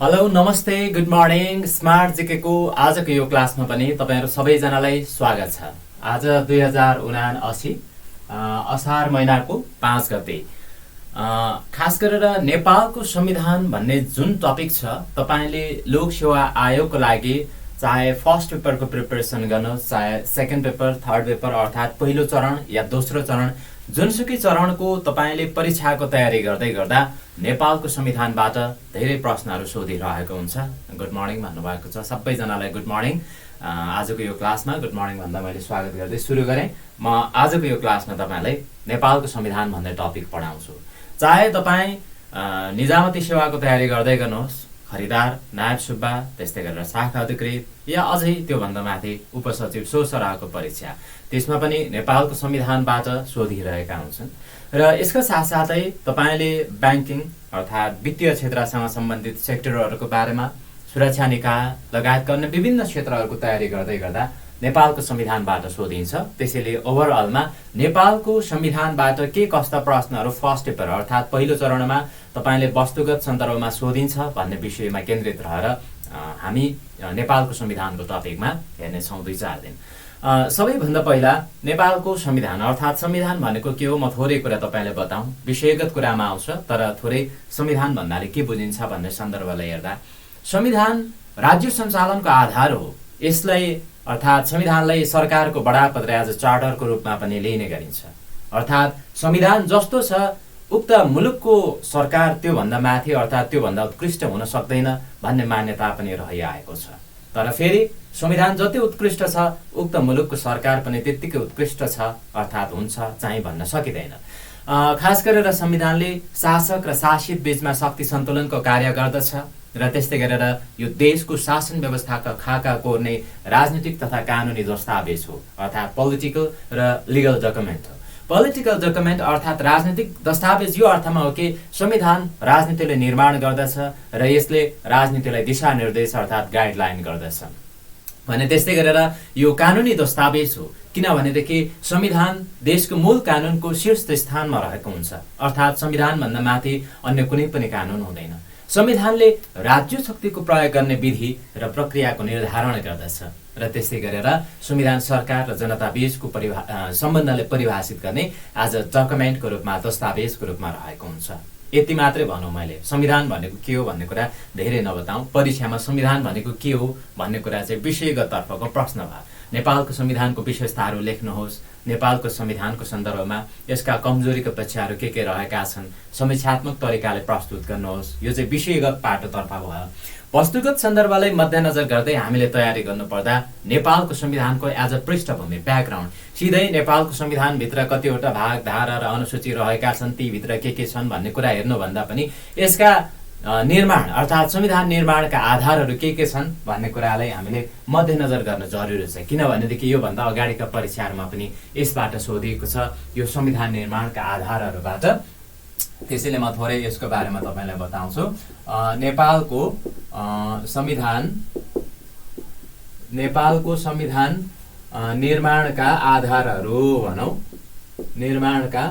Hello नमस्ते good morning smart जिकेको आजको यो क्लासमा पनि तपाईहरु सबैजनालाई स्वागत छ। आज 2079 असार महिनाको 5 गते खास गरेर नेपालको संविधान भन्ने जुन टपिक छ तपाईले लोक सेवा आयोगको लागि चाहे फर्स्ट पेपरको प्रिपरेसन गर्नुहोस् चाहे सेकेन्ड पेपर थर्ड पेपर अर्थात् पहिलो चरण या दोस्रो चरण जुनसुकै चरणको तपाईले परीक्षाको तयारी गर्दै गर्दा नेपालको संविधानबाट धेरै प्रश्नहरू सोधिरहेको हुन्छ। गुड मर्निङ भन्नुभएको छ सबैजनालाई गुड मर्निङ। आजको यो क्लासमा गुड मर्निङ भन्दा मैले स्वागत गर्दै सुरु गरेँ। म आजको यो क्लासमा तपाईलाई नेपालको संविधान भन्ने टपिक पढाउँछु। चाहे तपाईँ निजामती सेवाको तयारी गर्दै गर्नुहोस्, खरिदार, नायब सुब्बा, त्यस्तै गरेर शाखा अधिकृत या अझै त्योभन्दा माथि उपसचिव सो सरहको परीक्षा, त्यसमा पनि नेपालको संविधानबाट सोधिरहेका हुन्छन्। र यसका साथसाथै तपाईले ब्याङ्किङ अर्थात् वित्तीय क्षेत्रसँग सम्बन्धित सेक्टरहरूको बारेमा, सुरक्षा निकाय लगायतका अन्य विभिन्न क्षेत्रहरूको तयारी गर्दै गर्दा नेपालको संविधानबाट सोधिन्छ। त्यसैले ओभरअलमा नेपालको संविधानबाट के कस्ता प्रश्नहरू फर्स्ट पेपर अर्थात् पहिलो चरणमा तपाईले वस्तुगत सन्दर्भमा सोधिन्छ भन्ने विषयमा केन्द्रित रहेर हामी नेपालको संविधानको टपिकमा हेर्नेछौँ 2-4 दिन। सबैभन्दा पहिला नेपालको संविधान अर्थात् संविधान भनेको के हो म थोरै कुरा तपाईलाई बताउँ। विषयगत कुरामा आउँछ तर थोरै संविधान भन्नाले के बुझिन्छ भन्ने सन्दर्भलाई हेर्दा संविधान राज्य सञ्चालनको आधार हो। यसलाई अर्थात् संविधानलाई सरकारको बडापत्र एज चार्टरको रूपमा पनि लिइने गरिन्छ। अर्थात् संविधान जस्तो छ उक्त मुलुकको सरकार त्योभन्दा माथि अर्थात् त्योभन्दा उत्कृष्ट हुन सक्दैन भन्ने मान्यता पनि रहिआएको छ। तर फेरि संविधान जति उत्कृष्ट छ उक्त मुलुकको सरकार पनि त्यत्तिकै उत्कृष्ट छ अर्थात् हुन्छ चाहिँ भन्न सकिँदैन। खास गरेर संविधानले शासक र शासित बीचमा शक्ति सन्तुलनको कार्य गर्दछ र त्यस्तै गरेर यो देशको शासन व्यवस्थाका खाका कोर्ने राजनीतिक तथा कानुनी दस्तावेज हो अर्थात् पोलिटिकल र लिगल डकुमेन्ट हो। पोलिटिकल डकुमेन्ट अर्थात् राजनीतिक दस्तावेज यो अर्थमा हो कि संविधान राजनीतिले निर्माण गर्दछ र यसले राजनीतिलाई दिशानिर्देश अर्थात् गाइडलाइन गर्दछ भने त्यस्तै गरेर यो कानुनी दस्तावेज हो किनभनेदेखि संविधान देशको मूल कानुनको शीर्ष स्थानमा रहेको हुन्छ। अर्थात् संविधान भन्दा माथि अन्य कुनै पनि कानुन हुँदैन। संविधानले राज्य शक्तिको प्रयोग गर्ने विधि र प्रक्रियाको निर्धारण गर्दछ र त्यस्तै गरेर संविधान सरकार र जनता बीचको सम्बन्धलाई परिभाषित गर्ने आज डकुमेन्टको रूपमा दस्तावेजको रूपमा रहेको हुन्छ। यति मात्रै भनौँ मैले संविधान भनेको के हो भन्ने कुरा धेरै नबताउँ। परीक्षामा संविधान भनेको के हो भन्ने कुरा चाहिँ विषयगत तर्फको प्रश्न भयो। नेपालको संविधानको विशेषताहरू लेख्नुहोस्, नेपालको संविधानको सन्दर्भमा यसका कमजोरीका पक्षहरू के रहेका छन् समीक्षात्मक तरिकाले प्रस्तुत गर्नुहोस्। यो चाहिँ विषयगत पाटोतर्फ भयो। वस्तुगत सन्दर्भलाई मध्यनजर गर्दै हामीले तयारी गर्नुपर्दा नेपालको संविधानको एज अ पृष्ठभूमि ब्याकग्राउन्ड सिधै नेपालको संविधानभित्र कतिवटा भाग धारा र अनुसूची रहेका छन् तीभित्र के छन् भन्ने कुरा हेर्नुभन्दा पनि यसका निर्माण अर्थात् संविधान निर्माणका आधारहरू के छन् भन्ने कुरालाई हामीले मध्यनजर गर्न जरुरी छ। किनभनेदेखि योभन्दा अगाडिका परीक्षाहरूमा पनि यसबाट सोधिएको छ यो संविधान निर्माणका आधारहरूबाट। त्यसैले म थोरै यसको बारेमा तपाईलाई बताउँछु। नेपालको संविधान निर्माणका आधारहरू भनौँ, निर्माणका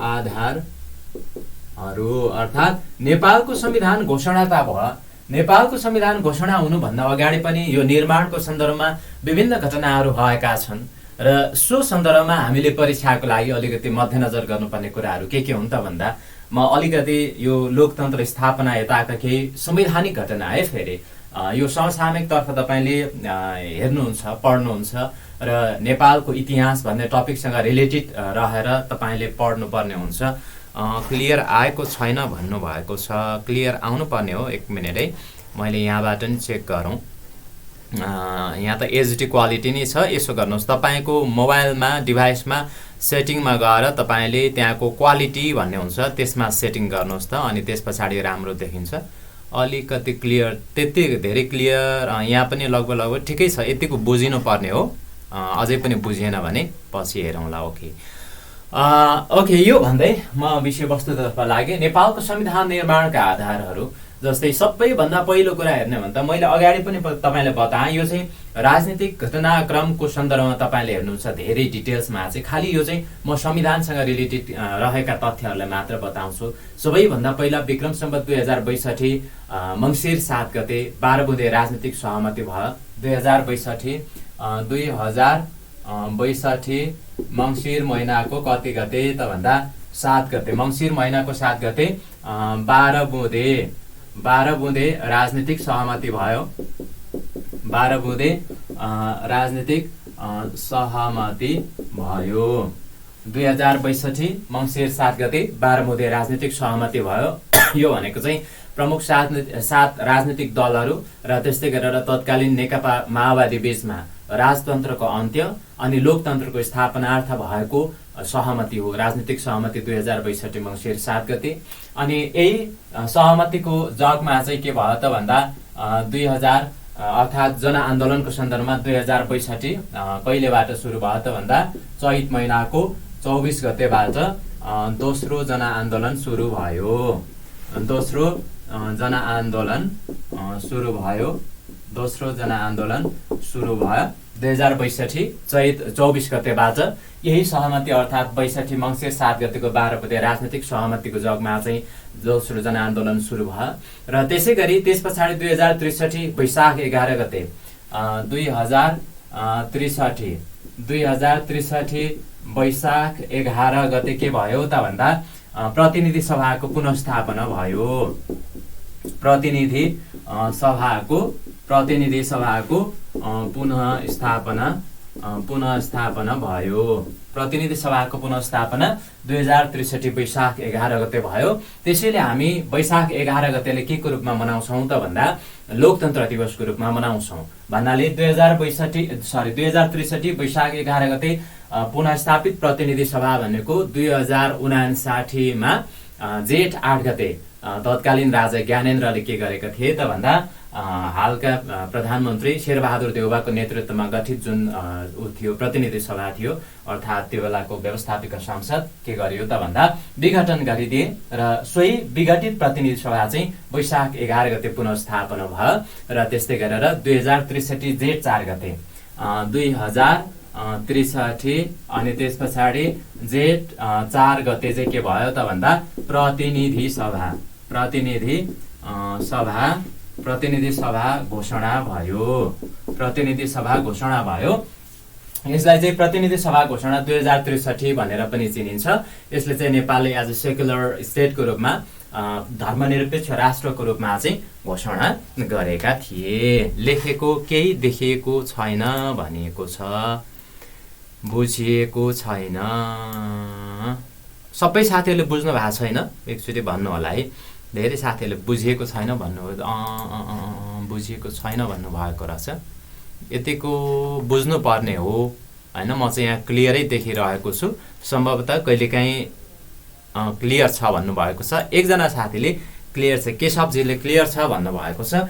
आधारहरू अर्थात् नेपालको संविधान घोषणा त भयो। नेपालको संविधान घोषणा हुनुभन्दा अगाडि पनि यो निर्माणको सन्दर्भमा विभिन्न घटनाहरू भएका छन् र सो सन्दर्भमा हामीले परीक्षाको लागि अलिकति मध्यनजर गर्नुपर्ने कुराहरू के हुन् त भन्दा म अलिकति यो लोकतन्त्र स्थापना यताका केही संवैधानिक घटना है फेरि यो समसामयिक तर्फ तपाईले हेर्नुहुन्छ पढ्नुहुन्छ र नेपालको इतिहास भन्ने टपिकसँग रिलेटेड रहेर तपाईले पढ्नुपर्ने हुन्छ। क्लियर आएको छैन भन्नुभएको छ, क्लियर आउनुपर्ने हो। 1 मिनेट है मैले यहाँबाट नि चेक गरौँ। यहाँ त एचडी क्वालिटी नै छ। यसो गर्नुहोस् तपाईको मोबाइलमा डिभाइसमा सेटिङमा गएर तपाईले त्यहाँको क्वालिटी भन्ने हुन्छ त्यसमा सेटिङ गर्नुहोस् त अनि त्यस पछाडि राम्रो देखिन्छ। अलिकति क्लियर त्यति धेरै क्लियर यहाँ पनि लगभग ठिकै छ। यतिको बुझिनु पर्ने हो। अझै पनि बुझिएन भने पछि हेरौँला। ओके यो भन्दै म विषयवस्तुतर्फ लागे। नेपालको संविधान निर्माणका आधारहरू जस्तै सबैभन्दा पहिलो कुरा हेर्ने भने त मैले अगाडि पनि तपाईँलाई बताएँ, यो चाहिँ राजनीतिक घटनाक्रमको सन्दर्भमा तपाईँले हेर्नुहुन्छ धेरै डिटेल्समा चाहिँ। खालि यो चाहिँ म संविधानसँग रिलेटेड रहेका तथ्यहरूलाई मात्र बताउँछु। सबैभन्दा पहिला विक्रम सम्वत 2062 मङ्सिर 7 गते 12 बुँदे राजनीतिक सहमति भयो। 2062 मङ्सिर महिनाको कति गते त भन्दा 7 गते, मङ्सिर महिनाको 7 गते 12 बुँदे राजनीतिक सहमति भयो। 12 बुँदे राजनीतिक सहमति भयो। 2062 मङ्सिर 7 गते 12 बुँदे राजनीतिक सहमति भयो। यो भनेको चाहिँ प्रमुख 7 राजनीतिक दलहरू र त्यस्तै गरेर तत्कालीन नेकपा माओवादी बीचमा राजतन्त्रको अन्त्य अनि लोकतन्त्रको स्थापनार्थ भएको सहमति हो, राजनीतिक सहमति 2062 मङ्सिर 7 गते। अनि यही सहमतिको जगमा चाहिँ के भयो त भन्दा 2000 अर्थात् जनआन्दोलनको सन्दर्भमा 2062 कहिलेबाट सुरु भयो त भन्दा चैत महिनाको 24 गतेबाट दोस्रो जनआन्दोलन सुरु भयो। 2062 चैत 24 गतेबाट यही सहमति अर्थात् 62 मङ्सिर 7 गतेको 12 बुँदे राजनीतिक सहमतिको जगमा चाहिँ दोस्रो जनआन्दोलन सुरु भयो। र त्यसै गरी त्यस पछाडि 2063 वैशाख 11 गते 2063 वैशाख 11 गते के भयो त भन्दा प्रतिनिधि सभाको पुनर्स्थापना भयो। प्रतिनिधि सभाको पुनर्स्थापना भयो। प्रतिनिधि सभाको पुनर्स्थापना 2063 वैशाख 11 गते भयो। त्यसैले हामी वैशाख 11 गतेले के को रूपमा मनाउँछौँ त भन्दा लोकतन्त्र दिवसको रूपमा मनाउँछौँ। भन्नाले 2063 वैशाख 11 गते पुनर्स्थापित प्रतिनिधि सभा भनेको 2059 मा जेठ 8 गते तत्कालीन राजा ज्ञानेन्द्रले के गरेका थिए त भन्दा हालका प्रधानमन्त्री शेरबहादुर देउवाको नेतृत्वमा गठित जुन थियो प्रतिनिधि सभा थियो अर्थात् त्यो बेलाको व्यवस्थापिका संसद के गर्यो त भन्दा विघटन गरिदिए र सोही विघटित प्रतिनिधि सभा चाहिँ वैशाख 11 गते पुनर्स्थापना भयो। र त्यस्तै गरेर 2063 जेठ 4 गते 2063 अनि त्यस पछाडि जेठ 4 गते चाहिँ के भयो त भन्दा प्रतिनिधि सभा घोषणा भयो। यसलाई चाहिँ प्रतिनिधि सभा घोषणा 2063 भनेर पनि चिनिन्छ। यसले चाहिँ नेपालले एज अ सेक्युलर स्टेटको रूपमा धर्मनिरपेक्ष राष्ट्रको रूपमा चाहिँ घोषणा गरेका थिए। लेखेको केही देखिएको छैन भनिएको छ, बुझिएको छैन। सबै साथीहरूले बुझ्नु भएको छैन, एकचोटि भन्नु होला है। धेरै साथीहरूले बुझिएको छैन भन्नुभयो, बुझिएको छैन भन्नुभएको रहेछ। यतिको बुझ्नु पर्ने हो होइन। म चाहिँ यहाँ क्लियरै देखिरहेको छु, सम्भवतः कहिलेकाहीँ क्लियर छ भन्नुभएको छ। एकजना साथीले क्लियर छ, केशवजीले क्लियर छ भन्नुभएको छ।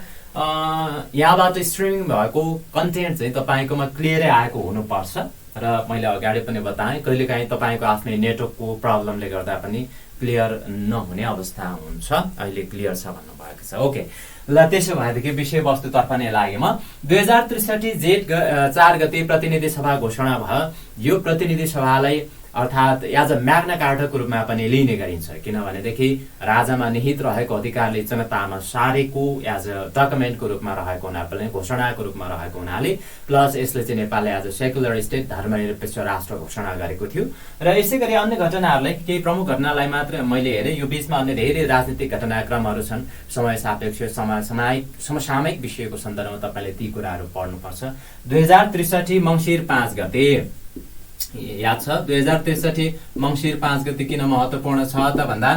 यहाँबाट स्ट्रिमिङ भएको कन्टेन्ट चाहिँ तपाईँकोमा क्लियरै आएको हुनुपर्छ। र मैले अगाडि पनि बताएँ कहिलेकाहीँ तपाईँको आफ्नै नेटवर्कको प्रब्लमले गर्दा पनि क्लियर नहुने अवस्था हुन्छ। अहिले क्लियर छ भन्नुभएको छ। ओके ल, त्यसो भएदेखि विषयवस्तुतर्फ नै लागेँ म। 2063 जेठ 4 गते प्रतिनिधि सभा घोषणा भयो। यो प्रतिनिधि सभालाई अर्थात् एज अ म्याग्ना कार्टाको रूपमा पनि लिने गरिन्छ, किनभनेदेखि राजामा निहित रहेको अधिकारले जनतामा सारेको एज अ डकुमेन्टको रूपमा रहेको हुनाले, घोषणाको रूपमा रहेको हुनाले, प्लस यसले चाहिँ नेपालले एज अ सेक्युलर स्टेट धर्मनिरपेक्ष राष्ट्र घोषणा गरेको थियो। र यसै गरी अन्य घटनाहरूलाई, केही प्रमुख घटनालाई मात्र मैले हेरेँ। यो बीचमा अन्य धेरै राजनीतिक घटनाक्रमहरू छन्, समय सापेक्ष समसामयिक विषयको सन्दर्भमा तपाईँले ती कुराहरू पढ्नुपर्छ। 2063 मङ्सिर 5 गते याद छ। 2063 मङ्सिर 5 गते किन महत्त्वपूर्ण छ त भन्दा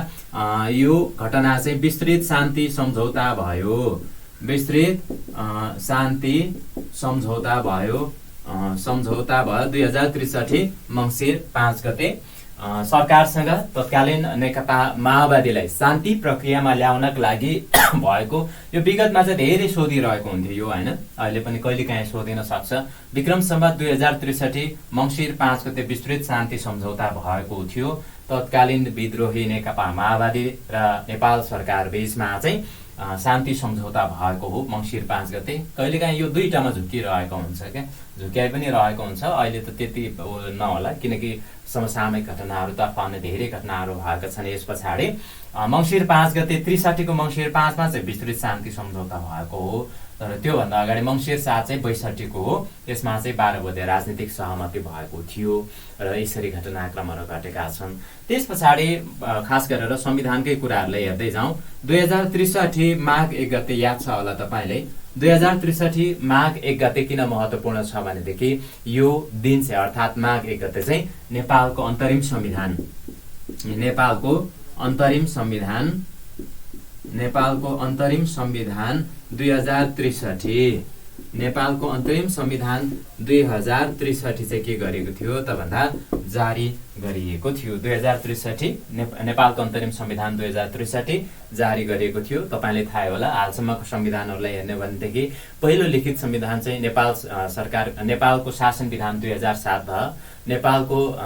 यो घटना चाहिँ विस्तृत शान्ति सम्झौता भयो। 2063 मङ्सिर 5 गते सरकारसँग तत्कालीन नेकपा माओवादीलाई शान्ति प्रक्रियामा ल्याउनका लागि भएको। यो विगतमा चाहिँ धेरै सोधिरहेको हुन्थ्यो यो होइन, अहिले पनि कहिलेकाहीँ सोधिन सक्छ। विक्रम सम्वत 2063 मङ्सिर 5 गते विस्तृत शान्ति सम्झौता भएको थियो। तत्कालीन विद्रोही नेकपा माओवादी र नेपाल सरकार बीचमा चाहिँ शान्ति सम्झौता भएको हो मङ्सिर 5 गते। कहिलेकाहीँ यो दुईटामा झुकिरहेको हुन्छ क्या, झुक्याइ पनि रहेको हुन्छ। अहिले त त्यति नहोला किनकि समसामयिक घटनाहरू तर्फ अन्य धेरै घटनाहरू भएका छन्। यस पछाडि मङ्सिर 5 गते 63 को मङ्सिर 5 मा चाहिँ विस्तृत शान्ति सम्झौता भएको हो। तर त्योभन्दा अगाडि मङ्सिर 7 चाहिँ 62 को हो। यसमा चाहिँ 12 बुँदे राजनीतिक सहमति भएको थियो र यसरी घटनाक्रमहरू घटेका छन्। त्यस पछाडि खास गरेर संविधानकै कुराहरूलाई हेर्दै जाउँ। 2063 माघ 1 गते याद छ होला तपाईँलाई। 2063 माघ 1 गते किन महत्त्वपूर्ण छ भनेदेखि यो दिन चाहिँ अर्थात् माघ 1 गते चाहिँ नेपालको अन्तरिम संविधान 2063 नेपालको अन्तरिम संविधान 2063 चाहिँ के गरेको थियो त भन्दा जारी गरिएको थियो। 2063 नेपालको अन्तरिम संविधान 2063 जारी गरिएको थियो। तपाईँले थाहा होला हालसम्मको संविधानहरूलाई हेर्ने भनेदेखि पहिलो लिखित संविधान चाहिँ नेपालको शासन विधान 2007 भयो। नेपालको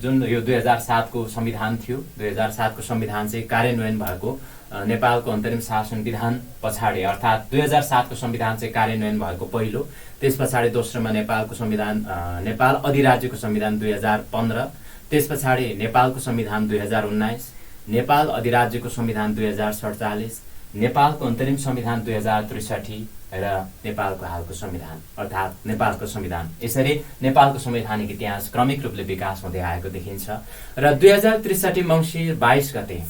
जुन यो 2007 को संविधान थियो, 2007 को संविधान चाहिँ कार्यान्वयन भएको नेपालको अन्तरिम शासन विधान पछाडि अर्थात् 2007 को संविधान चाहिँ कार्यान्वयन भएको पहिलो। त्यस पछाडि दोस्रोमा नेपालको संविधान नेपाल अधिराज्यको संविधान 2015, त्यस पछाडि नेपालको संविधान 2019, नेपाल अधिराज्यको संविधान 2047, नेपालको अन्तरिम संविधान 2063 र नेपालको हालको संविधान अर्थात् नेपालको संविधान। यसरी नेपालको संवैधानिक इतिहास क्रमिक रूपले विकास हुँदै आएको देखिन्छ। र 2063 मङ्सिर 22 गते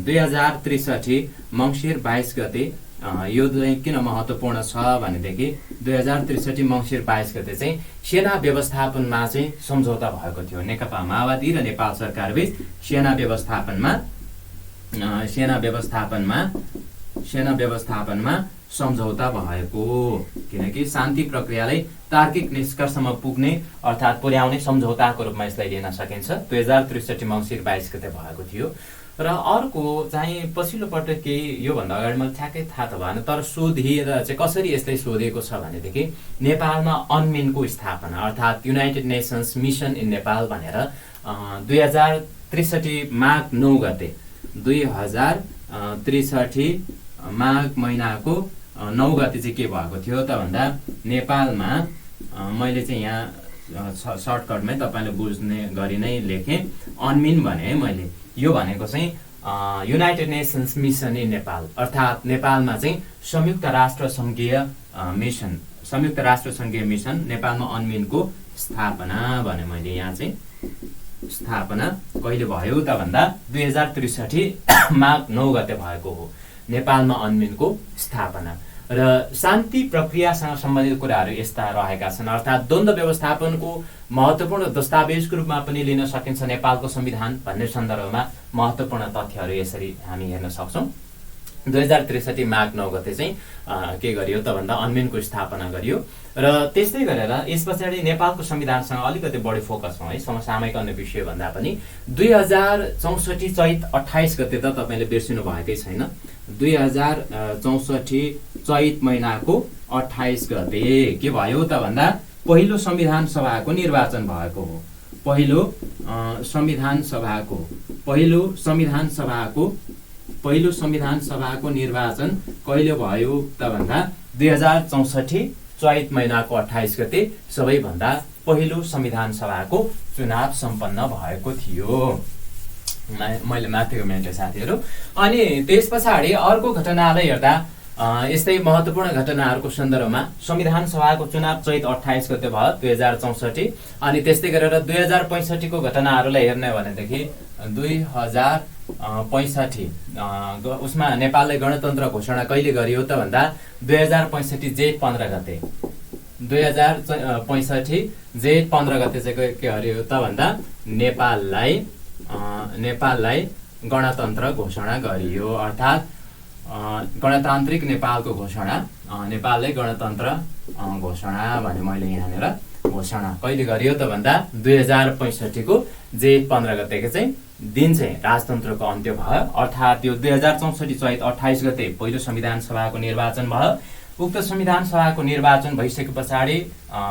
2063 मङ्सिर 22 गते यो चाहिँ किन महत्त्वपूर्ण छ भनेदेखि 2063 मङ्सिर 22 गते चाहिँ सेना व्यवस्थापनमा चाहिँ सम्झौता भएको थियो। नेकपा माओवादी र नेपाल सरकार बीच सेना व्यवस्थापनमा सम्झौता भएको। किनकि शान्ति प्रक्रियालाई तार्किक निष्कर्षमा पुग्ने अर्थात् पुर्याउने सम्झौताको रूपमा यसलाई लिन सकिन्छ। 2063 मङ्सिर 22 गते भएको थियो। र अर्को चाहिँ पछिल्लो पटक केही योभन्दा अगाडि मलाई ठ्याक्कै थाहा त भएन, तर सोधिएर चाहिँ कसरी यसलाई सोधेको छ भनेदेखि नेपालमा अनमिनको स्थापना अर्थात् United nations mission in Nepal भनेर 2063 माघ 9 गते 2063 माघ महिनाको 9 गते चाहिँ के भएको थियो त भन्दा नेपालमा मैले चाहिँ यहाँ सर्टकटमै तपाईँले बुझ्ने गरी नै लेखेँ। अनमिन भने है मैले, यो भनेको चाहिँ United nations mission in Nepal अर्थात् नेपालमा चाहिँ संयुक्त राष्ट्र सङ्घीय मिसन नेपालमा अनमिनको स्थापना भने मैले यहाँ चाहिँ स्थापना कहिले भयो त भन्दा 2063 माघ 9 गते भएको हो नेपालमा अनमिनको स्थापना। र शान्ति प्रक्रियासँग सम्बन्धित कुराहरू यस्ता रहेका छन् अर्थात् द्वन्द्व व्यवस्थापनको महत्त्वपूर्ण दस्तावेजको रूपमा पनि लिन सकिन्छ नेपालको संविधान भन्ने सन्दर्भमा महत्त्वपूर्ण तथ्यहरू यसरी हामी हेर्न सक्छौँ। 2063 माघ 9 गते चाहिँ के गरियो त भन्दा अनमिनको स्थापना गरियो। र त्यस्तै गरेर यस पछाडि नेपालको संविधानसँग अलिकति बढी फोकस हौँ है समसामयिक अन्य विषय भन्दा पनि 2064 चैत 28 गते त तपाईँले बिर्सिनु भएकै छैन। 2064 चैत महिनाको 28 गते के भयो त भन्दा पहिलो संविधान सभाको निर्वाचन भएको हो। पहिलो संविधान सभाको निर्वाचन कहिले भयो त भन्दा 2064 चैत महिनाको 28 गते सबैभन्दा पहिलो संविधान सभाको चुनाव सम्पन्न भएको थियो। मैले माथिको मेन्टे साथीहरू। अनि त्यस पछाडि अर्को घटनालाई हेर्दा यस्तै महत्त्वपूर्ण घटनाहरूको सन्दर्भमा संविधान सभाको चुनाव चैत 28 गते भयो 2064। अनि त्यस्तै गरेर 2065 को घटनाहरूलाई हेर्ने भनेदेखि 2065 उसमा नेपालले गणतन्त्र घोषणा कहिले गरियो त भन्दा 2065 जेठ 15 गते 2065 जेठ 15 गते चाहिँ के गरियो त भन्दा नेपाललाई गणतन्त्र घोषणा गरियो अर्थात् गणतान्त्रिक नेपालको घोषणा नेपालले गणतन्त्र घोषणा भने मैले यहाँनिर घोषणा कहिले गरियो त भन्दा 2065 को जेठ 15 गतेको चाहिँ दिन चाहिँ राजतन्त्रको अन्त्य भयो अर्थात् यो 2064 चैत 28 गते पहिलो संविधान सभाको निर्वाचन भयो उक्त संविधान सभाको निर्वाचन भइसके पछाडि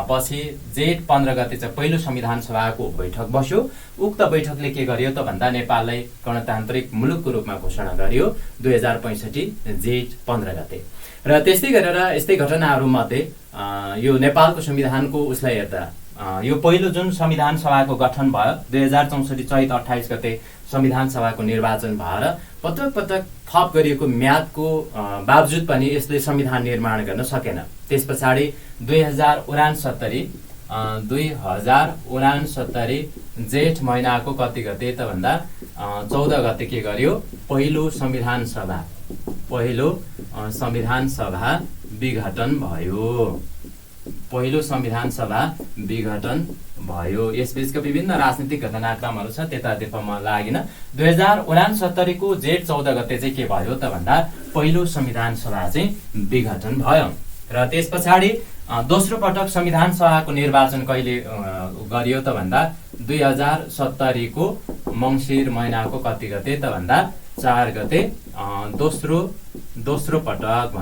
पछि जेठ 15 गते चाहिँ पहिलो संविधान सभाको बैठक बस्यो। उक्त बैठकले के गर्यो त भन्दा नेपाललाई गणतान्त्रिक मुलुकको रूपमा घोषणा गर्यो 2065 जेठ 15 गते। र त्यस्तै गरेर यस्तै घटनाहरूमध्ये यो नेपालको संविधानको उसलाई हेर्दा यो पहिलो जुन संविधान सभाको गठन भयो 2064 चैत 28 गते संविधान सभाको निर्वाचन भएर पटक पटक थप गरिएको म्यादको बावजुद पनि यसले संविधान निर्माण गर्न सकेन। त्यस पछाडि 2069 जेठ महिनाको कति गते त भन्दा 14 गते के गर्यो पहिलो संविधान सभा विघटन भयो। पहिलो संविधान सभा विघटन भयो। यसबीचका विभिन्न राजनीतिक घटनाक्रमहरू छ, त्यतातिर म लागिन। 2069 को जेठ 14 गते चाहिँ के भयो त भन्दा पहिलो संविधान सभा चाहिँ विघटन भयो। र त्यस पछाडि दोस्रो पटक संविधान सभाको निर्वाचन कहिले गरियो त भन्दा 2070 को मङ्सिर महिनाको कति गते त भन्दा 4 गते दोस्रो पटक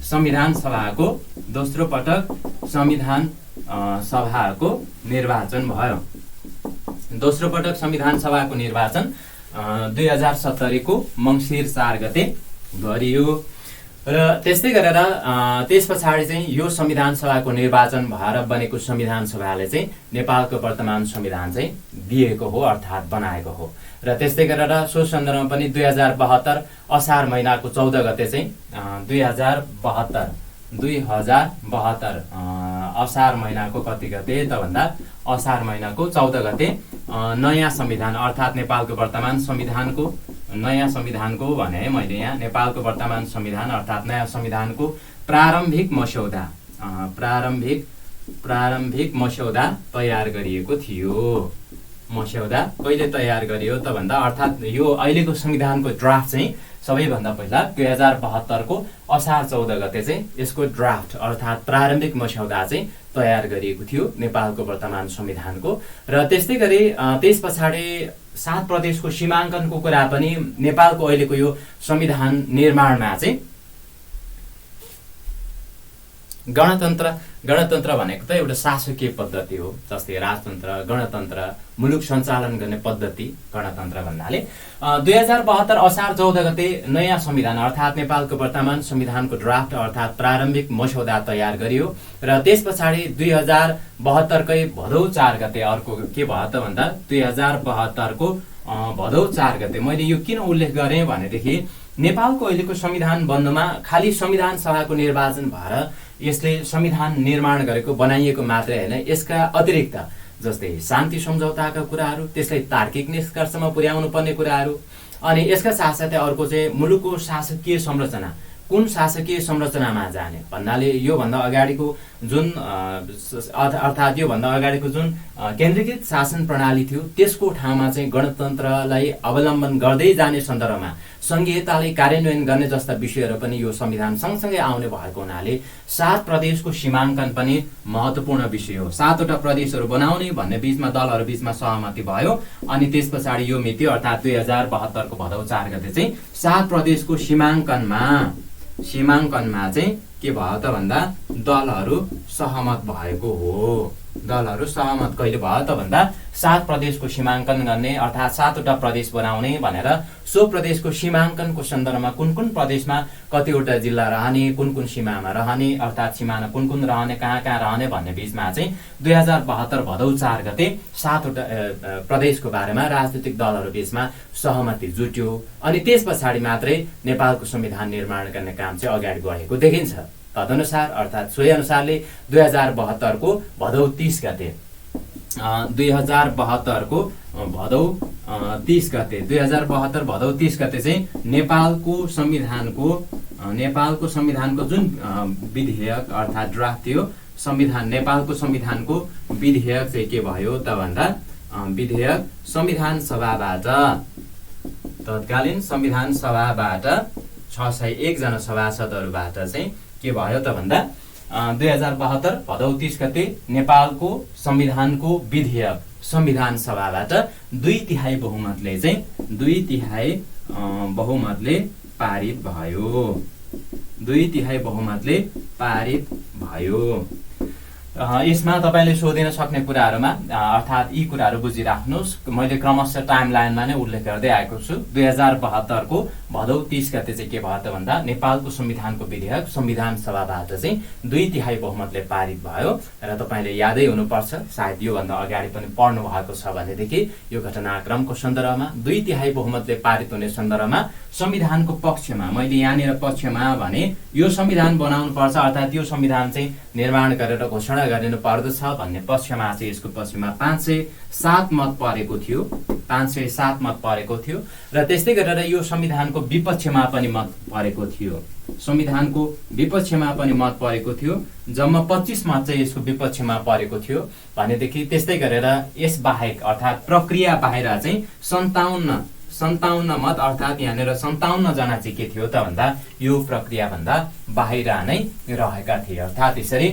संविधान सभाको निर्वाचन भयो। दोस्रो पटक संविधान सभाको निर्वाचन 2070 को मङ्सिर 4 गते गरियो। र त्यस्तै गरेर त्यस पछाडि चाहिँ यो संविधान सभाको निर्वाचन भएर बनेको संविधान सभाले चाहिँ नेपालको वर्तमान संविधान चाहिँ दिएको हो, अर्थात् बनाएको हो। र त्यस्तै गरेर सो सन्दर्भमा पनि 2072 असार महिनाको 14 गते चाहिँ 2072 असार महिनाको कति गते त भन्दा असार महिनाको 14 गते नयाँ संविधान अर्थात् नेपालको वर्तमान संविधानको नयाँ संविधानको भने मैले यहाँ नेपालको वर्तमान संविधान अर्थात् नयाँ संविधानको प्रारम्भिक मस्यौदा तयार गरिएको थियो। मस्यौदा कहिले तयार गरियो त भन्दा अर्थात् यो अहिलेको संविधानको ड्राफ्ट चाहिँ सबैभन्दा पहिला 2072 को असार 14 गते चाहिँ यसको ड्राफ्ट अर्थात् प्रारम्भिक मस्यौदा चाहिँ तयार गरिएको थियो नेपालको वर्तमान संविधानको। र त्यस्तै गरी त्यस पछाडि 7 प्रदेशको सीमाङ्कनको कुरा पनि नेपालको अहिलेको यो संविधान निर्माणमा चाहिँ गणतन्त्र भनेको त एउटा शासकीय पद्धति हो, जस्तै राजतन्त्र, गणतन्त्र, मुलुक सञ्चालन गर्ने पद्धति गणतन्त्र भन्नाले 2072 असार 14 गते नयाँ संविधान अर्थात् नेपालको वर्तमान संविधानको ड्राफ्ट अर्थात् प्रारम्भिक मस्यौदा तयार गरियो। र त्यस पछाडि 2072 कै भदौ 4 गते अर्को के भयो त भन्दा 2072 को भदौ 4 गते मैले यो किन उल्लेख गरेँ भनेदेखि नेपालको अहिलेको संविधान बन्नमा खाली संविधान सभाको निर्वाचन भएर यसले संविधान निर्माण गरेको बनाइएको मात्रै होइन, यसका अतिरिक्त जस्तै शान्ति सम्झौताका कुराहरू, त्यसलाई तार्किक निष्कर्षमा पुर्याउनु पर्ने कुराहरू, अनि यसका साथसाथै अर्को चाहिँ मुलुकको शासकीय संरचना कुन शासकीय संरचनामा जाने भन्नाले योभन्दा अगाडिको जुन अर्थात् योभन्दा अगाडिको जुन केन्द्रीकृत शासन प्रणाली थियो त्यसको ठाउँमा चाहिँ गणतन्त्रलाई अवलम्बन गर्दै जाने सन्दर्भमा संघीयतालाई कार्यान्वयन गर्ने जस्ता विषयहरू पनि यो संविधान सँगसँगै आउने भएको हुनाले 7 प्रदेशको सीमाङ्कन पनि महत्त्वपूर्ण विषय हो। 7 वटा प्रदेशहरू बनाउने भन्ने बीचमा दलहरू बीचमा सहमति भयो अनि त्यस पछाडि यो मिति अर्थात् 2072 को भदौ 4 गते चाहिँ 7 प्रदेशको सीमाङ्कनमा चाहिँ के भयो त भन्दा दलहरू सहमत भएको हो। दलहरू सहमत कहिले भयो त भन्दा 7 प्रदेशको सीमाङ्कन गर्ने अर्थात् 7 वटा प्रदेश बनाउने भनेर सो प्रदेशको सीमाङ्कनको सन्दर्भमा कुन कुन प्रदेशमा कतिवटा जिल्ला रहने, कुन कुन सीमामा रहने अर्थात् सीमाना कुन कुन रहने, कहाँ रहने भन्ने बीचमा चाहिँ 2072 भदौ 4 गते 7 वटा प्रदेशको बारेमा राजनीतिक दलहरू बीचमा सहमति जुट्यो अनि त्यस पछाडि मात्रै नेपालको संविधान निर्माण गर्ने काम चाहिँ अगाडि बढेको देखिन्छ। तदनुसार अर्थात् सोही अनुसारले 2072 को भदौ 30 गते 2072 को भदौ 30 गते 2072 भदौ 30 गते चाहिँ नेपालको संविधानको जुन विधेयक अर्थात् ड्राफ्ट थियो नेपालको संविधानको विधेयक चाहिँ के भयो त भन्दा विधेयक संविधान सभाबाट तत्कालीन संविधान सभाबाट 601 जना सभासदहरूबाट चाहिँ के भयो त भन्दा 2072 भदौ 30 गते नेपालको संविधानको विधेयक संविधान सभाबाट 2/3 बहुमतले पारित भयो। 2/3 बहुमतले पारित भयो। यसमा तपाईले सोधिन सक्ने कुराहरुमा अर्थात् यी कुराहरु बुझिराख्नुस्। मैले क्रमशः टाइमलाइनमा नै उल्लेख गर्दै आएको छु। 2072 को भदौ 30 गते चाहिँ के भयो त भन्दा नेपालको संविधानको विधेयक संविधान सभाबाट चाहिँ 2/3 बहुमतले पारित भयो र तपाईले यादै हुनुपर्छ, सायद यो भन्दा अगाडि पनि पढ्नु भएको छ भनेदेखि यो घटनाक्रमको सन्दर्भमा 2/3 बहुमतले पारित हुने सन्दर्भमा संविधानको पक्षमा, मैले यहाँनिर पक्षमा भने यो संविधान बनाउनु पर्छ अर्थात् यो संविधान चाहिँ निर्माण गरेर घोषणा गरिनु पर्दछ भन्ने पक्षमा चाहिँ यसको पक्षमा 507 मत परेको थियो। 507 मत परेको थियो र त्यस्तै गरेर यो संविधानको विपक्षमा पनि मत परेको थियो। संविधानको विपक्षमा पनि मत परेको थियो। जम्मा 25 मत चाहिँ यसको विपक्षमा परेको थियो भनेदेखि त्यस्तै गरेर यस बाहेक अर्थात् प्रक्रिया बाहिर चाहिँ 57 मत अर्थात् यहाँनिर 57 जना चाहिँ के थियो त भन्दा यो प्रक्रिया भन्दा बाहिर नै रहेका थिए। अर्थात् यसरी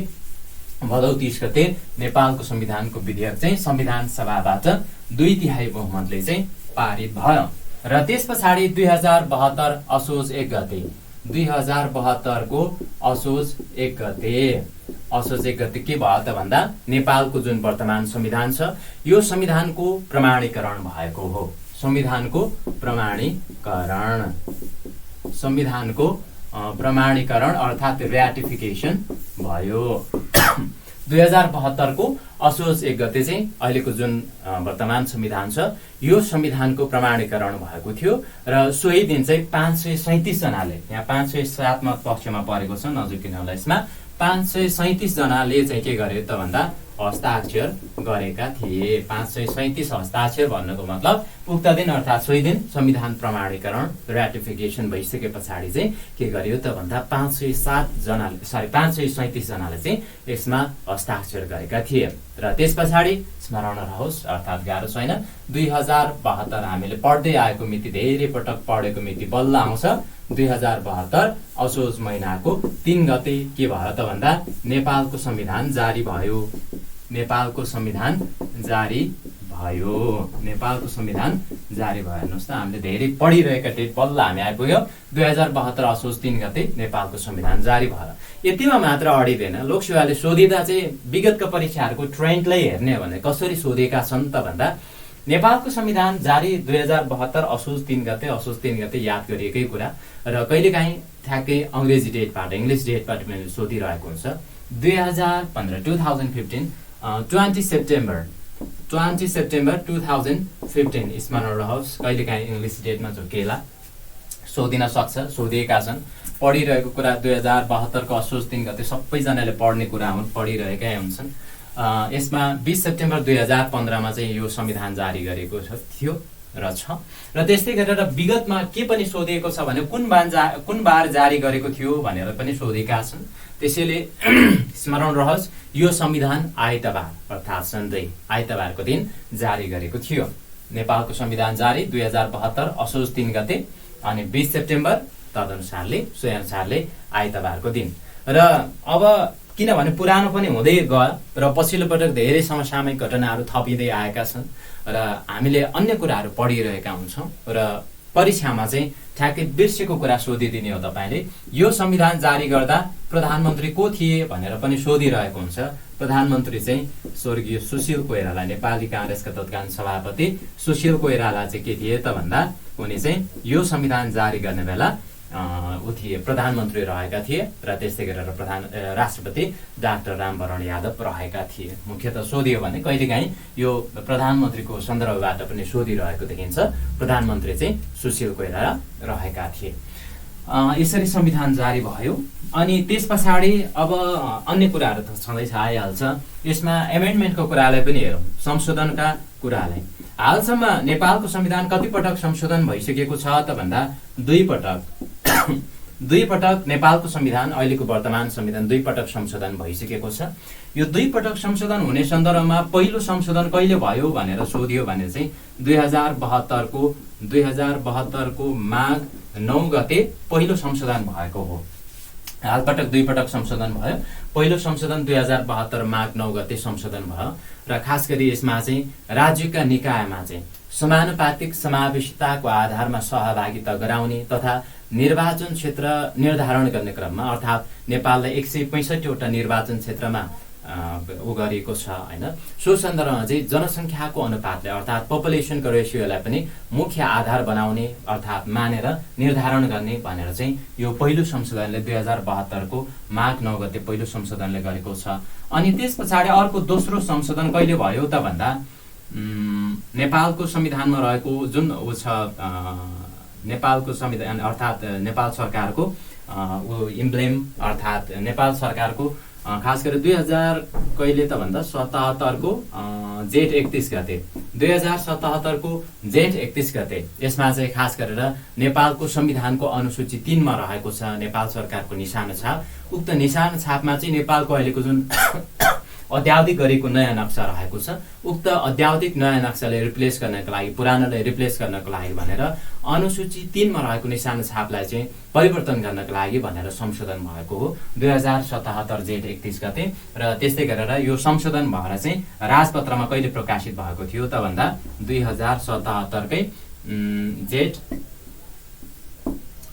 भदौ 30 गते नेपालको संविधानको विधेयक चाहिँ संविधान सभाबाट 2/3 बहुमतले चाहिँ पारित भयो र त्यसपछाडि 2072 असोज 1 गते 2072 को असोज 1 गते के भयो त भन्दा नेपालको जुन वर्तमान संविधान छ यो संविधानको प्रमाणीकरण भएको हो। संविधानको प्रमाणीकरण अर्थात् र्याटिफिकेसन भयो। 2072 को असोज 1 गते चाहिँ अहिलेको जुन वर्तमान संविधान छ यो संविधानको प्रमाणीकरण भएको थियो र सोही दिन चाहिँ 537 जनाले, यहाँ 507 मत पक्षमा परेको छ नजुकिन होला, यसमा 537 जनाले चाहिँ के गरे त भन्दा हस्ताक्षर गरेका थिए। 537 हस्ताक्षर भन्नुको मतलब उक्त दिन अर्थात् सोही दिन संविधान प्रमाणीकरण र्याटिफिकेसन भइसके पछाडि चाहिँ के गरियो त भन्दा 537 जनाले चाहिँ यसमा हस्ताक्षर गरेका थिए र त्यस पछाडि स्मरण रहोस् अर्थात् गाह्रो छैन 2072 हामीले पढ्दै आएको मिति, धेरै पटक पढेको मिति बल्ल आउँछ। 2072 असोज महिनाको 3 गते के भयो त भन्दा नेपालको संविधान जारी भयो। नेपालको संविधान जारी भयो। हेर्नुहोस् त हामीले धेरै पढिरहेका डेट बल्ल हामी आइपुग्यो। 2072 असोज 3 गते नेपालको संविधान जारी भयो। यतिमा मात्र अडिँदैन, लोकसेवाले सोधिँदा चाहिँ विगतका परीक्षाहरूको ट्रेन्डलाई हेर्ने हो भने कसरी सोधेका छन् त भन्दा नेपालको संविधान जारी 2072 असोज 3 गते याद गरिएकै कुरा र कहिलेकाहीँ ठ्याक्कै अङ्ग्रेजी डेटबाट, इङ्ग्लिस डेटबाट पनि सोधिरहेको हुन्छ। 2015 20 सेप्टेम्बर 2015 स्मरण रहोस्, कहिलेकाहीँ इङ्ग्लिस डेटमा झुकेला सोधिन सक्छ, सोधिएका छन्। पढिरहेको कुरा 2072 को असोज 3 गते सबैजनाले पढ्ने कुरा हुन्, पढिरहेकै हुन्छन्। यसमा 20 सेप्टेम्बर 2015 चाहिँ यो संविधान जारी गरेको थियो र छ र त्यस्तै गरेर विगतमा के पनि सोधिएको छ भने कुन बार जारी गरेको थियो भनेर पनि सोधेका छन्। त्यसैले स्मरण रहोस् यो संविधान आइतबार अर्थात् सन्डे आइतबारको दिन जारी गरेको थियो। नेपालको संविधान जारी 2072 असोज 3 गते अनि 20 सेप्टेम्बर सोही अनुसारले आइतबारको दिन। र अब किनभने पुरानो पनि हुँदै गयो र पछिल्लो पटक धेरै समसामयिक घटनाहरू थपिँदै आएका छन् र हामीले अन्य कुराहरू पढिरहेका हुन्छौँ र परीक्षामा चाहिँ ठ्याक्कै बिर्सेको कुरा सोधिदिने हो तपाईले। यो संविधान जारी गर्दा प्रधानमन्त्री को थिए भनेर पनि सोधिरहेको हुन्छ। प्रधानमन्त्री चाहिँ स्वर्गीय सुशील कोइराला, नेपाली कांग्रेसका तत्कालीन सभापति सुशील कोइराला चाहिँ के थिए त भन्दा उनी चाहिँ यो संविधान जारी गर्ने बेला प्रधानमन्त्री रहेका थिए र त्यस्तै गरेर राष्ट्रपति डाक्टर रामवरण यादव रहेका थिए। मुख्यतः सोधियो भने कहिलेकाहीँ यो प्रधानमन्त्रीको सन्दर्भबाट पनि सोधिरहेको देखिन्छ। प्रधानमन्त्री चाहिँ सुशील कोइराला रहेका थिए। यसरी संविधान जारी भयो अनि त्यस पछाडि अब अन्य कुराहरू त छँदैछ, आइहाल्छ। यसमा एमेन्डमेन्टको कुरालाई पनि हेरौँ, संशोधनका कुरालाई। हालसम्म नेपालको संविधान कति पटक संशोधन भइसकेको छ त भन्दा 2 पटक नेपालको संविधान, अहिलेको वर्तमान संविधान 2 पटक संशोधन भइसकेको छ। यो 2 पटक संशोधन हुने सन्दर्भमा पहिलो संशोधन कहिले भयो भनेर सोधियो भने चाहिँ 2072 को माघ 9 गते पहिलो संशोधन भएको हो। हालपटक 2 पटक संशोधन भयो। पहिलो संशोधन 2072 माघ 9 गते संशोधन भयो र खास गरी यसमा चाहिँ राज्यका निकायमा चाहिँ समानुपातिक समावेशिताको आधारमा सहभागिता गराउने तथा निर्वाचन क्षेत्र निर्धारण गर्ने क्रममा अर्थात् नेपाललाई 165वटा निर्वाचन क्षेत्रमा उ गरिएको छ हैन। सो सन्दर्भमा चाहिँ जनसङ्ख्याको अनुपातले अर्थात् पपुलेसनको रेसियोलाई पनि मुख्य आधार बनाउने अर्थात् मानेर निर्धारण गर्ने भनेर चाहिँ यो पहिलो संशोधनले 2072 को माघ 9 गते पहिलो संशोधनले गरेको छ। अनि त्यस पछाडि अर्को दोस्रो संशोधन कहिले भयो त भन्दा नेपालको संविधानमा रहेको जुन उ छ नेपालको संविधान अर्थात् नेपाल सरकारको इम्ब्लेम अर्थात् नेपाल सरकारको खास गरेर 2000 कहिले त भन्दा 77 को जेठ 31 गते 2077 को जेठ 31 गते यसमा चाहिँ खास गरेर नेपालको संविधानको अनुसूची 3 मा रहेको छ नेपाल सरकारको निशाना छाप। उक्त निशाना छापमा चाहिँ नेपालको अहिलेको जुन अध्यावधिक गरेको नयाँ नक्सा रहेको छ उक्त अध्यावधिक नयाँ नक्साले रिप्लेस गर्नको लागि पुरानोलाई रिप्लेस गर्नको लागि भनेर अनुसूची 3 मा रहेको निशाना छापलाई चाहिँ परिवर्तन गर्नको लागि भनेर संशोधन भएको हो 2077 जेठ 31 गते। र त्यस्तै गरेर यो संशोधन भएर चाहिँ राजपत्रमा कहिले प्रकाशित भएको थियो त भन्दा 2077 कै जेठ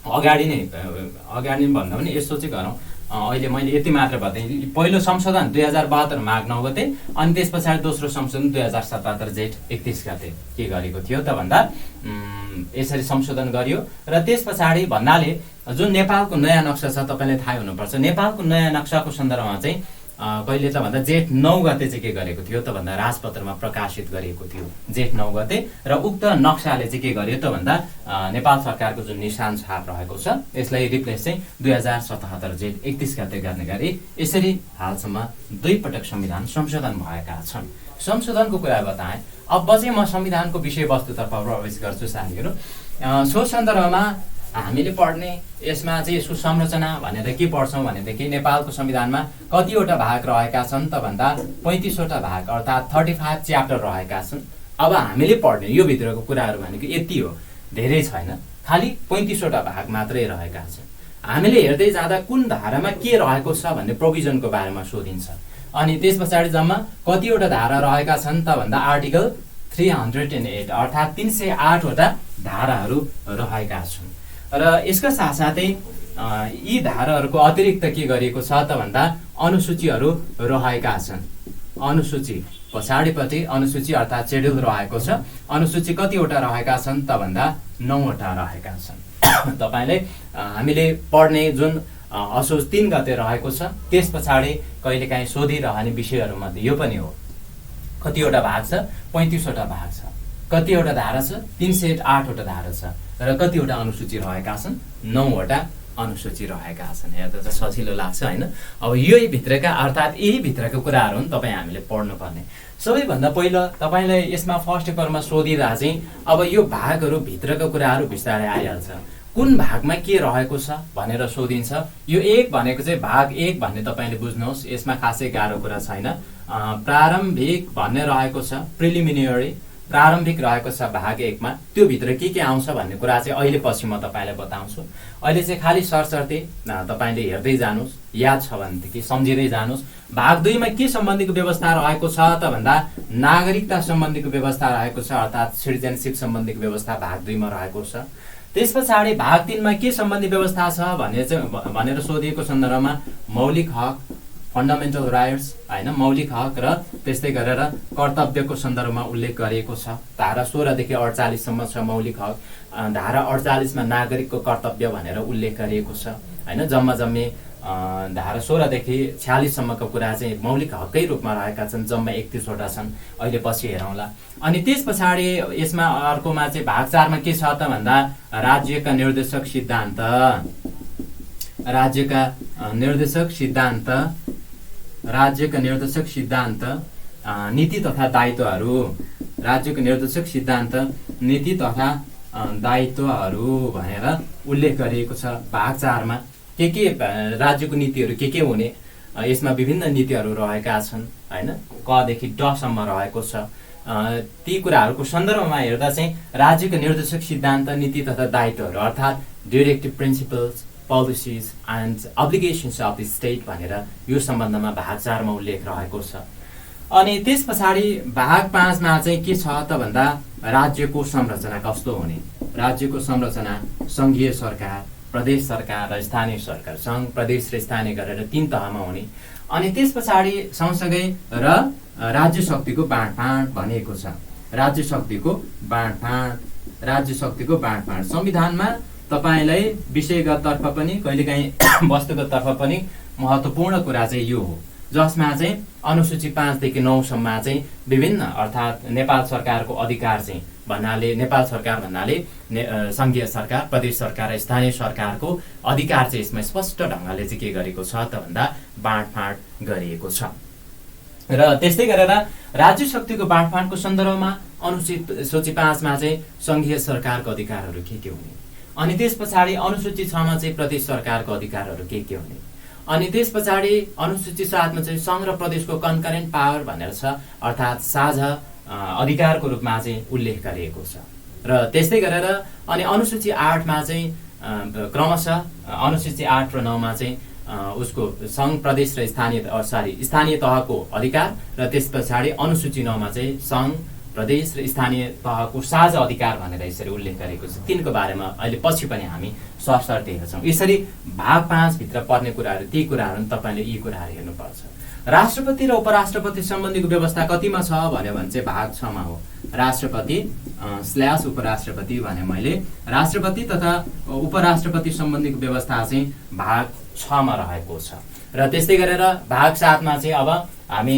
अगाडि नै भन्दा पनि यस्तो चाहिँ गरौँ अहिले मैले यति मात्र बताएँ। पहिलो संशोधन 2072 माघ 9 गते अनि त्यस पछाडि दोस्रो संशोधन 2077 जेठ 31 गते के गरेको थियो त भन्दा यसरी संशोधन गरियो। र त्यस पछाडि भन्नाले जुन नेपालको नयाँ नक्सा छ तपाईलाई थाहा हुनुपर्छ नेपालको नयाँ नक्साको सन्दर्भमा चाहिँ कहिले त भन्दा जेठ 9 गते चाहिँ के गरेको थियो त भन्दा राजपत्रमा प्रकाशित गरिएको थियो जेठ 9 गते। र उक्त नक्साले चाहिँ के गर्यो त भन्दा नेपाल सरकारको जुन निशान छाप रहेको छ यसलाई रिप्लेस चाहिँ 2077 जेठ 31 गते गर्ने गरी यसरी हालसम्म 2 पटक संविधान संशोधन भएका छन्। संशोधनको कुरा बताएँ। अब चाहिँ म संविधानको विषयवस्तुतर्फ प्रवेश गर्छु साथीहरू। सो सन्दर्भमा हामीले पढ्ने यसमा चाहिँ सुसंरचना भनेर के पढ्छौँ भनेदेखि नेपालको संविधानमा कतिवटा भाग रहेका छन् त भन्दा 35वटा भाग अर्थात् 35 च्याप्टर रहेका छन्। अब हामीले पढ्ने यो भित्रको कुराहरू भनेको यति हो, धेरै छैन, खालि 35वटा भाग मात्रै रहेका छन्। हामीले हेर्दै जाँदा कुन धारामा के रहेको छ भन्ने प्रोभिजनको बारेमा सोधिन्छ। अनि त्यस पछाडि जम्मा कतिवटा धारा रहेका छन् त भन्दा आर्टिकल 308 अर्थात् 308 वटा धाराहरू रहेका छन्। र यसका साथसाथै यी धाराहरूको अतिरिक्त के गरिएको छ त भन्दा अनुसूचीहरू रहेका छन्। अनुसूची पछाडिपट्टि अनुसूची अर्थात् शेड्युल रहेको छ। अनुसूची कतिवटा रहेका छन् त भन्दा 9 वटा रहेका छन्। तपाईले हामीले पढ्ने जुन असोज 3 गते रहेको छ त्यस पछाडि कहिलेकाहीँ सोधिरहने विषयहरूमध्ये यो पनि हो। कतिवटा भाग छ? 35वटा भाग छ। कतिवटा धारा छ? 308 वटा धारा छ। र कतिवटा अनुसूची रहेका छन्? 9 वटा अनुसूची रहेका छन्। हेर्दा त सजिलो लाग्छ हैन। अब यही भित्रका अर्थात् यही भित्रका कुराहरू हुन् तपाईँ हामीले पढ्नुपर्ने। सबैभन्दा पहिला तपाईलाई यसमा फर्स्ट पेपरमा सोधिँदा चाहिँ अब यो भागहरू भित्रका कुराहरू बिस्तारै आइहाल्छ। कुन भागमा के रहेको छ भनेर सोधिन्छ। यो 1 भनेको चाहिँ भाग 1 भन्ने तपाईले बुझ्नुहोस्। यसमा खासै गाह्रो कुरा छैन। प्रारम्भिक भन्ने रहेको छ, प्रिलिमिनरी प्रारम्भिक रहेको छ भाग 1 मा। त्यो भित्र के आउँछ भन्ने कुरा चाहिँ अहिले पछि म तपाईलाई बताउँछु। अहिले चाहिँ खाली सरसर्ती तपाईले हेर्दै जानुस्, याद छ भनेदेखि सम्झिँदै जानुस्। भाग 2 मा के सम्बन्धीको व्यवस्था रहेको छ त भन्दा नागरिकता सम्बन्धीको व्यवस्था रहेको छ अर्थात् सिटिजनशिप सम्बन्धीको व्यवस्था भाग 2 मा रहेको छ। त्यस पछाडि भाग 3 मा के सम्बन्धी व्यवस्था छ भनेर सोधिएको सन्दर्भमा मौलिक हक, फन्डामेन्टल राइट्स हैन, मौलिक हक र त्यस्तै गरेर कर्तव्यको सन्दर्भमा उल्लेख गरिएको छ। धारा 16 देखि 48 सम्म छ मौलिक हक। धारा 48 मा नागरिकको कर्तव्य भनेर उल्लेख गरिएको छ हैन। जम्मै धारा 16 देखि 46 सम्मको कुरा चाहिँ मौलिक हककै रूपमा रहेका छन्। जम्मा 31 वटा छन्। अहिले पछि हेरौँला। अनि त्यस पछाडि यसमा अर्कोमा चाहिँ भाग 4 मा के छ त भन्दा राज्यका निर्देशक सिद्धान्त, राज्यका निर्देशक सिद्धान्त नीति तथा दायित्वहरू, राज्यको निर्देशक सिद्धान्त नीति तथा दायित्वहरू भनेर उल्लेख गरिएको छ। भाग 4 मा के राज्यको नीतिहरू के हुने, यसमा विभिन्न नीतिहरू रहेका छन् हैन। क देखि ड सम्म रहेको छ। ती कुराहरूको सन्दर्भमा हेर्दा चाहिँ राज्यको निर्देशक सिद्धान्त नीति तथा दायित्वहरू अर्थात् directive principles, policies and obligations of the state भनेर यो सम्बन्धमा भाग 4 मा उल्लेख रहेको छ। अनि त्यस पछाडि भाग 5 मा चाहिँ के छ त भन्दा राज्यको संरचना कस्तो हुने, राज्यको संरचना, संघीय सरकार, प्रदेश सरकार र स्थानीय सरकार, सङ्घ, प्रदेश र स्थानीय गरेर 3 तहमा हुने। अनि त्यस पछाडि सँगसँगै राज्य शक्तिको बाँडफाँड भनिएको छ। राज्य शक्तिको बाँडफाँड संविधानमा तपाईलाई विषयगत तर्फ पनि कहिलेकाहीँ वस्तुगत तर्फ पनि महत्त्वपूर्ण कुरा चाहिँ यो हो, जसमा चाहिँ अनुसूची 5 देखि 9 सम्म चाहिँ विभिन्न अर्थात् नेपाल सरकारको अधिकार चाहिँ नेपाल सरकार भन्नाले संघीय सरकार, प्रदेश सरकार र स्थानीय सरकारको अधिकार चाहिँ यसमा स्पष्ट ढङ्गले चाहिँ के गरेको छ त भन्दा बाँडफाँड गरिएको छ। र त्यस्तै गरेर राज्य शक्तिको बाँडफाँडको सन्दर्भमा अनुसूची 5 मा चाहिँ संघीय सरकारको अधिकारहरू के हुने, अनि त्यस पछाडि अनुसूची 6 मा चाहिँ प्रदेश सरकारको अधिकारहरू के हुने, अनि त्यस पछाडि अनुसूची 7 मा चाहिँ सङ्घ र प्रदेशको कन्करेन्ट पावर भनेर छ, अर्थात् साझा अधिकारको रूपमा चाहिँ उल्लेख गरिएको छ। र त्यस्तै गरेर अनि अनुसूची 8 मा चाहिँ क्रमशः अनुसूची 8 र 9 मा चाहिँ उसको सङ्घ, प्रदेश र स्थानीय तहको अधिकार, र त्यस पछाडि अनुसूची 9 मा चाहिँ सङ्घ, प्रदेश र स्थानीय तहको साझा अधिकार भनेर यसरी उल्लेख गरेको छ। तिनको बारेमा अहिले पछि पनि हामी सरसर्ती हेर्छौँ। यसरी भाग 5 भित्र पर्ने कुराहरू, ती कुराहरू तपाईँले यी कुराहरू हेर्नुपर्छ। राष्ट्रपति र उपराष्ट्रपति सम्बन्धीको व्यवस्था कतिमा छ भन्यो भने चाहिँ भाग 6 मा हो। राष्ट्रपति / उपराष्ट्रपति भने मैले, राष्ट्रपति तथा उपराष्ट्रपति सम्बन्धीको व्यवस्था चाहिँ भाग 6 मा रहेको छ। र त्यस्तै गरेर भाग 7 मा चाहिँ अब हामी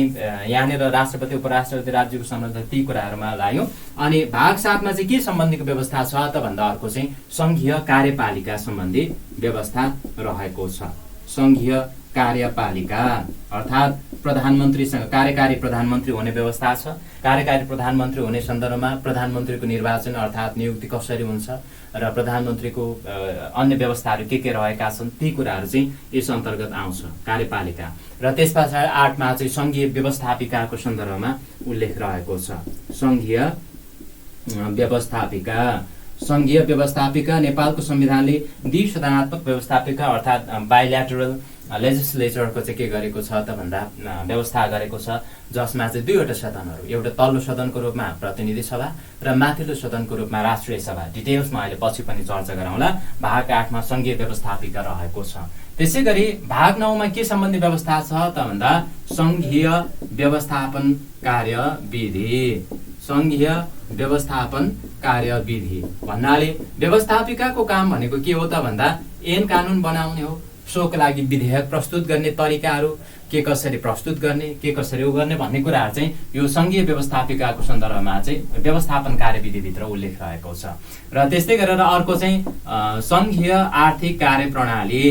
यहाँनिर राष्ट्रपति, उपराष्ट्रपति, राज्यको सम्बन्ध ती कुराहरूमा लाग्यौँ। अनि भाग 7 मा चाहिँ के सम्बन्धीको व्यवस्था छ त भन्दा अर्को चाहिँ सङ्घीय कार्यपालिका सम्बन्धी व्यवस्था रहेको छ। सङ्घीय कार्यपालिका अर्थात् प्रधानमन्त्रीसँग कार्यकारी प्रधानमन्त्री हुने व्यवस्था छ। कार्यकारी प्रधानमन्त्री हुने सन्दर्भमा प्रधानमन्त्रीको निर्वाचन अर्थात् नियुक्ति कसरी हुन्छ र प्रधानमन्त्रीको अन्य व्यवस्थाहरू के रहेका छन्, ती कुराहरू चाहिँ यस अन्तर्गत आउँछ कार्यपालिका। र त्यस पछाडि 8 मा चाहिँ सङ्घीय व्यवस्थापिकाको सन्दर्भमा उल्लेख रहेको छ। सङ्घीय व्यवस्थापिका नेपालको संविधानले द्विसदनात्मक व्यवस्थापिका अर्थात् बाइल्याटरल लेजिस्लेचरको चाहिँ के गरेको छ त भन्दा व्यवस्था गरेको छ, जसमा चाहिँ 2वटा सदनहरू, एउटा तल्लो सदनको रूपमा प्रतिनिधि सभा र माथिल्लो सदनको रूपमा राष्ट्रिय सभा। डिटेल्समा अहिले पछि पनि चर्चा गरौँला। भाग 8 मा सङ्घीय व्यवस्थापिका रहेको छ। त्यसै गरी भाग 9 मा के सम्बन्धी व्यवस्था छ त भन्दा सङ्घीय व्यवस्थापन कार्यविधि। सङ्घीय व्यवस्थापन कार्यविधि भन्नाले व्यवस्थापिकाको काम भनेको के हो त भन्दा ऐन कानुन बनाउने हो, सोको लागि विधेयक प्रस्तुत गर्ने तरिकाहरू के कसरी प्रस्तुत गर्ने, के कसरी गर्ने भन्ने कुराहरू चाहिँ यो सङ्घीय व्यवस्थापिकाको सन्दर्भमा चाहिँ व्यवस्थापन कार्यविधिभित्र उल्लेख रहेको छ। र त्यस्तै गरेर अर्को चाहिँ सङ्घीय आर्थिक कार्यप्रणाली।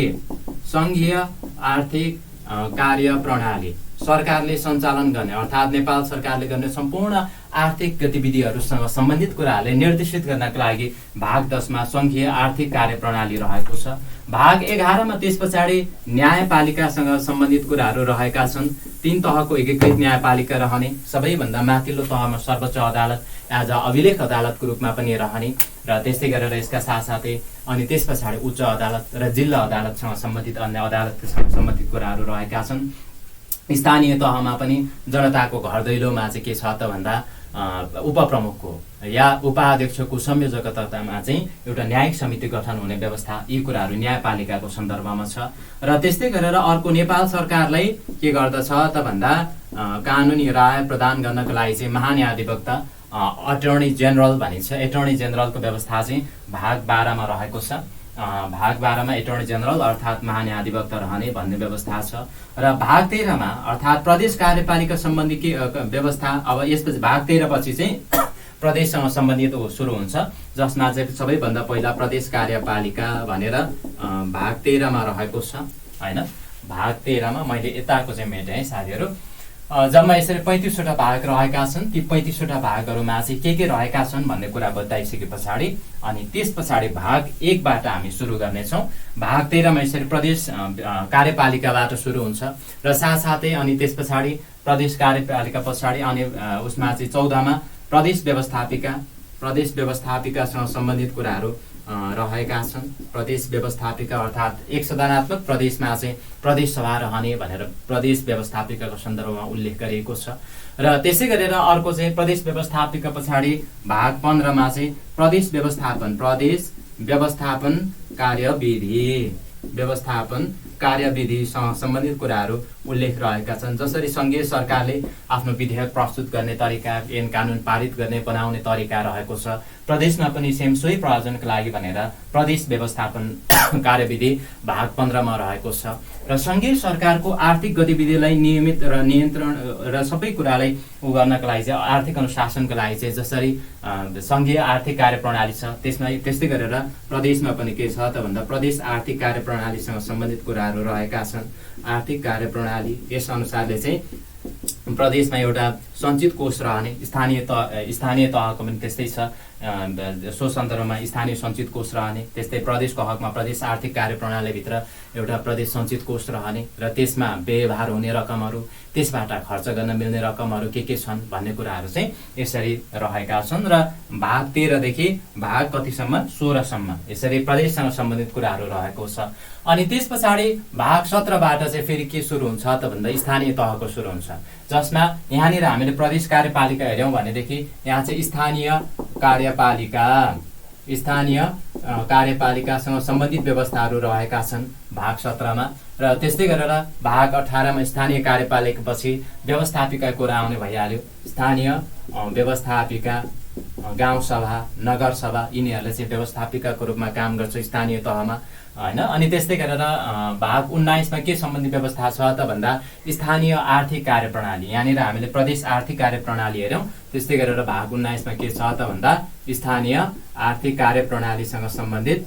सङ्घीय आर्थिक कार्यप्रणाली सरकारले सञ्चालन गर्ने अर्थात् नेपाल सरकारले गर्ने सम्पूर्ण आर्थिक गतिविधिहरूसँग सम्बन्धित कुराहरूले निर्देशित गर्नका लागि भाग 10 मा सङ्घीय आर्थिक कार्यप्रणाली रहेको छ। भाग 11 मा त्यस पछाडि न्यायपालिकासँग सम्बन्धित कुराहरू रहेका छन्। 3 तहको एकीकृत न्यायपालिका रहने, सबैभन्दा माथिल्लो तहमा सर्वोच्च अदालत एज अ अभिलेख अदालतको रूपमा पनि रहने, र त्यस्तै गरेर यसका साथसाथै अनि त्यस पछाडि उच्च अदालत र जिल्ला अदालतसँग सम्बन्धित अन्य अदालतसँग सम्बन्धित कुराहरू रहेका छन्। स्थानीय तहमा पनि जनताको घर दैलोमा चाहिँ के छ त भन्दा उपप्रमुखको या उपाध्यक्षको संयोजकतामा चाहिँ एउटा न्यायिक समिति गठन हुने व्यवस्था, यी कुराहरू न्यायपालिकाको सन्दर्भमा छ। र त्यस्तै गरेर अर्को नेपाल सरकारलाई के गर्दछ त भन्दा कानुनी राय प्रदान गर्नको लागि चाहिँ महान्यायाधिवक्ता अटर्नी जेनरल भनिन्छ, एटर्नी जेनरलको व्यवस्था चाहिँ भाग 12 मा रहेको छ। भाग 12 मा एटर्नी जेनरल अर्थात् महान्यायाधिवक्ता रहने भन्ने व्यवस्था छ। र भाग 13 मा अर्थात् प्रदेश कार्यपालिका सम्बन्धी के व्यवस्था, अब यसपछि भाग 13 पछि चाहिँ प्रदेशसँग सम्बन्धित सुरु हुन्छ, जसमा चाहिँ सबैभन्दा पहिला प्रदेश कार्यपालिका भनेर भाग 13 मा रहेको छ हैन। भाग 13 मा मैले यताको चाहिँ मेटेँ साथीहरू। जम्मा यसरी 35वटा भाग रहेका छन्। ती 35वटा भागहरूमा चाहिँ के रहेका छन् भन्ने कुरा बताइसके पछाडि अनि त्यस पछाडि भाग 1 बाट हामी सुरु गर्नेछौँ। भाग 13 मा यसरी प्रदेश कार्यपालिकाबाट सुरु हुन्छ र साथसाथै अनि त्यस पछाडि प्रदेश कार्यपालिका पछाडि अनि उसमा चाहिँ 14 मा प्रदेश व्यवस्थापिकासँग सम्बन्धित कुराहरू रहेका छन्। प्रदेश व्यवस्थापिका अर्थात् एक सदनात्मक प्रदेशमा चाहिँ प्रदेश सभा रहने भनेर प्रदेश व्यवस्थापिकाको सन्दर्भमा उल्लेख गरिएको छ। र त्यसै गरेर अर्को चाहिँ प्रदेश व्यवस्थापिका पछाडि भाग 15 मा चाहिँ प्रदेश व्यवस्थापन कार्यविधिसँग सम्बन्धित कुराहरू उल्लेख रहेका छन्। जसरी सङ्घीय सरकारले आफ्नो विधेयक प्रस्तुत गर्ने तरिका, ऐन कानुन पारित गर्ने बनाउने तरिका रहेको छ, प्रदेशमा पनि सेम सोही प्रयोजनका लागि भनेर प्रदेश व्यवस्थापन कार्यविधि भाग 15 मा रहेको छ। र सङ्घीय सरकारको आर्थिक गतिविधिलाई नियमित र नियन्त्रण र सबै कुरालाई गर्नका लागि चाहिँ आर्थिक अनुशासनका लागि चाहिँ जसरी सङ्घीय आर्थिक कार्यप्रणाली छ त्यसमा त्यस्तै गरेर प्रदेशमा पनि के छ त भन्दा प्रदेश आर्थिक कार्यप्रणालीसँग सम्बन्धित कुराहरू रहेका छन्। आर्थिक कार्यप्रणाली यस अनुसारले चाहिँ प्रदेशमा एउटा सञ्चित कोष रहने, स्थानीय तहको पनि त्यस्तै छ, सो सन्दर्भमा स्थानीय सञ्चित कोष रहने, त्यस्तै प्रदेशको हकमा प्रदेश आर्थिक कार्यप्रणालीभित्र एउटा प्रदेश सञ्चित कोष रहने र त्यसमा व्यवहार हुने रकमहरू, त्यसबाट खर्च गर्न मिल्ने रकमहरू के छन् भन्ने कुराहरू चाहिँ यसरी रहेका छन्। र भाग 13 देखि भाग कतिसम्म 16 सम्म यसरी प्रदेशसँग सम्बन्धित कुराहरू रहेको छ। अनि त्यस पछाडि भाग 17 बाट चाहिँ फेरि के सुरु हुन्छ त भन्दा स्थानीय तहको सुरु हुन्छ, जसमा यहाँनिर हामीले प्रदेश कार्यपालिका हेऱ्यौँ भनेदेखि यहाँ चाहिँ स्थानीय कार्यपालिकासँग सम्बन्धित व्यवस्थाहरू रहेका छन् भाग 17 मा। र त्यस्तै गरेर भाग 18 मा स्थानीय कार्यपालिका पछि व्यवस्थापिका कुरा आउने भइहाल्यो। स्थानीय व्यवस्थापिका, गाउँसभा, नगरसभा यिनीहरूले चाहिँ व्यवस्थापिकाको रूपमा काम गर्छ स्थानीय तहमा, हैन। अनि त्यस्तै गरेर भाग 19 मा के सम्बन्धी व्यवस्था छ त भन्दा स्थानीय आर्थिक कार्यप्रणाली, यहाँनिर हामीले प्रदेश आर्थिक कार्यप्रणाली हेऱ्यौँ, त्यस्तै गरेर भाग 19 मा के छ त भन्दा स्थानीय आर्थिक कार्यप्रणालीसँग सम्बन्धित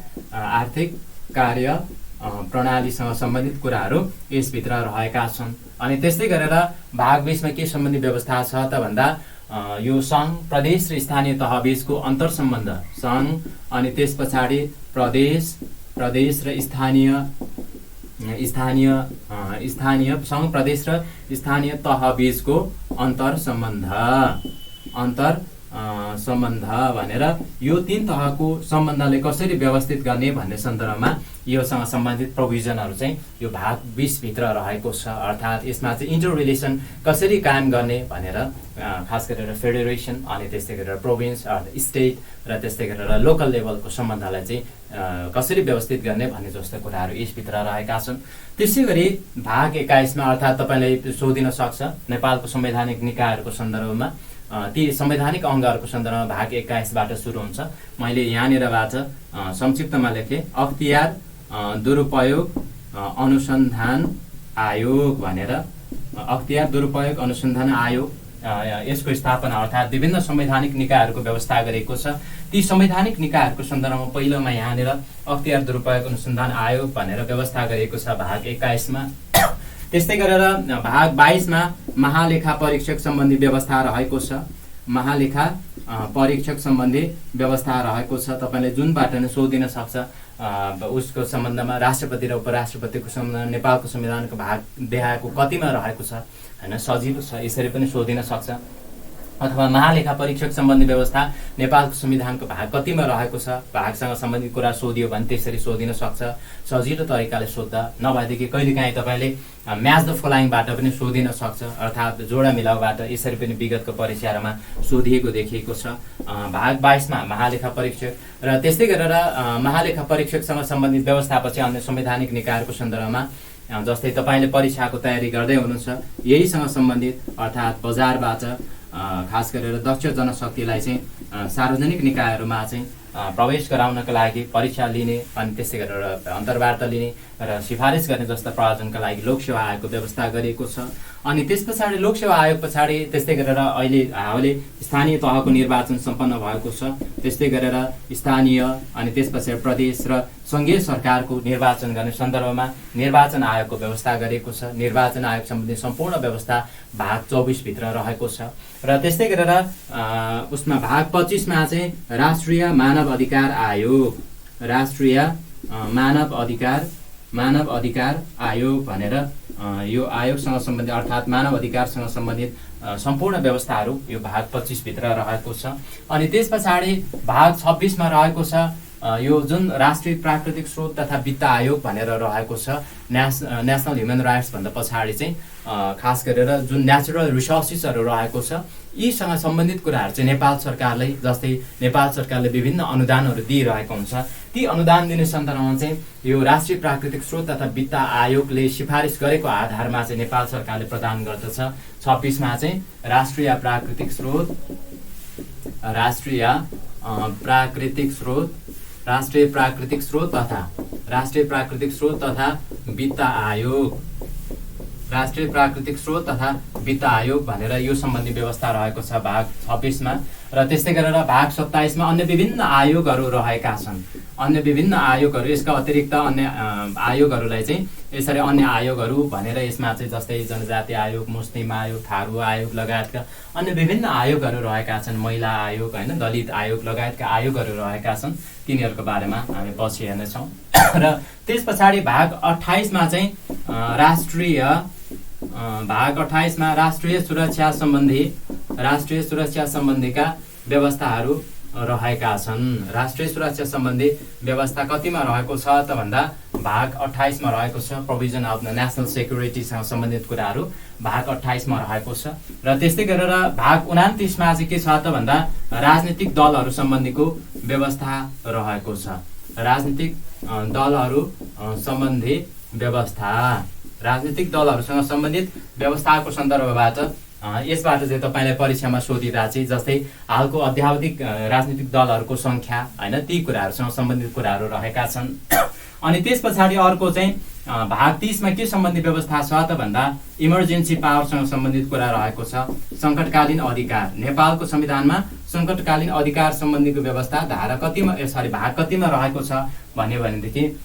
प्रणालीसँग सम्बन्धित कुराहरू यसभित्र रहेका छन्। अनि त्यस्तै गरेर भाग 20 मा के सम्बन्धी व्यवस्था छ त भन्दा यो सङ्घ, प्रदेश र स्थानीय तहबीचको अन्तर सम्बन्ध, सङ्घ अनि त्यस पछाडि प्रदेश र स्थानीय सङ्घ, प्रदेश र स्थानीय तहबीचको अन्तर सम्बन्ध भनेर यो 3 तहको सम्बन्धलाई कसरी व्यवस्थित गर्ने भन्ने सन्दर्भमा योसँग सम्बन्धित प्रोभिजनहरू चाहिँ यो भाग 20 भित्र रहेको छ। अर्थात् यसमा चाहिँ इन्टर रिलेसन कसरी कायम गर्ने भनेर खास गरेर फेडरेसन अनि त्यस्तै गरेर प्रोभिन्स अर्थात् स्टेट र त्यस्तै गरेर लोकल लेभलको सम्बन्धलाई चाहिँ कसरी व्यवस्थित गर्ने भन्ने जस्ता कुराहरू यसभित्र रहेका छन्। त्यसै गरी भाग 21 मा अर्थात् तपाईँलाई सोधिन सक्छ नेपालको संवैधानिक निकायहरूको सन्दर्भमा ती संवैधानिक अङ्गहरूको सन्दर्भमा भाग 21 बाट सुरु हुन्छ। मैले यहाँनिरबाट संक्षिप्तमा लेखेँ, अख्तियार दुरुपयोग अनुसन्धान आयोग भनेर। अख्तियार दुरुपयोग अनुसन्धान आयोग यसको स्थापना अर्थात् विभिन्न संवैधानिक निकायहरूको व्यवस्था गरेको छ। ती संवैधानिक निकायहरूको सन्दर्भमा पहिलोमा यहाँनिर अख्तियार दुरुपयोग अनुसन्धान आयोग भनेर व्यवस्था गरिएको छ भाग 21 मा। त्यस्तै गरेर भाग 22 मा महालेखा परीक्षक सम्बन्धी व्यवस्था रहेको छ। महालेखा परीक्षक सम्बन्धी व्यवस्था रहेको छ। तपाईँले जुनबाट नै सोधिन सक्छ उसको सम्बन्धमा राष्ट्रपति र उपराष्ट्रपतिको सम्बन्ध नेपालको संविधानको भाग देखाएको कतिमा रहेको छ, हैन, सजिलो छ, यसरी पनि सोधिन सक्छ। अथवा महालेखा परीक्षक सम्बन्धी व्यवस्था नेपालको संविधानको भाग कतिमा रहेको छ, भागसँग सम्बन्धित कुरा सोधियो भने त्यसरी सोधिन सक्छ, सजिलो तरिकाले सोध्दा। नभएदेखि कहिलेकाहीँ तपाईँले म्याच द फलोइङबाट पनि सोधिन सक्छ, अर्थात् जोडा मिलाउबाट, यसरी पनि विगतको परीक्षाहरूमा सोधिएको देखिएको छ भाग 22 मा महालेखा परीक्षक। र त्यस्तै गरेर महालेखा परीक्षकसँग सम्बन्धित व्यवस्थापछि अन्य संवैधानिक निकायहरूको सन्दर्भमा जस्तै तपाईँले परीक्षाको तयारी गर्दै हुनुहुन्छ, यहीसँग सम्बन्धित अर्थात् बजारबाट खास गरेर दक्ष जनशक्तिलाई चाहिँ सार्वजनिक निकायहरूमा चाहिँ प्रवेश गराउनका लागि परीक्षा लिने अनि त्यसै गरेर अन्तर्वार्ता लिने र सिफारिस गर्ने जस्ता प्रयोजनका लागि लोकसेवा आयोगको व्यवस्था गरिएको छ। अनि त्यस पछाडि लोकसेवा आयोग पछाडि त्यस्तै गरेर अहिले स्थानीय तहको निर्वाचन सम्पन्न भएको छ। त्यस्तै गरेर स्थानीय अनि त्यस पछाडि प्रदेश र सङ्घीय सरकारको निर्वाचन गर्ने सन्दर्भमा निर्वाचन आयोगको व्यवस्था गरिएको छ। निर्वाचन आयोग सम्बन्धी सम्पूर्ण व्यवस्था भाग 24 भित्र रहेको छ। र त्यस्तै गरेर उसमा भाग 25 मा चाहिँ राष्ट्रिय मानव अधिकार आयोग, राष्ट्रिय मानव अधिकार आयोग भनेर यो आयोगसँग सम्बन्धित अर्थात् मानव अधिकारसँग सम्बन्धित सम्पूर्ण व्यवस्थाहरू यो भाग 25 भित्र रहेको छ। अनि त्यस पछाडि भाग 26 मा रहेको छ यो जुन राष्ट्रिय प्राकृतिक स्रोत तथा वित्त आयोग भनेर रहेको छ, नेसनल ह्युमन राइट्स भन्दा पछाडि चाहिँ खास गरेर जुन नेचुरल रिसोर्सेसहरू रहेको छ, यीसँग सम्बन्धित कुराहरू चाहिँ नेपाल सरकारले, जस्तै नेपाल सरकारले विभिन्न अनुदानहरू दिइरहेको हुन्छ। ती अनुदान दिने सन्दर्भमा चाहिँ यो राष्ट्रिय प्राकृतिक स्रोत तथा वित्त आयोगले सिफारिस गरेको आधारमा चाहिँ नेपाल सरकारले प्रदान गर्दछ। 26 मा चाहिँ राष्ट्रिय प्राकृतिक स्रोत तथा वित्त आयोग भनेर यो सम्बन्धी व्यवस्था रहेको छ भाग 26 मा। र त्यस्तै गरेर भाग 27 मा अन्य विभिन्न आयोगहरू रहेका छन्। अन्य विभिन्न आयोगहरू, यसका अतिरिक्त अन्य आयोगहरूलाई चाहिँ यसरी अन्य आयोगहरू भनेर यसमा चाहिँ जस्तै जनजाति आयोग, मुस्लिम आयोग, थारू आयोग लगायतका अन्य विभिन्न आयोगहरू रहेका छन्। महिला आयोग, होइन, दलित आयोग लगायतका आयोगहरू रहेका छन्। तिनीहरूको बारेमा हामी पछि हेर्नेछौँ। र त्यस पछाडि भाग 28 मा चाहिँ राष्ट्रिय सुरक्षा सम्बन्धीका व्यवस्थाहरू रहेका छन्। राष्ट्रिय सुरक्षा सम्बन्धी व्यवस्था कतिमा रहेको छ त भन्दा भाग 28 मा रहेको छ। प्रोभिजन अफ द नेसनल सेक्युरिटीसँग सम्बन्धित कुराहरू भाग 28 मा रहेको छ। र त्यस्तै गरेर भाग 29 मा चाहिँ के छ त भन्दा राजनीतिक दलहरू सम्बन्धीको व्यवस्था रहेको छ। राजनीतिक दलहरूसँग सम्बन्धित व्यवस्थाको सन्दर्भबाट यसबाट चाहिँ तपाईलाई परीक्षामा सोधिदा चाहिँ जस्तै हालको अध्यावधिक राजनीतिक दलहरूको संख्या, होइन, ती कुराहरूसँग सम्बन्धित कुराहरू रहेका छन्। अनि त्यस पछाडि अर्को चाहिँ भाग 30 मा के सम्बन्धी व्यवस्था छ त भन्दा इमर्जेन्सी पावरसँग सम्बन्धित कुरा रहेको छ। सङ्कटकालीन अधिकार, नेपालको संविधानमा सङ्कटकालीन अधिकार सम्बन्धीको व्यवस्था भाग कतिमा रहेको छ भन्यो भनेदेखि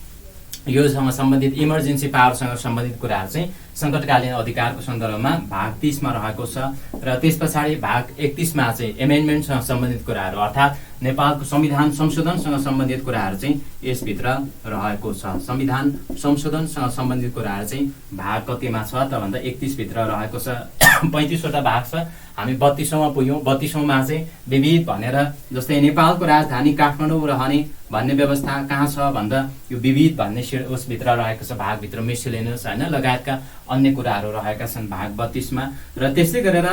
योसँग सम्बन्धित इमर्जेन्सी पावरसँग सम्बन्धित कुराहरू चाहिँ सङ्कटकालीन अधिकारको सन्दर्भमा भाग 30 मा रहेको छ। र त्यस पछाडि भाग 31 मा चाहिँ एमेन्डमेन्टसँग सम्बन्धित कुराहरू अर्थात् नेपालको संविधान संशोधनसँग सम्बन्धित कुराहरू चाहिँ यसभित्र रहेको छ। संविधान संशोधनसँग सम्बन्धित कुराहरू चाहिँ भाग कतिमा छ त भन्दा 31 भित्र रहेको छ। 35 वटा भाग छ। हामी 32 मा पुग्यौँ। 32 मा चाहिँ विविध भनेर, जस्तै नेपालको राजधानी काठमाडौँ रहने भन्ने व्यवस्था कहाँ छ भन्दा यो विविध भन्ने उसभित्र रहेको छ। भागभित्र मिसलेनियस, होइन, लगायतका अन्य कुराहरू रहेका छन् भाग 32 मा। र त्यस्तै गरेर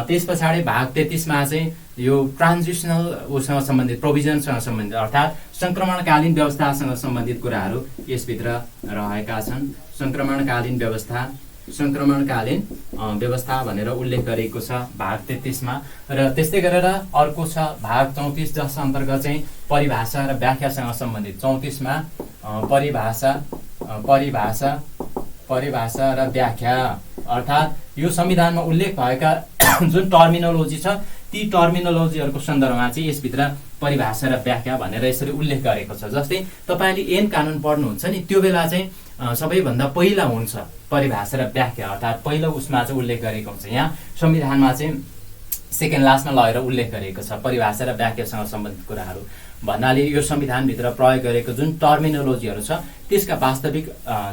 त्यस पछाडि भाग 33 मा चाहिँ यो ट्रान्जिसनल उसँग सम्बन्धित, प्रोभिजनसँग सम्बन्धित अर्थात् सङ्क्रमणकालीन व्यवस्थासँग सम्बन्धित कुराहरू यसभित्र रहेका छन्। सङ्क्रमणकालीन व्यवस्था भनेर उल्लेख गरिएको छ भाग 33 मा। र त्यस्तै गरेर अर्को छ भाग 34 जस अन्तर्गत चाहिँ परिभाषा र व्याख्यासँग सम्बन्धित। 34 मा परिभाषा र व्याख्या अर्थात् यो संविधानमा उल्लेख भएका जुन टर्मिनोलोजी छ ती टर्मिनोलोजीहरूको सन्दर्भमा चाहिँ यसभित्र परिभाषा र व्याख्या भनेर यसरी उल्लेख गरेको छ। जस्तै तपाईले ऐन कानुन पढ्नुहुन्छ नि, त्यो बेला चाहिँ सबैभन्दा पहिला हुन्छ परिभाषा र व्याख्या, अर्थात् पहिलो उसमा चाहिँ उल्लेख गरेको हुन्छ। यहाँ संविधानमा चाहिँ सेकेन्ड लास्टमा लगेर उल्लेख गरेको छ परिभाषा र व्याख्यासँग सम्बन्धित कुराहरू भन्नाले यो संविधानभित्र प्रयोग गरेको जुन टर्मिनोलोजीहरू छ त्यसका वास्तविक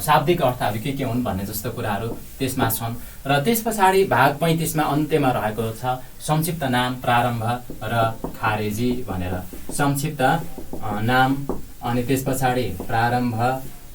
शाब्दिक अर्थहरू के हुन् भन्ने जस्तो कुराहरू त्यसमा छन्। र त्यस पछाडि भाग 35 मा अन्त्यमा रहेको छ संक्षिप्त नाम, प्रारम्भ र खारेजी भनेर। संक्षिप्त नाम अनि त्यस पछाडि प्रारम्भ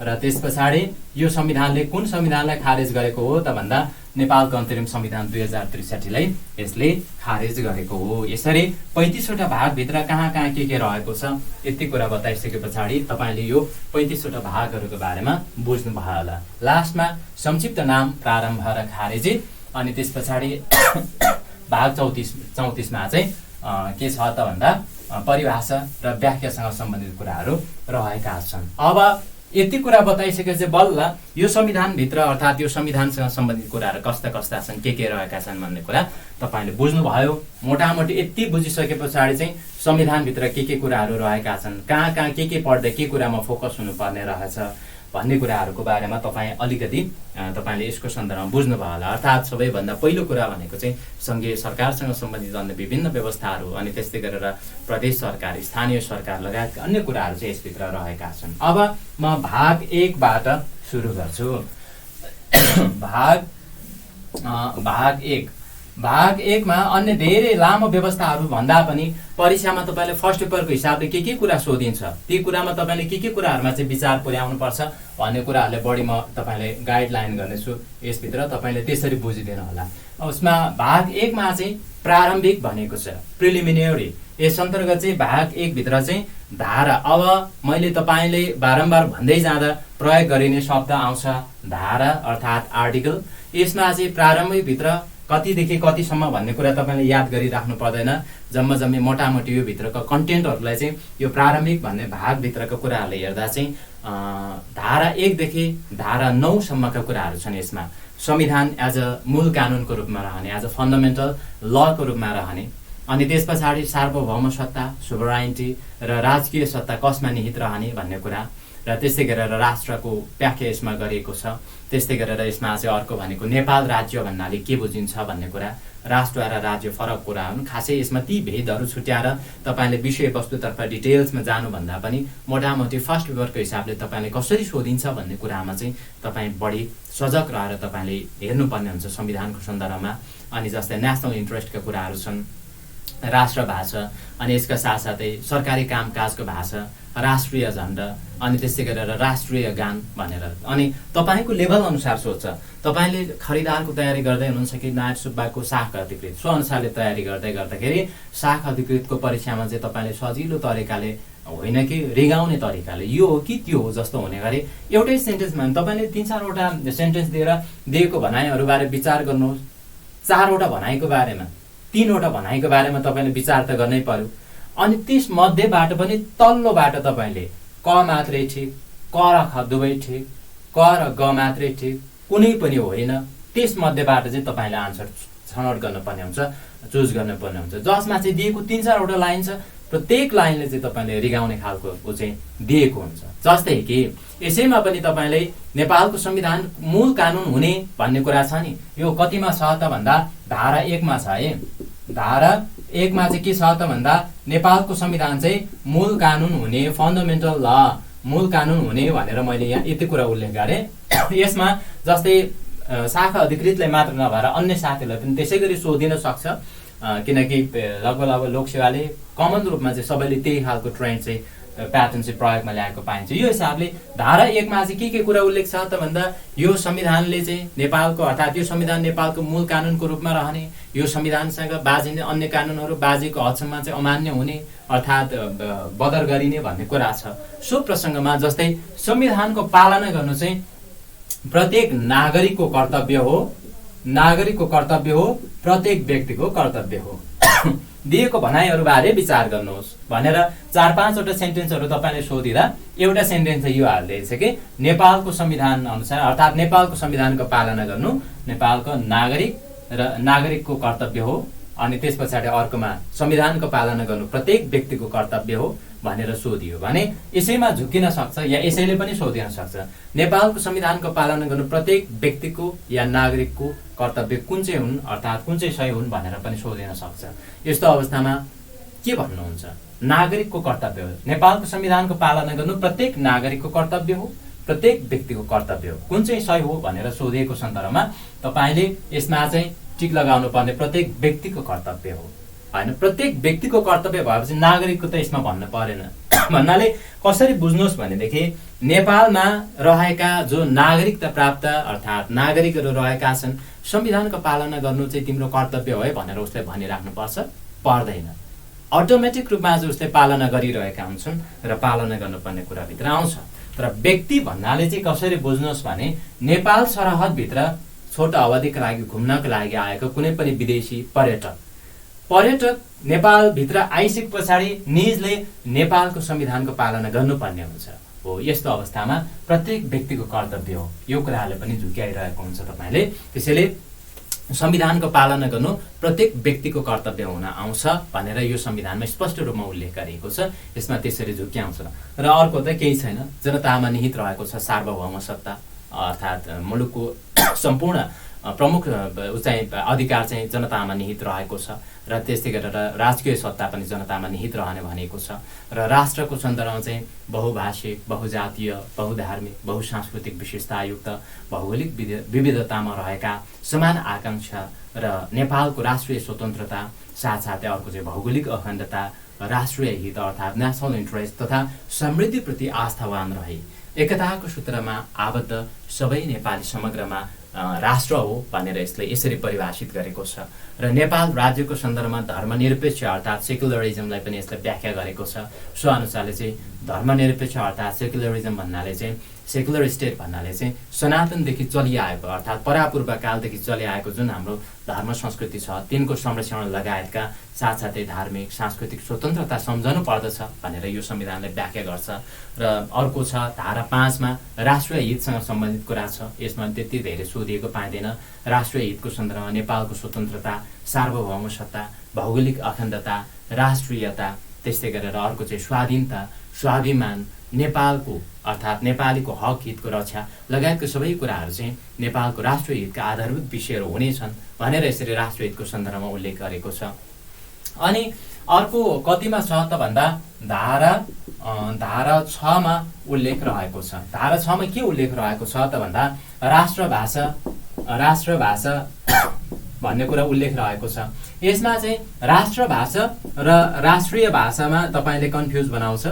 र त्यस पछाडि यो संविधानले कुन संविधानलाई खारेज गरेको हो त भन्दा नेपालको अन्तरिम संविधान 2063 लाई यसले खारेज गरेको हो। यसरी 35 वटा भागभित्र कहाँ कहाँ के रहेको छ यति कुरा बताइसके पछाडि तपाईले यो 35 वटा भागहरूको बारेमा बुझ्नुभयो होला। लास्टमा संक्षिप्त नाम, प्रारम्भ र खारेजी अनि त्यस पछाडि भाग 34 मा चाहिँ के छ त भन्दा परिभाषा र व्याख्यासँग सम्बन्धित कुराहरू रहेका छन्। अब यति कुरा बताइसकेपछि बल्ल यो संविधानभित्र अर्थात् यो संविधानसँग सम्बन्धित कुराहरू कस्ता कस्ता छन्, के रहेका छन् भन्ने कुरा तपाईले बुझ्नुभयो। मोटामोटी यति बुझिसके पछाडि चाहिँ संविधानभित्र के कुराहरू रहेका छन्, कहाँ कहाँ के पढ्दै के कुरामा फोकस हुनुपर्ने रहेछ भन्ने कुराहरूको बारेमा तपाईले यसको सन्दर्भमा बुझ्नुभयो होला। अर्थात् सबैभन्दा पहिलो कुरा भनेको चाहिँ सङ्घीय सरकारसँग सम्बन्धित अन्य विभिन्न व्यवस्थाहरू अनि त्यस्तै गरेर प्रदेश सरकार, स्थानीय सरकार लगायतका अन्य कुराहरू चाहिँ यसभित्र रहेका छन्। अब म भाग 1 बाट सुरु गर्छु। भाग 1 भाग 1 मा अन्य धेरै लामो व्यवस्थाहरू भन्दा पनि परीक्षामा तपाईँले फर्स्ट पेपरको हिसाबले के कुरा सोधिन्छ, ती कुरामा तपाईँले के कुराहरूमा चाहिँ विचार पुर्याउनुपर्छ भन्ने कुराहरूले बढी म तपाईँले गाइडलाइन गर्नेछु। यसभित्र तपाईँले त्यसरी बुझिदिनु होला। उसमा भाग 1 मा चाहिँ प्रारम्भिक भनेको छ, प्रिलिमिनेरी। यस अन्तर्गत चाहिँ भाग 1 भित्र चाहिँ धारा। अब मैले तपाईँले बारम्बार भन्दै जाँदा प्रयोग गरिने शब्द आउँछ धारा अर्थात् आर्टिकल। यसमा चाहिँ प्रारम्भिक भित्र कतिदेखि कतिसम्म भन्ने कुरा तपाईँले याद गरिराख्नु पर्दैन। जम्मै मोटामोटी यो भित्रको कन्टेन्टहरूलाई चाहिँ यो प्रारम्भिक भन्ने भागभित्रको कुराहरूले हेर्दा चाहिँ धारा 1 देखि धारा 9 सम्मका कुराहरू छन्। यसमा संविधान एज अ मूल कानुनको रूपमा रहने, एज अ फन्डामेन्टल लको रूपमा रहने, अनि त्यस पछाडि सार्वभौम सत्ता, सोभराइन्टी र राजकीय सत्ता कसमा निहित रहने भन्ने कुरा, र त्यस्तै गरेर राष्ट्रको व्याख्या यसमा गरिएको छ। त्यस्तै गरेर यसमा चाहिँ अर्को भनेको नेपाल राज्य भन्नाले के बुझिन्छ भन्ने कुरा। राष्ट्र र राज्य फरक कुरा हुन्। खासै यसमा ती भेदहरू छुट्याएर तपाईँले विषयवस्तुतर्फ डिटेल्समा जानुभन्दा पनि मोटामोटी फर्स्ट पेपरको हिसाबले तपाईँले कसरी सोधिन्छ भन्ने कुरामा चाहिँ तपाईँ बढी सजग रहेर तपाईँले हेर्नुपर्ने हुन्छ संविधानको सन्दर्भमा। अनि जस्तै नेसनल इन्ट्रेस्टका कुराहरू छन्, राष्ट्र भाषा, अनि यसका साथसाथै सरकारी कामकाजको भाषा, राष्ट्रिय झण्डा, अनि त्यस्तै गरेर राष्ट्रिय गान भनेर। अनि तपाईँको लेभल अनुसार सोध्छ। तपाईँले खरिदारको तयारी गर्दै हुनुहुन्छ कि नायब सुब्बाको शाखा अधिकृत, सो अनुसारले तयारी गर्दै गर्दाखेरि शाखा अधिकृतको परीक्षामा चाहिँ तपाईँले सजिलो तरिकाले होइन कि रिगाउने तरिकाले यो हो कि त्यो हो जस्तो हुने गरी एउटै सेन्टेन्समा तपाईँले 3-4वटा सेन्टेन्स दिएर दिएको भनाइहरूबारे विचार गर्नुहोस्। 4वटा भनाइको बारेमा, 3वटा भनाइको बारेमा तपाईँले विचार त गर्नै पर्यो। अनि त्यस मध्येबाट पनि तल्लोबाट तपाईँले क मात्रै ठिक, क र ख दुवै ठिक, क र ग मात्रै ठिक, कुनै पनि होइन, त्यस मध्येबाट चाहिँ तपाईँले आन्सर छनौट गर्नुपर्ने हुन्छ, चुज गर्नुपर्ने हुन्छ, जसमा चाहिँ दिएको 3-4वटा लाइन छ। प्रत्येक लाइनले चाहिँ तपाईँले रिगाउने खालको चाहिँ दिएको हुन्छ। जस्तै कि यसैमा पनि तपाईँले नेपालको संविधान मूल कानुन हुने भन्ने कुरा छ नि, यो कतिमा छ त भन्दा धारा 1 मा छ है। धारा 1 मा चाहिँ के छ त भन्दा नेपालको संविधान चाहिँ मूल कानुन हुने, फन्डामेन्टल ल, मूल कानुन हुने भनेर मैले यहाँ यति कुरा उल्लेख गरेँ। यसमा जस्तै शाखा अधिकृतलाई मात्र नभएर अन्य साथीहरूलाई पनि त्यसै गरी सोधिन सक्छ, किनकि लगभग लोकसेवाले कमन रूपमा चाहिँ सबैले त्यही खालको ट्रेन्ड चाहिँ प्याटर्न चाहिँ प्रयोगमा ल्याएको पाइन्छ। यो हिसाबले धारा 1 मा चाहिँ के कुरा उल्लेख छ त भन्दा यो संविधानले चाहिँ नेपालको अर्थात् यो संविधान नेपालको मूल कानुनको रूपमा रहने, यो संविधानसँग बाजिने अन्य कानुनहरू बाजीको हदसम्म चाहिँ अमान्य हुने अर्थात् बदर गरिने भन्ने कुरा छ। सो प्रसङ्गमा जस्तै संविधानको पालना गर्नु चाहिँ प्रत्येक नागरिकको कर्तव्य हो, नागरिकको कर्तव्य हो, प्रत्येक व्यक्तिको कर्तव्य हो। दिएको भनाइहरूबारे विचार गर्नुहोस् भनेर 4-5वटा सेन्टेन्सहरू तपाईँले सोधिँदा एउटा सेन्टेन्स चाहिँ यो हाल्दैछ कि नेपालको संविधान अनुसार अर्थात् नेपालको संविधानको पालना गर्नु नेपालको नागरिकको कर्तव्य हो। अनि त्यस पछाडि अर्कोमा संविधानको पालना गर्नु प्रत्येक व्यक्तिको कर्तव्य हो भनेर सोधियो भने यसैमा झुकिन सक्छ या यसैले पनि सोधिन सक्छ। नेपालको संविधानको पालना गर्नु प्रत्येक व्यक्तिको या नागरिकको कर्तव्य कुन चाहिँ हुन् अर्थात् कुन चाहिँ सही हुन् भनेर पनि सोधिन सक्छ। यस्तो अवस्थामा के भन्नुहुन्छ? नागरिकको कर्तव्य हो, नेपालको संविधानको पालना गर्नु प्रत्येक नागरिकको कर्तव्य हो, प्रत्येक व्यक्तिको कर्तव्य हो, कुन चाहिँ सही हो भनेर सोधिएको सन्दर्भमा तपाईँले यसमा चाहिँ टिक लगाउनु पर्ने प्रत्येक व्यक्तिको कर्तव्य हो हैन। प्रत्येक व्यक्तिको कर्तव्य भएपछि नागरिकको त यसमा भन्न परेन। भन्नाले कसरी बुझ्नुहोस् भनेदेखि नेपालमा रहेका जो नागरिकता प्राप्त अर्थात् नागरिकहरू रहेका छन् संविधानको पालना गर्नु चाहिँ तिम्रो कर्तव्य हो है भनेर उसले भनिराख्नु पर्छ? पर्दैन। अटोमेटिक रूपमा चाहिँ उसले पालना गरिरहेका हुन्छन् र पालना गर्नुपर्ने कुराभित्र आउँछ। तर व्यक्ति भन्नाले चाहिँ कसरी बुझ्नुहोस् भने नेपाल सरहदभित्र छोटो अवधिका लागि घुम्नको लागि आएको कुनै पनि विदेशी पर्यटक नेपालभित्र आइसके पछाडि निजले नेपालको संविधानको पालना गर्नुपर्ने हुन्छ हो। यस्तो अवस्थामा प्रत्येक व्यक्तिको कर्तव्य हो। यो कुराहरूले पनि झुक्याइरहेको हुन्छ तपाईँले। त्यसैले संविधानको पालना गर्नु प्रत्येक व्यक्तिको कर्तव्य हुन आउँछ भनेर यो संविधानमा स्पष्ट रूपमा उल्लेख गरिएको छ। यसमा त्यसरी झुक्याउँछ। र अर्को त केही छैन, जनतामा निहित रहेको छ सार्वभौम सत्ता अर्थात् मुलुकको सम्पूर्ण प्रमुख चाहिँ अधिकार चाहिँ जनतामा निहित रहेको छ र त्यस्तै गरेर राजकीय सत्ता पनि जनतामा निहित रहने भनेको छ र राष्ट्रको सन्दर्भमा चाहिँ बहुभाषिक, बहुजातीय, बहुधार्मिक, बहुसांस्कृतिक विशेषतायुक्त भौगोलिक विविधतामा रहेका समान आकांक्षा र नेपालको राष्ट्रिय स्वतन्त्रता साथसाथै अर्को चाहिँ भौगोलिक अखण्डता, राष्ट्रिय हित अर्थात् नेसनल इन्ट्रेस्ट तथा समृद्धिप्रति आस्थावान रहे एकताको सूत्रमा आबद्ध सबै नेपाली समग्रमा राष्ट्र हो भनेर यसरी परिभाषित गरेको छ र नेपाल राज्यको सन्दर्भमा धर्मनिरपेक्ष अर्थात् सेकुलरिजमलाई पनि यसले व्याख्या गरेको छ। सो अनुसारले चाहिँ धर्मनिरपेक्ष अर्थात् सेकुलरिजम भन्नाले चाहिँ सेकुलर स्टेट भन्नाले चाहिँ सनातनदेखि चलिआएको अर्थात् परापूर्व कालदेखि चलिआएको जुन हाम्रो धर्म संस्कृति छ तिनको संरक्षण लगायतका साथसाथै धार्मिक सांस्कृतिक स्वतन्त्रता सम्झनु पर्दछ भनेर यो संविधानले व्याख्या गर्छ। र अर्को छ धारा 5 मा राष्ट्रिय हितसँग सम्बन्धित कुरा छ। यसमा त्यति धेरै सोधिएको पाइँदैन। राष्ट्रिय हितको सन्दर्भमा नेपालको स्वतन्त्रता, सार्वभौम सत्ता, भौगोलिक अखण्डता, राष्ट्रियता, त्यस्तै गरेर अर्को चाहिँ स्वाधीनता, स्वाभिमान, नेपालको अर्थात् नेपालीको हक हितको रक्षा लगायतको सबै कुराहरू चाहिँ नेपालको राष्ट्रिय हितका आधारभूत विषयहरू हुनेछन् भनेर यसरी राष्ट्रिय हितको सन्दर्भमा उल्लेख गरेको छ। अनि अर्को कतिमा छ त भन्दा धारा 6 मा उल्लेख रहेको छ। धारा 6 मा के उल्लेख रहेको छ त भन्दा राष्ट्रभाषा भन्ने कुरा उल्लेख रहेको छ। यसमा चाहिँ राष्ट्रभाषा र राष्ट्रिय भाषामा तपाईले कन्फ्युज बनाउँछ,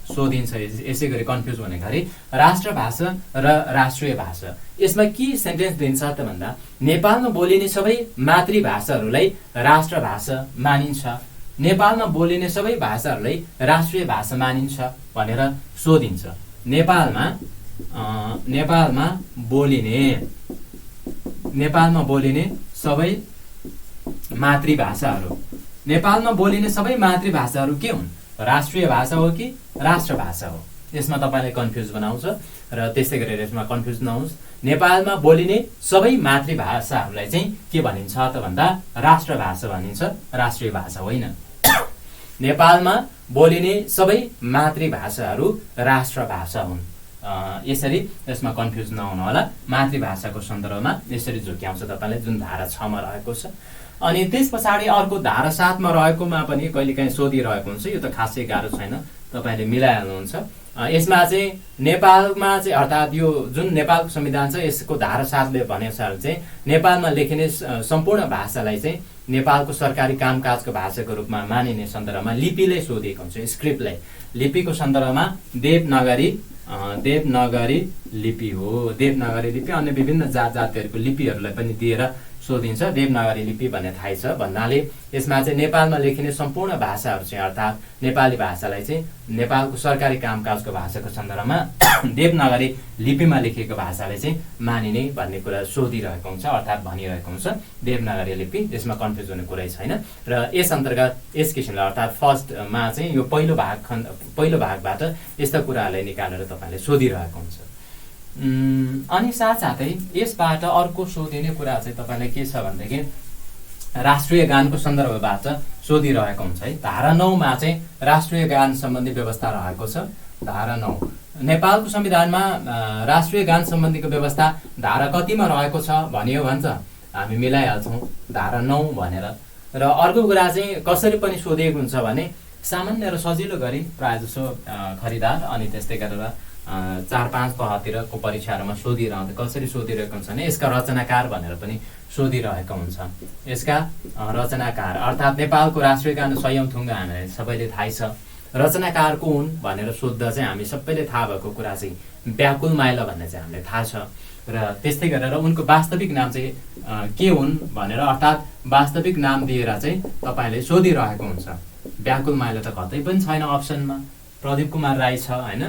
सोधिन्छ यसै गरी कन्फ्युज भनेखेरि राष्ट्रभाषा र राष्ट्रिय भाषा। यसमा के सेन्टेन्स दिन्छ त भन्दा नेपालमा बोलिने सबै मातृभाषाहरूलाई राष्ट्रभाषा मानिन्छ, नेपालमा बोलिने सबै भाषाहरूलाई राष्ट्रिय भाषा मानिन्छ भनेर सोधिन्छ। नेपालमा बोलिने सबै मातृभाषाहरू के हुन्, राष्ट्रिय भाषा हो कि राष्ट्रभाषा हो? यसमा तपाईले कन्फ्युज बनाउँछ र त्यस्तै गरेर यसमा कन्फ्युज नहोस्। नेपालमा बोलिने सबै मातृभाषाहरूलाई चाहिँ के भनिन्छ त भन्दा राष्ट्रभाषा भनिन्छ, राष्ट्रिय भाषा होइन। नेपालमा बोलिने सबै मातृभाषाहरू राष्ट्रभाषा हुन्। यसरी यसमा कन्फ्युज नहुनु होला। मातृभाषाको सन्दर्भमा यसरी झुक्याउँछ तपाईले जुन धारा 6 मा रहेको छ। अनि त्यस पछाडि अर्को धारा 7 मा रहेकोमा पनि कहिलेकाहीँ सोधिरहेको हुन्छ। यो त खासै गाह्रो छैन, तपाईले मिलाइहाल्नुहुन्छ। यसमा चाहिँ नेपालमा चाहिँ अर्थात् यो जुन नेपालको संविधान छ यसको धारा 7 ले भनेअनुसार चाहिँ नेपालमा लेखिने सम्पूर्ण भाषालाई चाहिँ नेपालको सरकारी कामकाजको भाषाको रूपमा मानिने सन्दर्भमा लिपिले सोधिएको हुन्छ। स्क्रिप्टलाई लिपिको सन्दर्भमा देवनागरी लिपि हो। देवनागरी लिपि अन्य विभिन्न जातिहरूको लिपिहरूलाई पनि दिएर सोधिन्छ। देवनागरी लिपि भन्ने थाहै छ भन्नाले यसमा चाहिँ नेपालमा लेखिने सम्पूर्ण भाषाहरू चाहिँ अर्थात् नेपाली भाषालाई चाहिँ नेपालको सरकारी कामकाजको भाषाको सन्दर्भमा देवनागरी लिपिमा लेखिएको भाषाले चाहिँ मानिने भन्ने कुरा सोधिरहेको हुन्छ अर्थात् भनिरहेको हुन्छ देवनागरी लिपि। यसमा कन्फ्युज हुने कुरै छैन। र यस अन्तर्गत यस किसिमले अर्थात् फर्स्टमा चाहिँ यो पहिलो भागबाट यस्ता कुराहरूलाई निकालेर तपाईँले सोधिरहेको हुन्छ। अनि साथसाथै यसबाट अर्को सोधिने कुरा चाहिँ तपाईलाई के छ भनेदेखि राष्ट्रिय गानको सन्दर्भबाट सोधिरहेको हुन्छ है। धारा 9 मा चाहिँ राष्ट्रिय गान सम्बन्धी व्यवस्था रहेको छ। धारा 9 नेपालको संविधानमा राष्ट्रिय गान सम्बन्धीको व्यवस्था धारा कतिमा रहेको छ भनियो भन्छ हामी मिलाइहाल्छौँ धारा 9 भनेर। र अर्को कुरा चाहिँ कसरी पनि सोधिएको हुन्छ भने सामान्य र सजिलो गरी प्रायःजसो खरिदार अनि त्यस्तै गरेर 4-5 पहतिरको परीक्षाहरूमा सोधिरहन्छ। कसरी सोधिरहेको हुन्छ भने यसका रचनाकार भनेर पनि सोधिरहेको हुन्छ। यसका रचनाकार अर्थात् नेपालको राष्ट्रिय गान स्वयं थुङ्गा हामीलाई सबैले थाहै छ। रचनाकार को हुन् भनेर सोध्दा चाहिँ हामी सबैले थाहा भएको कुरा चाहिँ व्याकुल माइला भन्ने चाहिँ हामीलाई थाहा छ। र त्यस्तै गरेर उनको वास्तविक नाम चाहिँ के हुन् भनेर अर्थात् वास्तविक नाम दिएर चाहिँ तपाईँले सोधिरहेको हुन्छ। व्याकुल माइला त कतै पनि छैन अप्सनमा, प्रदीप कुमार राई छ हैन।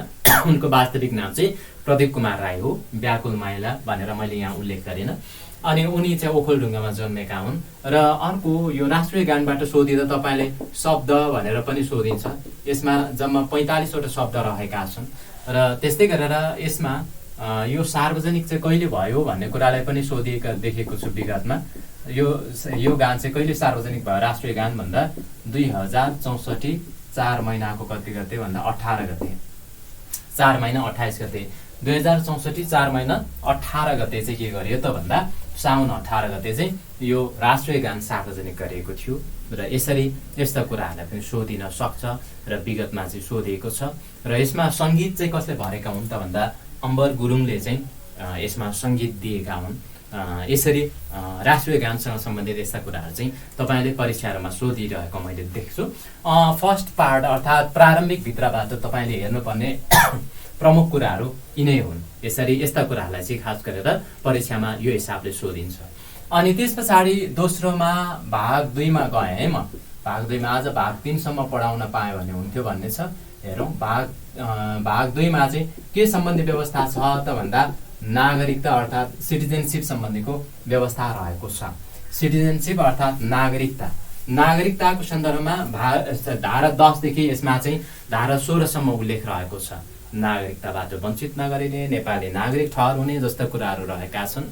उनको वास्तविक नाम चाहिँ प्रदीप कुमार राई हो। व्याकुल माइला भनेर मैले यहाँ उल्लेख गरिन। अनि उनी चाहिँ ओखलढुङ्गामा जन्मेका हुन्। र अर्को यो राष्ट्रिय गानबाट सोधिँदा तपाईँले शब्द भनेर पनि सोधिन्छ। यसमा जम्मा 45 वटा शब्द रहेका छन्। र त्यस्तै गरेर यसमा यो सार्वजनिक चाहिँ कहिले भयो भन्ने कुरालाई पनि सोधिएको देखेको छु विगतमा। यो गान चाहिँ कहिले सार्वजनिक भयो राष्ट्रिय गान भन्दा 2064 4 महिनाको कति गते भन्दा 18 गते 4 महिना 28 गते 2064 4 महिना 18 गते चाहिँ के गरियो त भन्दा साउन 18 गते चाहिँ यो राष्ट्रिय गान सार्वजनिक गरिएको थियो र यसरी यस्ता कुराहरूलाई पनि सोधिन सक्छ र विगतमा चाहिँ सोधिएको छ र यसमा सङ्गीत चाहिँ कसले भरेका हुन् त भन्दा अम्बर गुरुङले चाहिँ यसमा सङ्गीत दिएका हुन्। यसरी राष्ट्रिय गानसँग सम्बन्धित यस्ता कुराहरू चाहिँ तपाईँले परीक्षाहरूमा सोधिरहेको मैले देख्छु। फर्स्ट पार्ट अर्थात् प्रारम्भिक भित्रबाट तपाईँले हेर्नुपर्ने प्रमुख कुराहरू यिनै हुन्। यसरी यस्ता कुराहरूलाई चाहिँ खास गरेर परीक्षामा यो हिसाबले सोधिन्छ। अनि त्यस पछाडि दोस्रोमा भाग 2 मा गएँ है म। भाग 2 मा आज भाग 3 सम्म पढाउन पाएँ भने हुन्थ्यो भन्ने छ। हेरौँ भाग 2 मा चाहिँ के सम्बन्धी व्यवस्था छ त भन्दा नागरिकता अर्थात् सिटिजनसिप सम्बन्धीको व्यवस्था रहेको छ। सिटिजनसिप अर्थात् नागरिकताको सन्दर्भमा धारा 10 देखि यसमा चाहिँ धारा 16 सम्म उल्लेख रहेको छ। नागरिकताबाट वञ्चित नगरिने, नेपाली नागरिक ठहर हुने जस्ता कुराहरू रहेका छन्।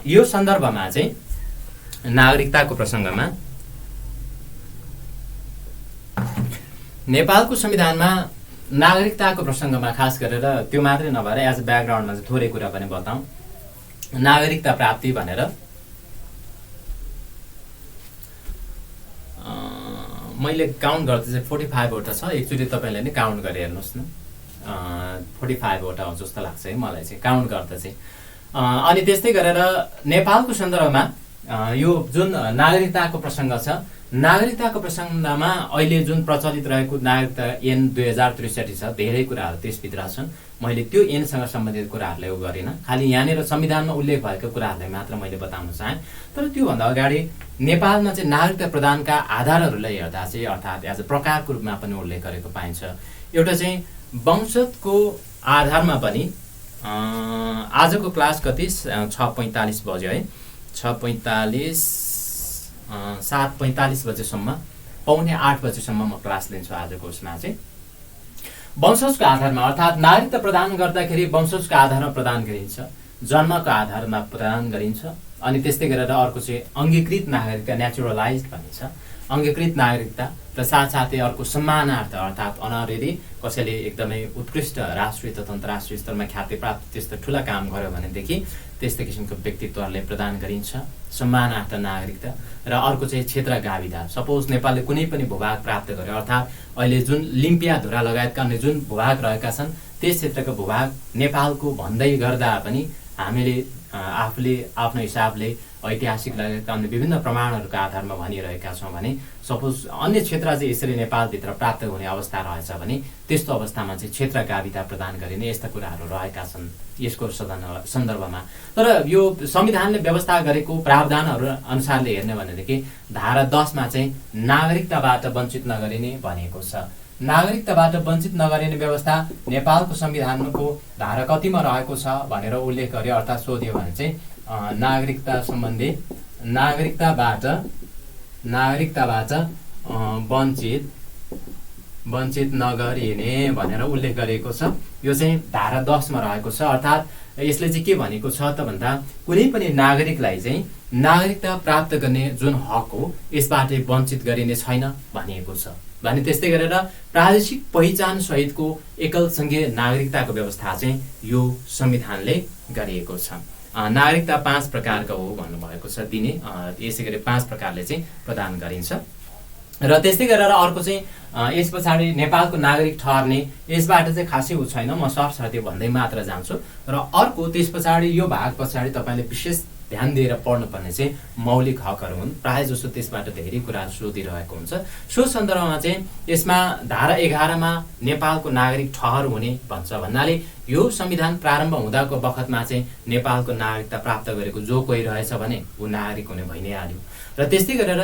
यो सन्दर्भमा चाहिँ नागरिकताको प्रसङ्गमा नेपालको संविधानमा नागरिकताको प्रसङ्गमा खास गरेर त्यो मात्रै नभएर एज ब्याकग्राउन्डमा चाहिँ थोरै कुरा पनि बताउँ। नागरिकता प्राप्ति भनेर मैले काउन्ट गर्दा चाहिँ 45 वटा छ। एकचोटि तपाईँले नै काउन्ट गरेर हेर्नुहोस् न। 45 वटा हो जस्तो लाग्छ है मलाई चाहिँ काउन्ट गर्दा चाहिँ। अनि त्यस्तै गरेर नेपालको सन्दर्भमा यो जुन नागरिकताको प्रसङ्ग छ, नागरिकताको प्रसङ्गमा अहिले जुन प्रचलित रहेको नागरिकता ऐन 2063 छ, धेरै कुराहरू त्यसभित्र छन्। मैले त्यो ऐनसँग सम्बन्धित कुराहरूलाई गरिनँ, खालि यहाँनिर संविधानमा उल्लेख भएको कुराहरूलाई मात्र मैले बताउन चाहेँ। तर त्योभन्दा अगाडि नेपालमा चाहिँ नागरिकता प्रदानका आधारहरूलाई हेर्दा चाहिँ अर्थात् एज अ प्रकारको रूपमा पनि उल्लेख गरेको पाइन्छ। एउटा चाहिँ वंशजको आधारमा पनि आजको क्लास कति 6:45 बज्यो है, 6:45 7:45 बजेसम्म 7:45 बजेसम्म म क्लास लिन्छु आजको उसमा चाहिँ। वंशजको आधारमा अर्थात् नागरिकता प्रदान गर्दाखेरि वंशजको आधारमा प्रदान गरिन्छ, जन्मको आधारमा प्रदान गरिन्छ। अनि त्यस्तै गरेर अर्को चाहिँ अङ्गीकृत नागरिकता, नेचुरलाइज भनिन्छ अङ्गीकृत नागरिकता र साथसाथै अर्को सम्मानार्थ अर्थात् अनरेरी कसैले एकदमै उत्कृष्ट राष्ट्रिय तथा अन्तर्राष्ट्रिय स्तरमा ख्याति प्राप्त त्यस्तो ठुला काम गर्यो भनेदेखि त्यस्तो किसिमको व्यक्तित्वहरूले प्रदान गरिन्छ सम्मानार्थ नागरिकता। र अर्को चाहिँ क्षेत्र गाविता। सपोज नेपालले कुनै पनि भूभाग प्राप्त गर्यो अर्थात् अहिले जुन लिम्पिया धुरा लगायतका अन्य जुन भूभाग रहेका छन् त्यस क्षेत्रको भूभाग नेपालको भन्दै गर्दा पनि हामीले आफूले आफ्नो हिसाबले ऐतिहासिक लगायतका अन्य विभिन्न प्रमाणहरूका आधारमा भनिरहेका छौँ भने सपोज अन्य क्षेत्र चाहिँ यसरी नेपालभित्र प्राप्त हुने अवस्था रहेछ भने त्यस्तो अवस्थामा चाहिँ क्षेत्र गाविता प्रदान गरिने यस्ता कुराहरू रहेका छन् यसको सन्दर्भमा। तर यो संविधानले व्यवस्था गरेको प्रावधानहरू अनुसारले हेर्ने भनेदेखि धारा 10 मा चाहिँ नागरिकताबाट वञ्चित नगरिने भनिएको छ। नागरिकताबाट वञ्चित नगरिने व्यवस्था नेपालको संविधानको धारा कतिमा रहेको छ भनेर उल्लेख गर्यो अर्थात् सोध्यो भने चाहिँ नागरिकता सम्बन्धी नागरिकताबाट वञ्चित नगरिने भनेर उल्लेख गरेको छ। यो चाहिँ धारा 10 मा रहेको छ। अर्थात् यसले चाहिँ के भनेको छ त भन्दा कुनै पनि नागरिकलाई चाहिँ नागरिकता प्राप्त गर्ने जुन हक हो यसबाट वञ्चित गरिने छैन भनिएको छ। भने त्यस्तै गरेर प्रादेशिक पहिचान सहितको एकल सङ्घीय नागरिकताको व्यवस्था चाहिँ यो संविधानले गरिएको छ। नागरिकता 5 प्रकारको हो भन्नुभएको छ दिने, यसै गरी 5 प्रकारले चाहिँ प्रदान गरिन्छ। र त्यस्तै गरेर अर्को चाहिँ यस पछाडि नेपालको नागरिक ठहर्ने यसबाट चाहिँ खासै उ छैन, म सर्टसर्टी भन्दै मात्र जान्छु। र अर्को त्यस पछाडि यो भाग पछाडि तपाईँले विशेष ध्यान दिएर पढ्नुपर्ने चाहिँ मौलिक हकहरू हुन्। प्रायः जसो त्यसबाट धेरै कुराहरू सोधिरहेको हुन्छ। सो सन्दर्भमा चाहिँ यसमा धारा 11 मा नेपालको नागरिक ठहर हुने भन्छ भन्नाले यो संविधान प्रारम्भ हुँदाको बखतमा चाहिँ नेपालको नागरिकता प्राप्त गरेको जो कोही रहेछ भने ऊ नागरिक हुने भइ नै हाल्यो। र त्यस्तै गरेर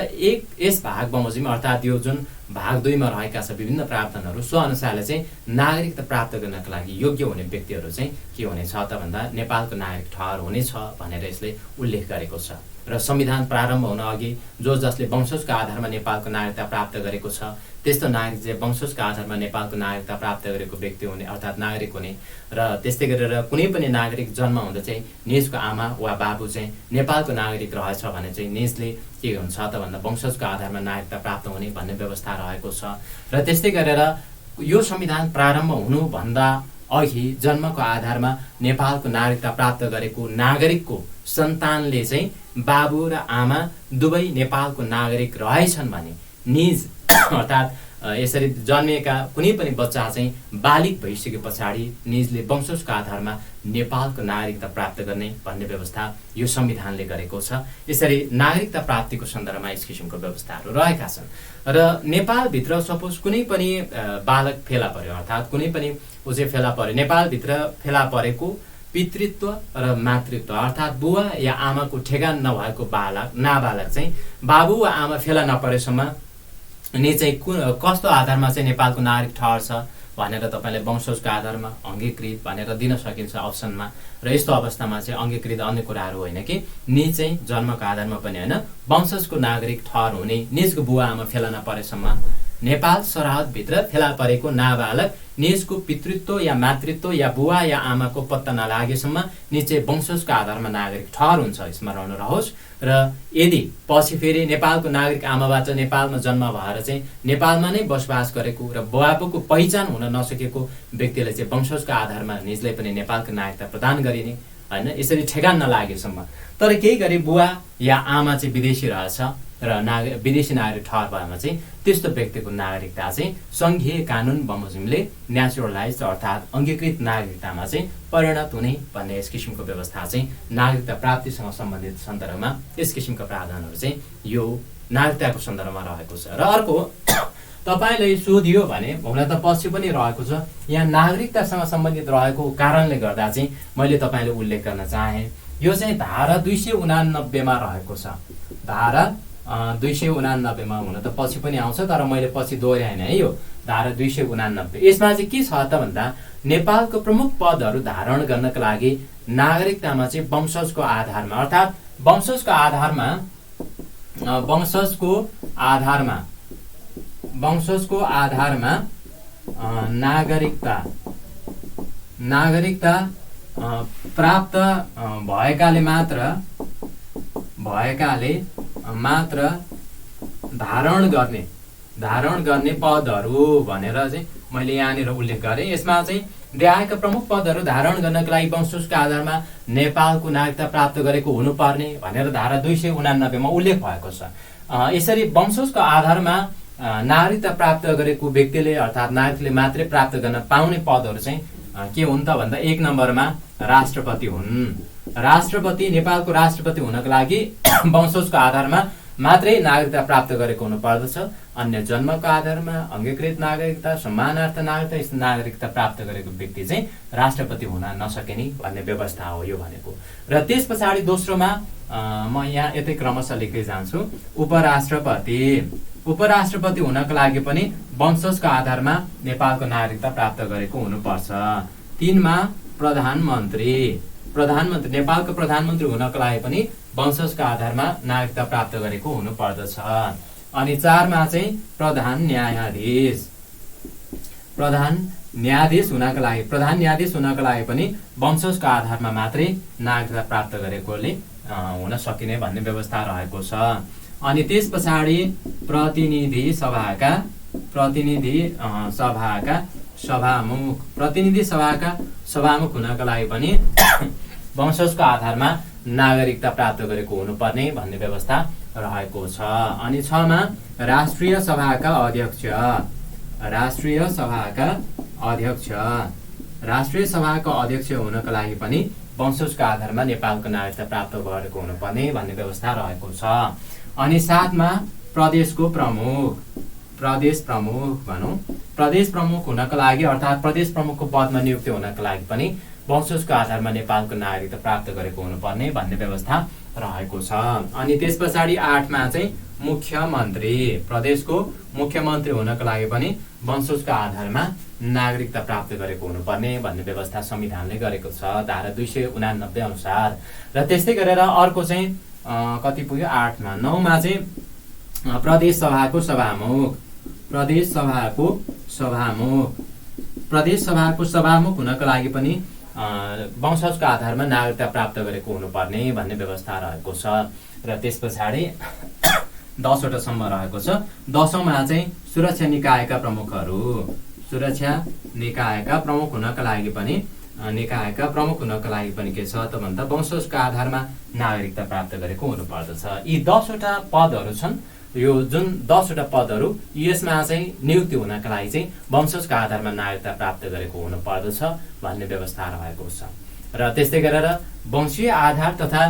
यस भाग बमोजिम अर्थात् यो जुन भाग 2 मा रहेका छ विभिन्न प्रावधानहरू सो अनुसारले चाहिँ नागरिकता प्राप्त गर्नका लागि योग्य हुने व्यक्तिहरू चाहिँ के हुनेछ त भन्दा नेपालको नागरिक ठहर हुनेछ भनेर यसले उल्लेख गरेको छ। र संविधान प्रारम्भ हुन अघि जसले वंशजको आधारमा नेपालको नागरिकता प्राप्त गरेको छ त्यस्तो नागरिक चाहिँ वंशजको आधारमा नेपालको नागरिकता प्राप्त गरेको व्यक्ति हुने अर्थात् नागरिक हुने। र त्यस्तै गरेर कुनै पनि नागरिक जन्म हुँदा चाहिँ निजको आमा वा बाबु चाहिँ नेपालको नागरिक रहेछ भने चाहिँ निजले के हुन्छ त भन्दा वंशजको आधारमा नागरिकता प्राप्त हुने भन्ने व्यवस्था रहेको छ। र त्यस्तै गरेर यो संविधान प्रारम्भ हुनुभन्दा अघि जन्मको आधारमा नेपालको नागरिकता प्राप्त गरेको नागरिकको सन्तानले चाहिँ बाबु र आमा दुवै नेपालको नागरिक रहेछन् भने निज अर्थात् यसरी जन्मिएका कुनै पनि बच्चा चाहिँ बालिग भइसके पछाडि निजले वंशजको आधारमा नेपालको नागरिकता प्राप्त गर्ने भन्ने व्यवस्था यो संविधानले गरेको छ। यसरी नागरिकता प्राप्तिको सन्दर्भमा यस किसिमको व्यवस्थाहरू रहेका छन्। र नेपालभित्र सपोज कुनै पनि बालक फेला पर्यो अर्थात् कुनै पनि उजे फेला पर्यो, नेपालभित्र फेला परेको पितृत्व र मातृत्व अर्थात् बुवा या आमाको ठेगान नभएको नाबालक चाहिँ बाबु वा आमा फेला नपरेसम्म नि चाहिँ कस्तो आधारमा चाहिँ नेपालको नागरिक ठहर्छ भनेर तपाईँले वंशजको आधारमा अङ्गीकृत भनेर दिन सकिन्छ अप्सनमा। र यस्तो अवस्थामा चाहिँ अङ्गीकृत अन्य कुराहरू होइन कि नि चाहिँ जन्मको आधारमा पनि होइन, वंशजको नागरिक ठहर हुने निजको बुवा आमा फेला नपरेसम्म नेपाल सरहदभित्र फेला परेको नाबालक निजको पितृत्व या मातृत्व या बुवा या आमाको पत्ता नलागेसम्म निचे वंशजको आधारमा नागरिक ठहर हुन्छ, स्मरण रहोस्। र यदि पछि फेरि नेपालको नागरिक आमाबाट नेपालमा जन्म भएर चाहिँ नेपालमा नै बसोबास गरेको र बुवाको पहिचान हुन नसकेको व्यक्तिले चाहिँ वंशजको आधारमा निजलाई पनि नेपालको नागरिकता प्रदान गरिने होइन, यसरी ठेगान नलागेसम्म। तर केही गरी बुवा या आमा चाहिँ विदेशी रहेछ र विदेशी नागरिक ठहर भएमा चाहिँ त्यस्तो व्यक्तिको नागरिकता चाहिँ सङ्घीय कानुन बमोजिमले नेचुरलाइज अर्थात् अङ्गीकृत नागरिकतामा चाहिँ परिणत हुने भन्ने यस किसिमको व्यवस्था चाहिँ नागरिकता प्राप्तिसँग सम्बन्धित सन्दर्भमा यस किसिमका प्रावधानहरू चाहिँ यो नागरिकताको सन्दर्भमा रहेको छ। र अर्को तपाईँले सोधियो भने हुन त पछि पनि रहेको छ, यहाँ नागरिकतासँग सम्बन्धित रहेको कारणले गर्दा चाहिँ मैले तपाईँले उल्लेख गर्न चाहेँ। यो चाहिँ धारा 289 रहेको छ। धारा 289 हुन त पछि पनि आउँछ, तर मैले पछि दोहोऱ्याएन है। यो धारा 289 यसमा चाहिँ के छ त भन्दा नेपालको प्रमुख पदहरू धारण गर्नका लागि नागरिकतामा चाहिँ वंशजको आधारमा अर्थात् वंशजको आधारमा नागरिकता प्राप्त भएकाले मात्र धारण गर्ने पदहरू भनेर चाहिँ मैले यहाँनिर उल्लेख गरेँ। यसमा चाहिँ देहायका प्रमुख पदहरू धारण गर्नका लागि वंशजको आधारमा नेपालको नागरिकता प्राप्त गरेको हुनुपर्ने भनेर धारा 289 उल्लेख भएको छ। यसरी वंशजको आधारमा नागरिकता प्राप्त गरेको व्यक्तिले अर्थात् नागरिकले मात्रै प्राप्त गर्न पाउने पदहरू चाहिँ के हुन् त भन्दा 1 नम्बरमा राष्ट्रपति हुन्। राष्ट्रपति नेपालको राष्ट्रपति हुनको लागि वंशजको आधारमा मात्रै नागरिकता प्राप्त गरेको हुनुपर्दछ। अन्य जन्मको आधारमा अङ्गीकृत नागरिकता, सम्मानार्थ नागरिकता, यस्तो नागरिकता प्राप्त गरेको व्यक्ति चाहिँ राष्ट्रपति हुन नसकेनी भन्ने व्यवस्था हो यो भनेको। र त्यस पछाडि दोस्रोमा म यहाँ यतै क्रमशः लेख्दै जान्छु। उपराष्ट्रपति हुनको लागि पनि वंशजको आधारमा नेपालको नागरिकता प्राप्त गरेको हुनुपर्छ। 3 मा प्रधानमन्त्री नेपालको प्रधानमन्त्री हुनको लागि पनि वंशजको आधारमा नागरिकता प्राप्त गरेको हुनुपर्दछ। अनि 4 मा चाहिँ प्रधान न्यायाधीश हुनको लागि पनि वंशजको आधारमा मात्रै नागरिकता प्राप्त गरेकोले हुन सकिने भन्ने व्यवस्था रहेको छ। अनि त्यस पछाडि प्रतिनिधि सभाका सभामुख हुनका लागि पनि वंशजको आधारमा नागरिकता प्राप्त गरेको हुनुपर्ने भन्ने व्यवस्था रहेको छ। अनि 6 मा राष्ट्रिय सभाका अध्यक्ष हुनका लागि पनि वंशजको आधारमा नेपालको नागरिकता प्राप्त गरेको हुनुपर्ने भन्ने व्यवस्था रहेको छ। अनि 7 मा प्रदेश प्रमुख हुनका लागि अर्थात् प्रदेश प्रमुखको पदमा नियुक्ति हुनका लागि पनि वंशजको आधारमा नेपालको नागरिकता प्राप्त गरेको हुनुपर्ने भन्ने व्यवस्था रहेको छ। अनि त्यस पछाडि 8 मा चाहिँ प्रदेशको मुख्यमन्त्री हुनका लागि पनि वंशजको आधारमा नागरिकता प्राप्त गरेको हुनुपर्ने भन्ने व्यवस्था संविधानले गरेको छ धारा 289 अनुसार। र त्यस्तै गरेर अर्को चाहिँ कति पुग्यो 8 मा 9 मा चाहिँ प्रदेश सभाको सभामुख हुनका लागि पनि वंशजको आधारमा नागरिकता प्राप्त गरेको हुनुपर्ने भन्ने व्यवस्था रहेको छ। र त्यस पछाडि 10 वटा सम्म रहेको छ। 10औं मा चाहिँ सुरक्षा निकायका सुरक्षा निकायका प्रमुख हुनका लागि पनि के छ त भन्दा वंशजको आधारमा नागरिकता प्राप्त गरेको हुनुपर्दछ। यी 10वटा पदहरू छन्। यो जुन 10वटा पदहरू यसमा चाहिँ नियुक्ति हुनका लागि चाहिँ वंशजको आधारमा नागरिकता प्राप्त गरेको हुनुपर्दछ भन्ने व्यवस्था रहेको छ। र त्यस्तै गरेर वंशीय आधार तथा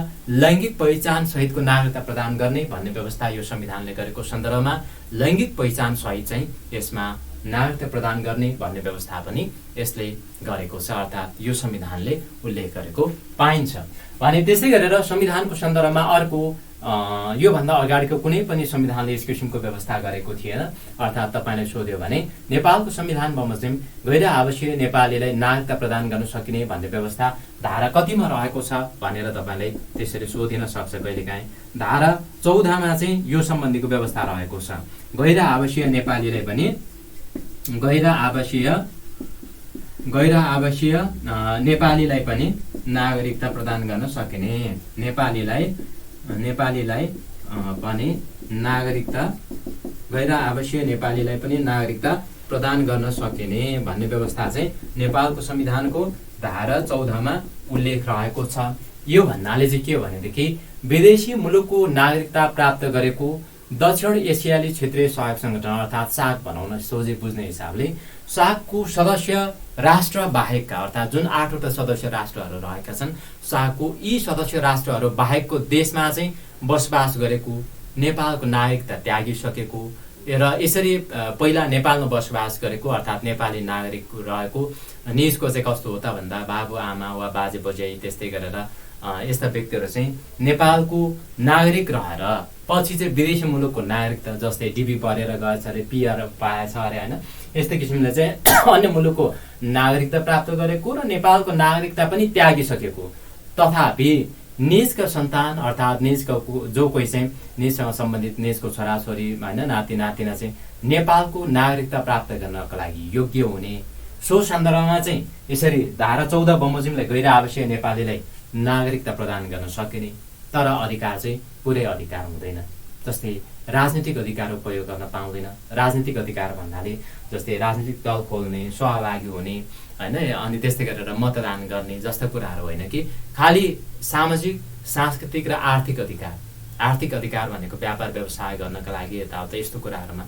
लैङ्गिक पहिचान सहितको नागरिकता प्रदान गर्ने भन्ने व्यवस्था यो संविधानले गरेको सन्दर्भमा लैङ्गिक पहिचान सहित चाहिँ यसमा नागरिकता प्रदान गर्ने भन्ने व्यवस्था पनि यसले गरेको छ, अर्थात् यो संविधानले उल्लेख गरेको पाइन्छ भने। त्यसै गरेर संविधानको सन्दर्भमा अर्को योभन्दा अगाडिको कुनै पनि संविधानले यस किसिमको व्यवस्था गरेको थिएन। अर्थात् तपाईँले सोध्यो भने नेपालको संविधान बमोजिम गैर आवासीय नेपालीलाई नागरिकता प्रदान गर्न सकिने भन्ने व्यवस्था धारा कतिमा रहेको छ भनेर तपाईँले त्यसरी सोधिन सक्छ कहिलेकाहीँ। धारा 14मा चाहिँ यो सम्बन्धीको व्यवस्था रहेको छ। गैर आवासीय नेपालीलाई पनि नेपालीलाई पनि नागरिकता प्रदान गर्न सकिने, नेपालीलाई पनि नागरिकता, गैर आवासीय नेपालीलाई पनि नागरिकता प्रदान गर्न सकिने भन्ने व्यवस्था चाहिँ नेपालको संविधानको धारा 14मा उल्लेख रहेको छ। यो भन्नाले चाहिँ के हो भनेदेखि विदेशी मुलुकको नागरिकता प्राप्त गरेको दक्षिण एसियाली क्षेत्रीय सहयोग संगठन अर्थात् सार्क भनौँ न सोझै बुझ्ने हिसाबले सार्कको सदस्य राष्ट्र बाहेकका अर्थात् जुन 8वटा सदस्य राष्ट्रहरू रहेका छन् सार्कको यी सदस्य राष्ट्रहरू बाहेकको देशमा चाहिँ बसोबास गरेको नेपालको नागरिकता त्यागिसकेको र यसरी पहिला नेपालमा बसोबास गरेको अर्थात् नेपाली नागरिक रहेको निजको चाहिँ कस्तो हो त भन्दा बाबुआमा वा बाजे बजे त्यस्तै गरेर यस्ता व्यक्तिहरू चाहिँ नेपालको नागरिक रहेर पछि चाहिँ विदेशी मुलुकको नागरिकता जस्तै डिबी परेर गएछ अरे पिआर पाएछ अरे होइन यस्तै किसिमले चाहिँ अन्य मुलुकको नागरिकता प्राप्त गरेको र नेपालको नागरिकता पनि त्यागिसकेको तथापि निजका सन्तान अर्थात् निजको जो कोही चाहिँ निजसँग सम्बन्धित निजको छोराछोरी होइन नाति नातिना चाहिँ नेपालको नागरिकता प्राप्त गर्नका लागि योग्य हुने सो सन्दर्भमा चाहिँ यसरी धारा 14 बमोजिमले गैर आवासीय नेपालीलाई नागरिकता प्रदान गर्न सकिने तर अधिकार चाहिँ पुरै अधिकार हुँदैन। जस्तै राजनीतिक अधिकार उपयोग गर्न पाउँदैन। राजनीतिक अधिकार भन्नाले जस्तै राजनीतिक दल खोल्ने, सहभागी हुने होइन अनि त्यस्तै गरेर मतदान गर्ने जस्ता कुराहरू होइन कि खालि सामाजिक सांस्कृतिक र आर्थिक अधिकार। आर्थिक अधिकार भनेको व्यापार व्यवसाय गर्नका लागि यताउता यस्तो कुराहरूमा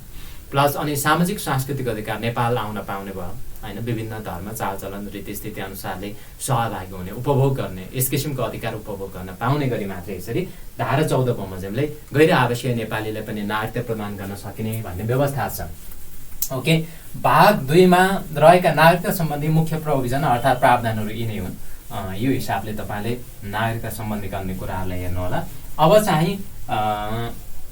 प्लस अनि सामाजिक सांस्कृतिक अधिकार नेपाल आउन पाउने भयो होइन विभिन्न धर्म चालचलन रीतिस्थिति अनुसारले सहभागी हुने उपभोग गर्ने यस किसिमको अधिकार उपभोग गर्न पाउने गरी मात्रै यसरी धारा 14 बमोजिमले गैर आवासीय नेपालीलाई पनि नागरिकता प्रदान गर्न सकिने भन्ने व्यवस्था छ। ओके, भाग 2 मा रहेका नागरिकता सम्बन्धी मुख्य प्रोभिजन अर्थात् प्रावधानहरू यी नै हुन्। यो हिसाबले तपाईँले नागरिकता सम्बन्धीका अन्य कुराहरूलाई हेर्नुहोला। अब चाहिँ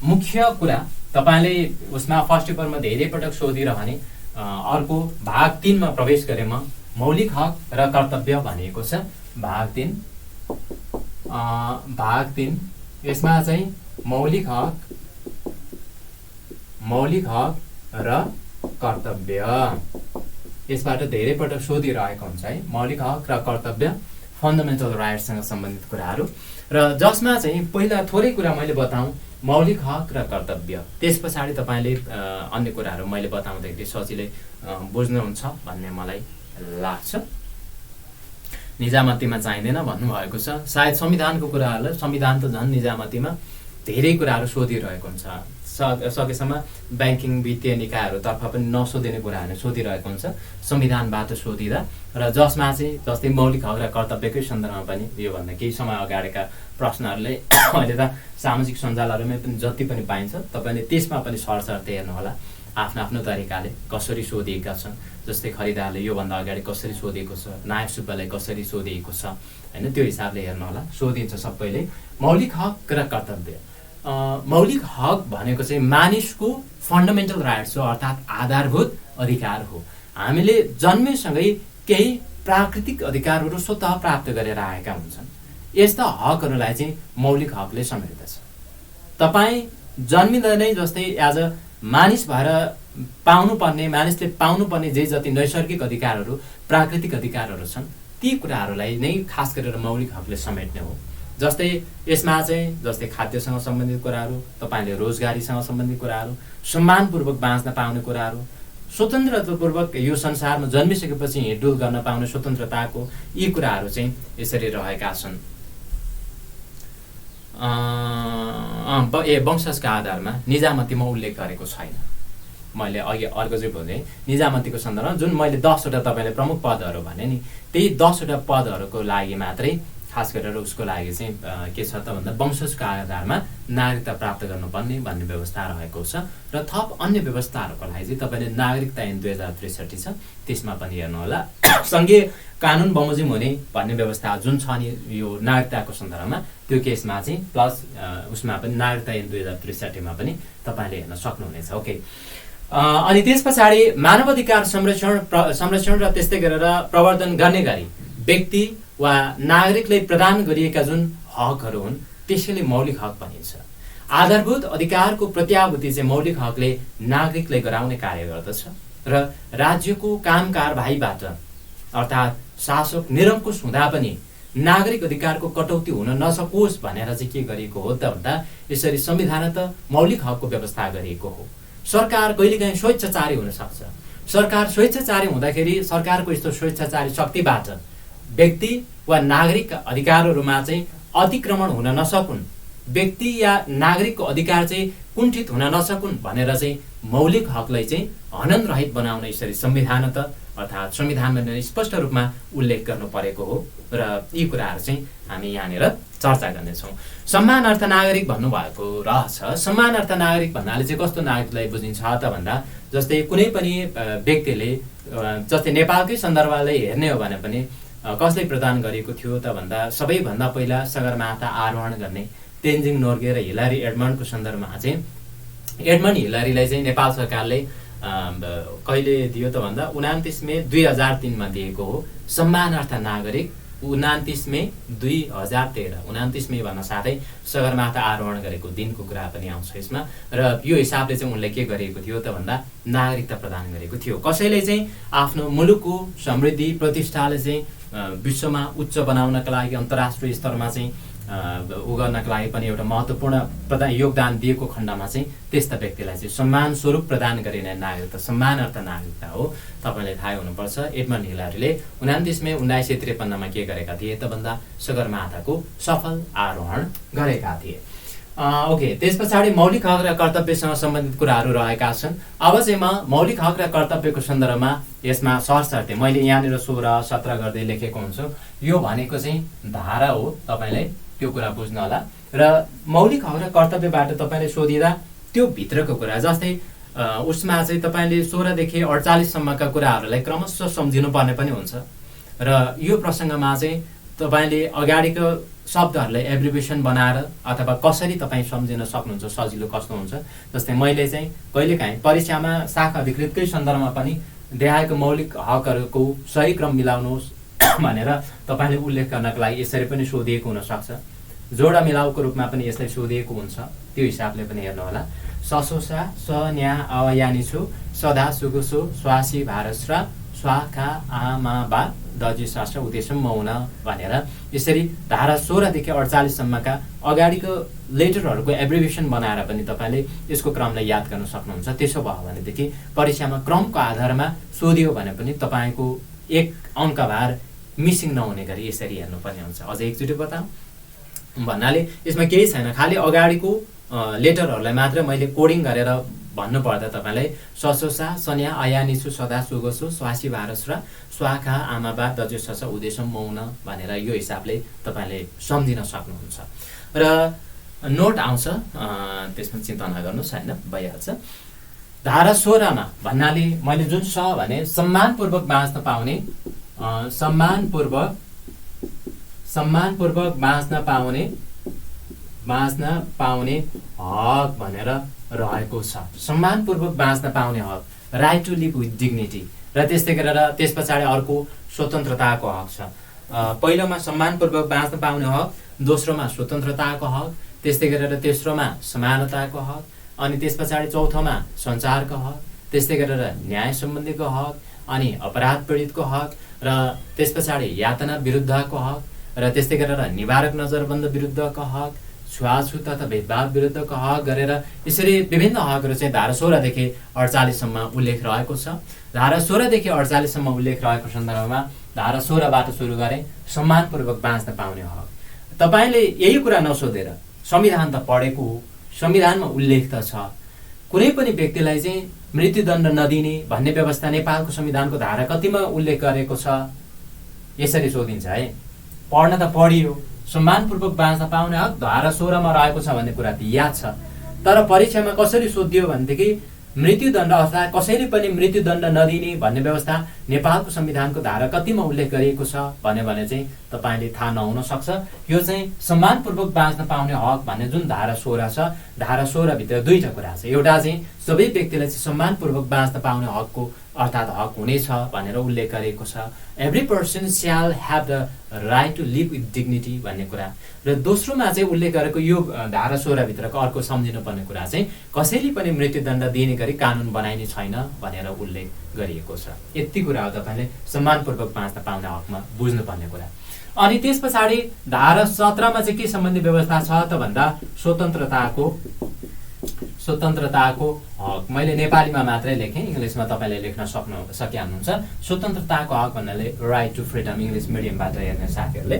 मुख्य कुरा तपाईँले उसमा फर्स्ट पेपरमा धेरै पटक सोधिरहने अर्को भाग 3 मा प्रवेश गरे म मौलिक हक र कर्तव्य भनिएको छ। भाग 3 यसमा चाहिँ मौलिक हक र कर्तव्य यसबाट धेरै पटक सोधिरहेको हुन्छ है। मौलिक हक र कर्तव्य फन्डामेन्टल राइट्ससँग सम्बन्धित कुराहरू र जसमा चाहिँ पहिला थोरै कुरा मैले बताउँ मौलिक हक र कर्तव्य त्यस पछाडि तपाईँले अन्य कुराहरू मैले बताउँदाखेरि सजिलै बुझ्नुहुन्छ भन्ने मलाई लाग्छ। निजामतीमा चाहिँदैन भन्नुभएको छ। सायद संविधानको कुराहरूलाई संविधान त झन् निजामतीमा धेरै कुराहरू सोधिरहेको हुन्छ। सकेसम्म ब्याङ्किङ वित्तीय निकायहरूतर्फ पनि नसोधिने कुराहरू सोधिरहेको हुन्छ संविधानबाट सोधिँदा र जसमा चाहिँ जस्तै मौलिक हक र कर्तव्यकै सन्दर्भमा पनि योभन्दा केही समय अगाडिका प्रश्नहरूले अहिले त सामाजिक सञ्जालहरूमै पनि जति पनि पाइन्छ तपाईँले त्यसमा पनि सरसर्ती हेर्नुहोला आफ्नो आफ्नो तरिकाले कसरी सोधिएका छन्। जस्तै खरिदारले योभन्दा अगाडि कसरी सोधिएको छ, नायक सुब्बालाई कसरी सोधिएको छ होइन त्यो हिसाबले हेर्नुहोला। सोधिन्छ सबैले मौलिक हक र कर्तव्य। मौलिक हक भनेको चाहिँ मानिसको फन्डामेन्टल राइट्स हो अर्थात् आधारभूत अधिकार हो। हामीले जन्मेसँगै केही प्राकृतिक अधिकारहरू स्वतः प्राप्त गरेर आएका हुन्छन्। यस्ता हकहरूलाई चाहिँ मौलिक हकले समेट्दछ। तपाईँ जन्मिँदा नै जस्तै एज अ मानिस भएर पाउनुपर्ने मानिसले पाउनुपर्ने जे जति नैसर्गिक अधिकारहरू प्राकृतिक अधिकारहरू छन् ती कुराहरूलाई नै खास गरेर मौलिक हकले समेट्ने हो। जस्तै यसमा चाहिँ जस्तै खाद्यसँग सम्बन्धित कुराहरू, तपाईँले रोजगारीसँग सम्बन्धित कुराहरू, सम्मानपूर्वक बाँच्न पाउने कुराहरू, स्वतन्त्रतापूर्वक यो संसारमा जन्मिसकेपछि हिँडडुल गर्न पाउने स्वतन्त्रताको यी कुराहरू चाहिँ यसरी रहेका छन्। वंशजका आधारमा निजामतीमा उल्लेख गरेको छैन। मैले अघि अर्को चाहिँ भने निजामतीको सन्दर्भमा जुन मैले 10वटा तपाईँले प्रमुख पदहरू भने नि, त्यही 10वटा पदहरूको लागि मात्रै खास गरेर उसको लागि चाहिँ के छ त भन्दा वंशजको आधारमा नागरिकता प्राप्त गर्नुपर्ने भन्ने व्यवस्था रहेको छ। र थप अन्य व्यवस्थाहरूको लागि चाहिँ तपाईँले नागरिकता ऐन 2063 छ, त्यसमा पनि हेर्नुहोला। सङ्घीय कानुन बमोजिम हुने भन्ने व्यवस्था जुन छ नि यो नागरिकताको सन्दर्भमा, त्यो केसमा चाहिँ प्लस उसमा पनि नागरिकता ऐन 2063 पनि तपाईँले हेर्न सक्नुहुनेछ। ओके, अनि त्यस पछाडि मानव अधिकार संरक्षण र त्यस्तै गरेर प्रवर्धन गर्ने गरी व्यक्ति वा नागरिकले प्रदान गरिएका जुन हकहरू हुन् त्यसैले मौलिक हक भनिन्छ। आधारभूत अधिकारको प्रत्याभूति चाहिँ मौलिक हकले नागरिकले गराउने कार्य गर्दछ र राज्यको काम कारबाहीबाट अर्थात् शासक निरङ्कुश हुँदा पनि नागरिक अधिकारको कटौती हुन नसकोस् भनेर चाहिँ के गरिएको हो त भन्दा यसरी संविधानत मौलिक हकको व्यवस्था गरिएको हो। सरकार कहिलेकाहीँ स्वेच्छाचारी हुन सक्छ। सरकार स्वेच्छाचारी हुँदाखेरि सरकारको यस्तो स्वेच्छाचारी शक्तिबाट व्यक्ति वा नागरिक अधिकारहरूमा चाहिँ अतिक्रमण हुन नसकुन्, व्यक्ति या नागरिकको अधिकार चाहिँ कुण्ठित हुन नसकुन् भनेर चाहिँ मौलिक हकलाई चाहिँ हनन रहित बनाउन यसरी संविधानत अर्थात् संविधानमा स्पष्ट रूपमा उल्लेख गर्नु परेको हो। र यी कुराहरू चाहिँ हामी यहाँनिर चर्चा गर्नेछौँ। सम्मानार्थ नागरिक भन्नुभएको रहेछ। सम्मानार्थ नागरिक भन्नाले चाहिँ कस्तो नागरिकलाई बुझिन्छ त भन्दा जस्तै कुनै पनि व्यक्तिले जस्तै नेपालकै सन्दर्भलाई हेर्ने हो भने पनि कसले प्रदान गरिएको थियो त भन्दा सबैभन्दा पहिला सगरमाथा आरोहण गर्ने तेन्जिङ नोर्गे र हिलारी एडमन्डको सन्दर्भमा चाहिँ एडमन्ड हिलारीलाई चाहिँ नेपाल सरकारले कहिले दियो त भन्दा 29 मे 2003 दिएको हो। सम्मानार्थ नागरिक 29 मे 2013, 29 मे भन्न साथै सगरमाथा आरोहण गरेको दिनको कुरा पनि आउँछ यसमा। र यो हिसाबले चाहिँ उनले के गरेको थियो त भन्दा नागरिकता प्रदान गरेको थियो। कसैले चाहिँ आफ्नो मुलुकको समृद्धि प्रतिष्ठाले चाहिँ विश्वमा उच्च बनाउनका लागि अन्तर्राष्ट्रिय स्तरमा चाहिँ गर्नका लागि पनि एउटा महत्त्वपूर्ण योगदान दिएको खण्डमा चाहिँ त्यस्ता व्यक्तिलाई चाहिँ सम्मान स्वरूप प्रदान गरिने नागरिकता सम्मानार्थ नागरिकता हो। तपाईँलाई थाहा हुनुपर्छ एडमन्ड हिलारीले 29 मे 1953 के गरेका थिए त भन्दा सगरमाथाको सफल आरोहण गरेका थिए। ओके, त्यस पछाडि मौलिक हक र कर्तव्यसँग सम्बन्धित कुराहरू रहेका छन्। अब चाहिँ म मौलिक हक र कर्तव्यको सन्दर्भमा यसमा सरसर्ती मैले यहाँनिर 16, 17 गर्दै लेखेको हुन्छु। यो भनेको चाहिँ धारा हो, तपाईँले त्यो कुरा बुझ्नु होला। र मौलिक हक र कर्तव्यबाट तपाईँले सोधिँदा त्यो भित्रको कुरा जस्तै उसमा चाहिँ तपाईँले 16 देखि 48 सम्मका कुराहरूलाई क्रमशः सम्झिनु पर्ने पनि हुन्छ। र यो प्रसङ्गमा चाहिँ तपाईँले अगाडिको शब्दहरूलाई एब्रिभेसन बनाएर अथवा कसरी तपाईँ सम्झिन सक्नुहुन्छ, सजिलो कस्तो हुन्छ। जस्तै मैले चाहिँ कहिलेकाहीँ परीक्षामा शाखा विकृतकै सन्दर्भमा पनि देखाएको मौलिक हकहरूको सही क्रम मिलाउनुहोस् भनेर तपाईँले उल्लेख गर्नको लागि यसरी पनि सोधिएको हुनसक्छ। जोडा मिलाउको रूपमा पनि यसलाई सोधिएको हुन्छ। त्यो हिसाबले पनि हेर्नुहोला। ससोसा सन्या अवयानिछु सदा सुगुसो स्वासी भारस्रा स्वाखा आमा बा दजी शास्त्र उद्देश्य मौन भनेर यसरी धारा 16 देखि 48 सम्मका अगाडिको लेटरहरूको एब्रिभेसन बनाएर पनि तपाईँले यसको क्रमलाई याद गर्न सक्नुहुन्छ। त्यसो भयो भनेदेखि परीक्षामा क्रमको आधारमा सोधियो भने पनि तपाईँको एक अङ्कभार मिसिङ नहुने गरी यसरी हेर्नुपर्ने हुन्छ। अझै एकचोटि बताऊँ भन्नाले यसमा केही छैन, खालि अगाडिको लेटरहरूलाई मात्र मैले कोडिङ गरेर भन्नुपर्दा तपाईँलाई ससोसा सन्या अयानिसु सदा सुगोसु स्वासी भारस्रा स्वाखा आमाबा दजु सस उद्देश्य मौन भनेर यो हिसाबले तपाईँले सम्झिन सक्नुहुन्छ। र नोट आउँछ, त्यसमा चिन्ता नगर्नुहोस्, होइन भइहाल्छ। धारा 16 मा भन्नाले मैले जुन स भने सम्मानपूर्वक बाँच्न पाउने सम्मानपूर्वक बाँच्न पाउने हक भनेर रहेको छ। सम्मानपूर्वक बाँच्न पाउने हक, right to live with dignity. र त्यस्तै गरेर त्यस पछाडि अर्को स्वतन्त्रताको हक छ। पहिलोमा सम्मानपूर्वक बाँच्न पाउने हक, दोस्रोमा स्वतन्त्रताको हक, त्यस्तै गरेर तेस्रोमा समानताको हक, अनि त्यस पछाडि चौथोमा सञ्चारको हक, त्यस्तै गरेर न्याय सम्बन्धीको हक, अनि अपराध पीडितको हक, र त्यस पछाडि यातना विरुद्धको हक, र त्यस्तै गरेर निवारक नजरबन्द विरुद्धको हक, छुवाछुत तथा भेदभाव विरुद्धको हक गरेर यसरी विभिन्न हकहरू चाहिँ धारा 16 देखि 48 सम्म उल्लेख रहेको छ। धारा 16 देखि 48 सम्म उल्लेख रहेको सन्दर्भमा धारा 16 बाट सुरु गरे सम्मानपूर्वक बाँच्न पाउने हक। तपाईले यही कुरा नसोधेर संविधान त पढेको हो, संविधानमा उल्लेख त छ, कुनै पनि व्यक्तिलाई चाहिँ मृत्युदण्ड नदिने भन्ने व्यवस्था नेपालको संविधानको धारा कतिमा उल्लेख गरेको छ यसरी सोधिन्छ है। पढ्न त पढियो, सम्मानपूर्वक बाँच्न पाउने हक धारा 16 मा रहेको छ भन्ने कुरा त याद छ, तर परीक्षामा कसरी सोधियो भनेदेखि मृत्युदण्ड अर्थात् कसैले पनि मृत्युदण्ड नदिने भन्ने व्यवस्था नेपालको संविधानको धारा कतिमा उल्लेख गरिएको छ भने चाहिँ तपाईले थाहा नहुन सक्छ। यो चाहिँ सम्मानपूर्वक बाँच्न पाउने हक भन्ने जुन धारा 16 छ, धारा 16 भित्र दुईटा कुरा छ। एउटा चाहिँ सबै व्यक्तिलाई चाहिँ सम्मानपूर्वक बाँच्न पाउने हकको अर्थात् हक हुनेछ भनेर उल्लेख गरिएको छ। Every person shall have the right to live with dignity भन्ने कुरा। र दोस्रोमा चाहिँ उल्लेख गरेको यो धारा 16 भित्रको अर्को सम्झिनुपर्ने कुरा चाहिँ कसैले पनि मृत्युदण्ड दिने गरी कानुन बनाइने छैन भनेर उल्लेख गरिएको छ। यति कुरा हो तपाईले सम्मानपूर्वक बाँच्न पाउने हकमा बुझ्नुपर्ने कुरा। अनि त्यस पछाडि धारा 17 मा चाहिँ के सम्बन्धी व्यवस्था छ त भन्दा स्वतन्त्रताको हक। मैले नेपालीमा मात्रै लेखेँ, इङ्ग्लिसमा तपाईले लेख्न सकिहाल्नुहुन्छ। स्वतन्त्रताको हक भन्नाले राइट टु फ्रिडम, इङ्ग्लिस मिडियमबाट हेर्ने साथीहरूले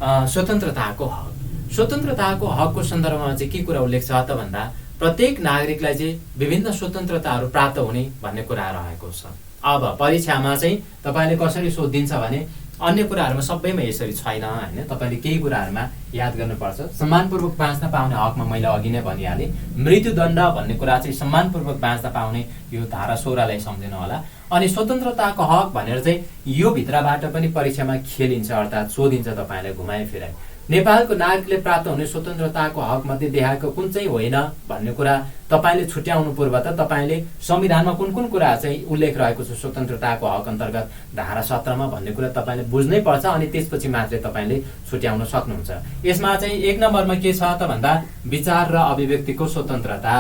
स्वतन्त्रताको हक। स्वतन्त्रताको हकको सन्दर्भमा चाहिँ के कुरा उल्लेख छ त भन्दा प्रत्येक नागरिकलाई चाहिँ विभिन्न स्वतन्त्रताहरू प्राप्त हुने भन्ने कुरा रहेको छ। अब परीक्षामा चाहिँ तपाईले कसरी सोधिन्छ भने अन्य कुराहरुमा सबैमा यसरी छैन हैन। तपाईले केही कुराहरुमा याद गर्नुपर्छ। सम्मानपूर्वक बाँच्न पाउने हकमा मैले अघि नै भनिहालेँ, मृत्युदण्ड भन्ने कुरा चाहिँ सम्मानपूर्वक बाँच्न पाउने यो धारा 16 लाई सम्झिनु होला। अनि स्वतन्त्रताको हक भनेर चाहिँ यो भित्रबाट पनि परीक्षामा खेलिन्छ अर्थात् सोधिन्छ तपाईलाई घुमाइ फिराइ। नेपालको नागरिकले प्राप्त हुने स्वतन्त्रताको हक मध्ये देखाएको कुन चाहिँ होइन भन्ने कुरा तपाईले छुट्याउनु पूर्व त तपाईले संविधानमा कुन कुन कुरा चाहिँ उल्लेख रहेको छ स्वतन्त्रताको हक अन्तर्गत धारा 17 मा भन्ने कुरा तपाईले बुझ्नै पर्छ। अनि त्यसपछि मात्रै तपाईले छुट्याउन सक्नुहुन्छ। यसमा चाहिँ 1 नम्बरमा के छ त भन्दा विचार र अभिव्यक्तिको स्वतन्त्रता।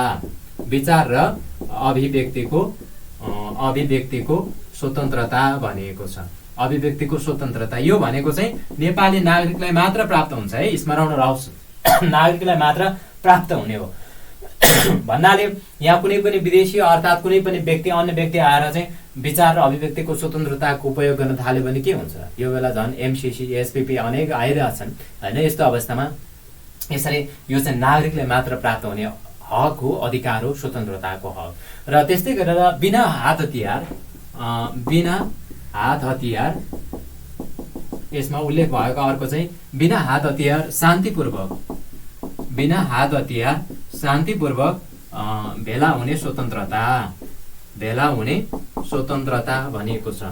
विचार र अभिव्यक्तिको स्वतन्त्रता भनिएको छ। अभिव्यक्तिको स्वतन्त्रता यो भनेको चाहिँ नेपाली नागरिकलाई मात्र प्राप्त हुन्छ है, स्मरण रहोस्, नागरिकलाई मात्र प्राप्त हुने हो भन्नाले यहाँ कुनै पनि विदेशी अर्थात् कुनै पनि व्यक्ति अन्य व्यक्ति आएर चाहिँ विचार र अभिव्यक्तिको स्वतन्त्रताको उपयोग गर्न थाल्यो भने के हुन्छ? यो बेला झन् एमसीसी एसपीपी अनेक आइरहेछन् हैन। यस्तो अवस्थामा यसरी यो चाहिँ नागरिकलाई मात्र प्राप्त हुने हक हो, अधिकार हो, स्वतन्त्रताको हक। र त्यस्तै गरेर बिना हात हतियार यसमा उल्लेख भएको अर्को चाहिँ बिना हात हतियार शान्तिपूर्वक भेला हुने स्वतन्त्रता भनिएको छ।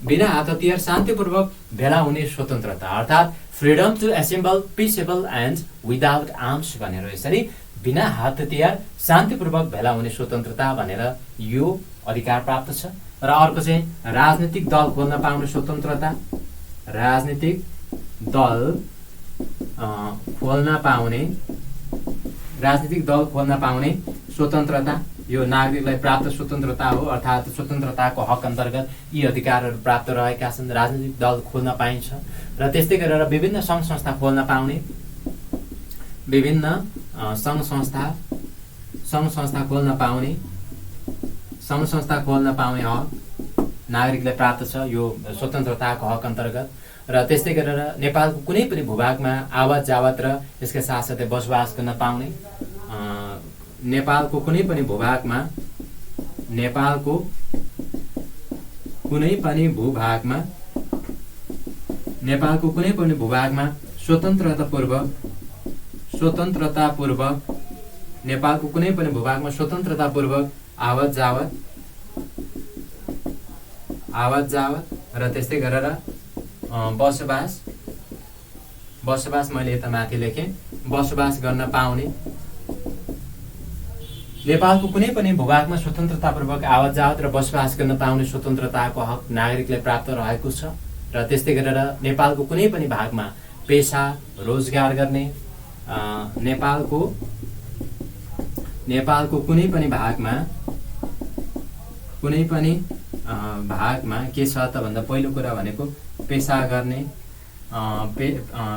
बिना हात हतियार शान्तिपूर्वक भेला हुने स्वतन्त्रता अर्थात् freedom to assemble peaceable and without arms भनेर यसरी बिना हात हतियार शान्तिपूर्वक भेला हुने स्वतन्त्रता भनेर यो अधिकार प्राप्त छ। र अर्को चाहिँ राजनीतिक दल खोल्न पाउने स्वतन्त्रता। राजनीतिक दल खोल्न पाउने स्वतन्त्रता यो नागरिकलाई प्राप्त स्वतन्त्रता हो, अर्थात् स्वतन्त्रताको हक अन्तर्गत यी अधिकारहरू प्राप्त रहेका छन्। राजनीतिक दल खोल्न पाइन्छ। र त्यस्तै गरेर विभिन्न सङ्घ संस्था खोल्न पाउने सङ्घ संस्था खोल्न पाउने हक नागरिकलाई प्राप्त छ यो स्वतन्त्रताको हक अन्तर्गत। र त्यस्तै गरेर नेपालको कुनै पनि भूभागमा आवत जावत र यसका साथसाथै बसोबास गर्न पाउने, नेपालको कुनै पनि भूभागमा स्वतन्त्रतापूर्वक आवत जावत र त्यस्तै गरेर बसोबास मैले यता माथि लेखेँ, बसोबास गर्न पाउने। नेपालको कुनै पनि भूभागमा स्वतन्त्रतापूर्वक आवत जावत र बसोबास गर्न पाउने स्वतन्त्रताको हक नागरिकलाई प्राप्त रहेको छ। र त्यस्तै गरेर नेपालको कुनै पनि भागमा पेशा रोजगार गर्ने, नेपालको कुनै पनि भागमा के छ त भन्दा पहिलो कुरा भनेको पेशा गर्ने,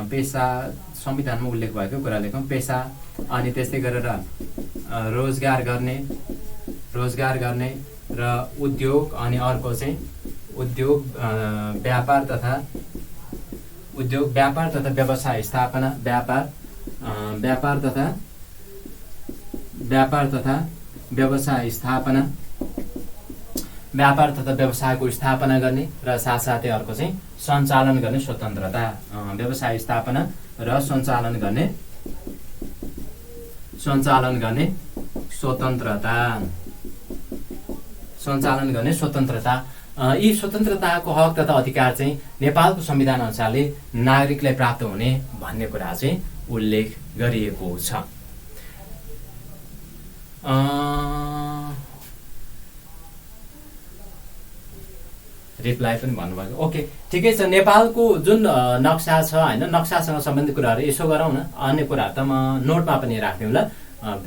पेशा छ संविधानमा उल्लेख भएको कुरा लेखौँ पेसा, अनि त्यस्तै गरेर रोजगार गर्ने र उद्योग, अनि अर्को चाहिँ उद्योग व्यापार तथा व्यवसाय स्थापना, व्यापार तथा व्यवसायको स्थापना गर्ने र साथसाथै अर्को चाहिँ सञ्चालन गर्ने स्वतन्त्रता, व्यवसाय स्थापना र सञ्चालन गर्ने स्वतन्त्रता। यी स्वतन्त्रताको हक तथा अधिकार चाहिँ नेपालको संविधान अनुसारले नागरिकलाई प्राप्त हुने भन्ने कुरा चाहिँ उल्लेख गरिएको छ। रिप्लाई पनि भन्नुभयो। ओके, ठिकै छ। नेपालको जुन नक्सा छ होइन, नक्सासँग सम्बन्धित कुराहरू यसो गरौँ न, अन्य कुराहरू त म नोटमा पनि राख्दिउँ ल।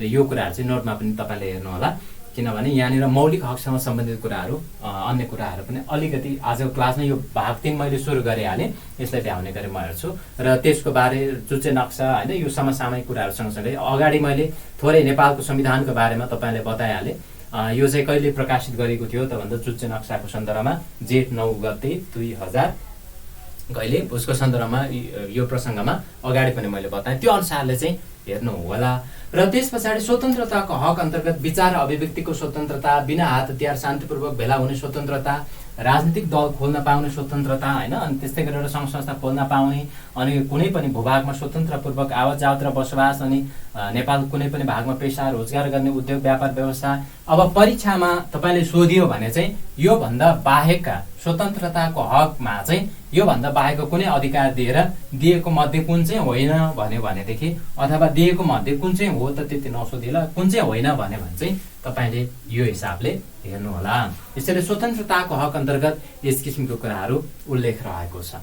यो कुराहरू चाहिँ नोटमा पनि तपाईँले हेर्नु होला, किनभने यहाँनिर मौलिक हकसँग सम्बन्धित कुराहरू अन्य कुराहरू पनि अलिकति आजको क्लासमा यो भाग 3 मैले सुरु गरिहालेँ, यसलाई भ्याउने गरी म हेर्छु र त्यसको बारे जुन चाहिँ नक्सा होइन यो समसामयिक कुराहरू सँगसँगै अगाडि मैले थोरै नेपालको संविधानको बारेमा तपाईँलाई बताइहालेँ। यो चाहिँ कहिले प्रकाशित गरेको थियो त भन्दा जुन चाहिँ नक्साको सन्दर्भमा जेठ 9 गते 2000 कहिले उसको सन्दर्भमा यो प्रसङ्गमा अगाडि पनि मैले बताएँ, त्यो अनुसारले चाहिँ हेर्नु होला। र त्यस पछाडि स्वतन्त्रताको हक अन्तर्गत विचार अभिव्यक्तिको स्वतन्त्रता, बिना हात हतियार शान्तिपूर्वक भेला हुने स्वतन्त्रता, राजनीतिक दल खोल्न पाउने स्वतन्त्रता होइन, अनि त्यस्तै गरेर सङ्घ संस्था खोल्न पाउने, अनि कुनै पनि भूभागमा स्वतन्त्रपूर्वक आवत जावत र बसोबास, अनि नेपाल कुनै पनि भागमा पेसा रोजगार गर्ने, उद्योग व्यापार व्यवसाय। अब परीक्षामा तपाईँले सोधियो भने चाहिँ योभन्दा बाहेकका स्वतन्त्रताको हकमा चाहिँ योभन्दा बाहेकको कुनै अधिकार दिएको मध्ये कुन चाहिँ होइन भन्यो भनेदेखि, अथवा दिएको मध्ये कुन चाहिँ हो त त्यति नसोधिएला, कुन चाहिँ होइन भन्यो भने चाहिँ तपाईँले यो हिसाबले हेर्नु होला। यसैले स्वतन्त्रताको हक अन्तर्गत यस किसिमको कुराहरू उल्लेख रहेको छ।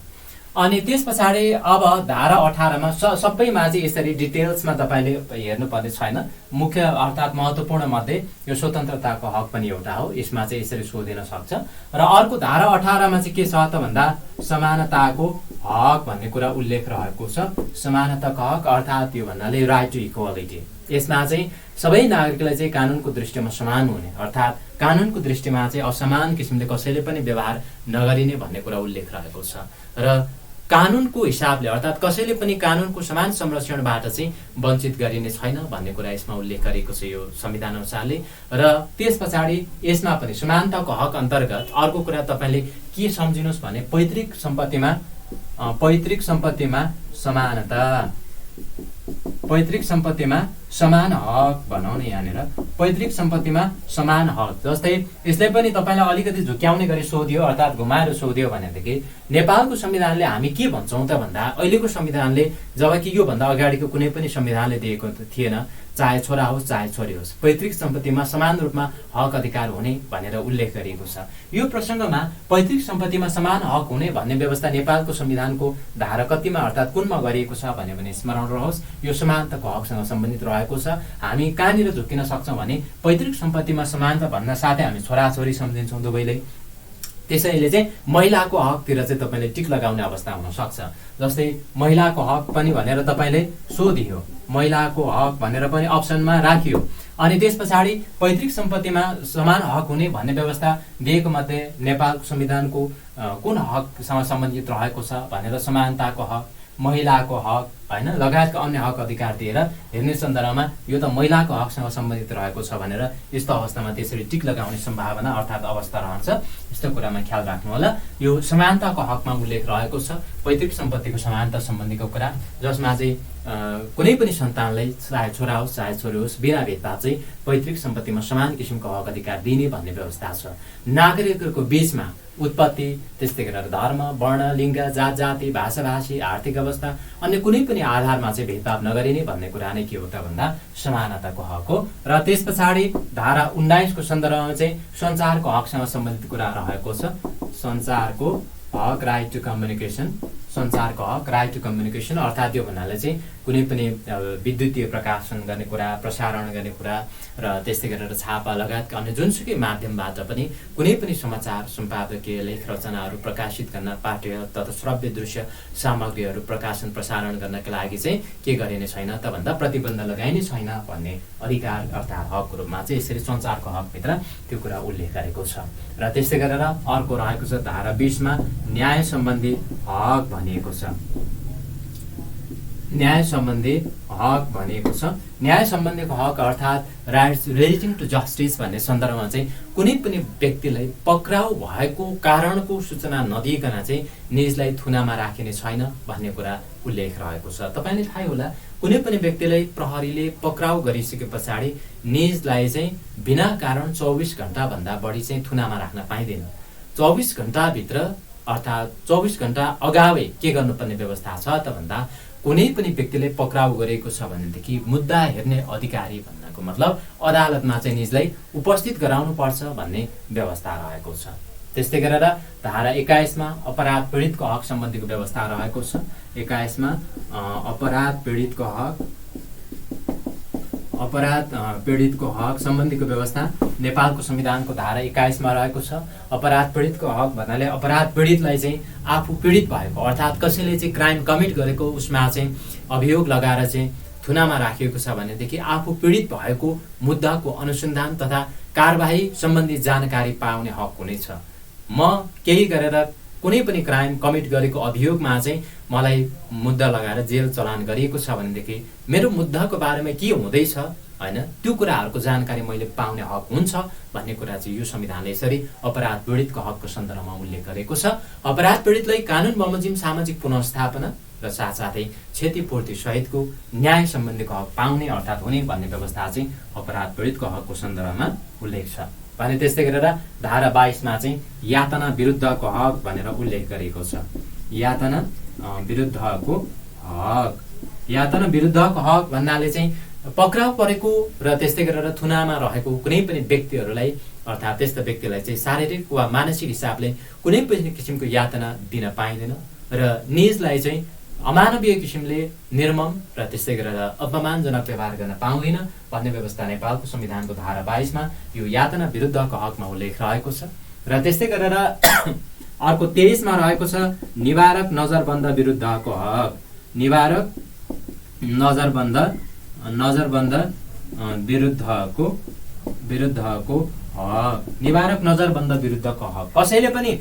अनि त्यस पछाडि अब धारा 18मा सबैमा चाहिँ यसरी डिटेल्समा तपाईँले हेर्नुपर्ने छैन, मुख्य अर्थात् महत्त्वपूर्ण मध्ये यो स्वतन्त्रताको हक पनि एउटा हो, यसमा चाहिँ यसरी सोधिन सक्छ। र अर्को धारा 18मा चाहिँ के छ त भन्दा समानताको हक भन्ने कुरा उल्लेख रहेको छ। समानताको हक अर्थात् यो भन्नाले राइट टु इक्वालिटी। यसमा चाहिँ सबै नागरिकलाई चाहिँ कानुनको दृष्टिमा समान हुने, अर्थात् कानुनको दृष्टिमा चाहिँ असमान किसिमले कसैले पनि व्यवहार नगरिने भन्ने कुरा उल्लेख रहेको छ। र कानुनको हिसाबले अर्थात् कसैले पनि कानुनको समान संरक्षणबाट चाहिँ वञ्चित गरिने छैन भन्ने कुरा यसमा उल्लेख गरेको छ यो संविधान अनुसारले। र त्यस पछाडि यसमा पनि समानताको हक अन्तर्गत अर्को कुरा तपाईँले के सम्झिनुहोस् भने पैतृक सम्पत्तिमा समान हक भनौँ न, यहाँनिर पैतृक सम्पत्तिमा समान हक। जस्तै यसलाई पनि तपाईँलाई अलिकति झुक्याउने गरी सोधियो अर्थात् घुमाएर सोधियो भनेदेखि नेपालको संविधानले हामी के भन्छौँ त भन्दा अहिलेको संविधानले, जबकि योभन्दा अगाडिको कुनै पनि संविधानले दिएको थिएन, चाहे छोरा होस् चाहे छोरी होस्, पैतृक सम्पत्तिमा समान रूपमा हक अधिकार हुने भनेर उल्लेख गरिएको छ। यो प्रसङ्गमा पैतृक सम्पत्तिमा समान हक हुने भन्ने व्यवस्था नेपालको संविधानको धारा कतिमा अर्थात् कुनमा गरिएको छ भन्यो भने स्मरण रहोस्, यो समानताको हकसँग सम्बन्धित रहेको छ। हामी कहाँनिर झुक्किन सक्छौँ भने पैतृक सम्पत्तिमा समानता भन्न साथै हामी छोराछोरी सम्झिन्छौँ दुवैले, त्यसैले चाहिँ महिलाको हकतिर चाहिँ तपाईँले टिक लगाउने अवस्था हुनसक्छ। जस्तै महिलाको हक पनि भनेर तपाईँले सोधियो, महिलाको हक भनेर पनि अप्सनमा राखियो, अनि त्यस पछाडि पैतृक सम्पत्तिमा समान हक हुने भन्ने व्यवस्था दिएको मध्ये नेपालको संविधानको कुन हकसँग सम्बन्धित रहेको छ भनेर समानताको हक, महिलाको हक होइन लगायतका अन्य हक अधिकार दिएर हेर्ने सन्दर्भमा यो त महिलाको हकसँग सम्बन्धित रहेको छ भनेर यस्तो अवस्थामा त्यसरी टिक लगाउने सम्भावना अर्थात् अवस्था रहन्छ। यस्तो कुरामा ख्याल राख्नु होला। यो समानताको हकमा उल्लेख रहेको छ, पैतृक सम्पत्तिको समानता सम्बन्धीको कुरा, जसमा चाहिँ कुनै पनि सन्तानलाई चाहे छोरा होस् चाहे छोरी होस् बिना भेदभाव चाहिँ पैतृक सम्पत्तिमा समान किसिमको हक अधिकार दिने भन्ने व्यवस्था छ। नागरिकहरूको बीचमा उत्पत्ति, त्यस्तै गरेर धर्म, वर्ण, लिङ्ग, जात जाति, भाषा भाषी, आर्थिक अवस्था अन्य कुनै पनि आधारमा चाहिँ भेदभाव नगरिने भन्ने कुरा नै के हो त भन्दा समानताको हक हो। र त्यस पछाडि धारा 19 को सन्दर्भमा चाहिँ सञ्चारको हकसँग सम्बन्धित कुरा रहेको छ। सञ्चारको हक, राइट टु कम्युनिकेसन, सञ्चारको हक, राइट टु कम्युनिकेसन अर्थात् यो भन्नाले चाहिँ कुनै पनि विद्युतीय प्रकाशन गर्ने कुरा, प्रसारण गर्ने कुरा र त्यस्तै गरेर छापा लगायतका अन्य जुनसुकै माध्यमबाट पनि कुनै पनि समाचार सम्पादकीय लेख रचनाहरू प्रकाशित गर्न, पाठ्य तथा श्रव्य दृश्य सामग्रीहरू प्रकाशन प्रसारण गर्नका लागि चाहिँ के गरिने छैन त भन्दा प्रतिबन्ध लगाइने छैन भन्ने अधिकार अर्थात् हकको रूपमा चाहिँ यसरी सञ्चारको हकभित्र त्यो कुरा उल्लेख गरेको छ। र त्यस्तै गरेर अर्को रहेको छ धारा 20 मा न्याय सम्बन्धी हक भनिएको छ। न्याय सम्बन्धी हक भनिएको छ। न्याय सम्बन्धीको हक अर्थात् राइट्स रिलेटिङ टु जस्टिस भन्ने सन्दर्भमा चाहिँ कुनै पनि व्यक्तिलाई पक्राउ भएको कारणको सूचना नदिइकन चाहिँ निजलाई थुनामा राखिने छैन भन्ने कुरा उल्लेख रहेको छ। तपाईले थाहै होला कुनै पनि व्यक्तिलाई प्रहरीले पक्राउ गरिसके पछाडि निजलाई चाहिँ बिना कारण 24 घण्टा भन्दा बढी चाहिँ थुनामा राख्न पाइँदैन। 24 घण्टाभित्र अर्थात् 24 घण्टा अगावै के गर्नुपर्ने व्यवस्था छ त भन्दा कुनै पनि व्यक्तिले पक्राउ गरेको छ भनेदेखि मुद्दा हेर्ने अधिकारी भन्नको मतलब अदालतमा चाहिँ निजलाई उपस्थित गराउनु पर्छ भन्ने व्यवस्था रहेको छ। त्यस्तै गरेर धारा 21 मा अपराध पीडितको हक सम्बन्धीको व्यवस्था रहेको छ। 21 मा अपराध पीडितको हक सम्बन्धीको व्यवस्था नेपालको संविधानको धारा 21 मा रहेको छ। अपराध पीडितको हक भन्नाले अपराध पीडितलाई चाहिँ आफू पीडित भएको अर्थात् कसैले चाहिँ क्राइम कमिट गरेको उसमा चाहिँ अभियोग लगाएर चाहिँ थुनामा राखिएको छ भनेदेखि आफू पीडित भएको मुद्दाको अनुसन्धान तथा कारबाही सम्बन्धी जानकारी पाउने हक हुनेछ। म केही गरेर कुनै पनि क्राइम कमिट गरेको अभियोगमा चाहिँ मलाई मुद्दा लगाएर जेल चलान गरिएको छ भनेदेखि मेरो मुद्दाको बारेमा के हुँदैछ हैन त्यो कुराहरूको जानकारी मैले पाउने हक हुन्छ भन्ने कुरा चाहिँ यो संविधानले यसरी अपराध पीडितको हकको सन्दर्भमा उल्लेख गरेको छ। अपराध पीडितलाई कानुन बमोजिम सामाजिक पुनर्स्थापना र साथसाथै क्षतिपूर्ति सहितको न्याय सम्बन्धीको हक पाउने अर्थात् हुने भन्ने व्यवस्था चाहिँ अपराध पीडितको हकको सन्दर्भमा उल्लेख छ भने त्यस्तै गरेर धारा 22 मा चाहिँ यातना विरुद्धको हक भनेर उल्लेख गरेको छ। यातना विरुद्धको हक भन्नाले चाहिँ पक्राउ परेको र त्यस्तै गरेर थुनामा रहेको कुनै पनि व्यक्तिहरूलाई अर्थात् त्यस्ता व्यक्तिलाई चाहिँ शारीरिक वा मानसिक हिसाबले कुनै पनि किसिमको यातना दिन पाइँदैन र निजलाई चाहिँ अमानवीय किसिमले निर्मम र त्यस्तै गरेर अपमानजनक व्यवहार गर्न पाउँदैन भन्ने व्यवस्था नेपालको संविधानको धारा 22 मा यो यातना विरुद्धको हकमा उल्लेख रहेको छ। र त्यस्तै गरेर अर्को 23 मा रहेको छ निवारक नजरबन्द विरुद्धको हक। निवारक नजरबन्द विरुद्धको हक। निवारक नजरबन्द विरुद्धको हक कसैले पनि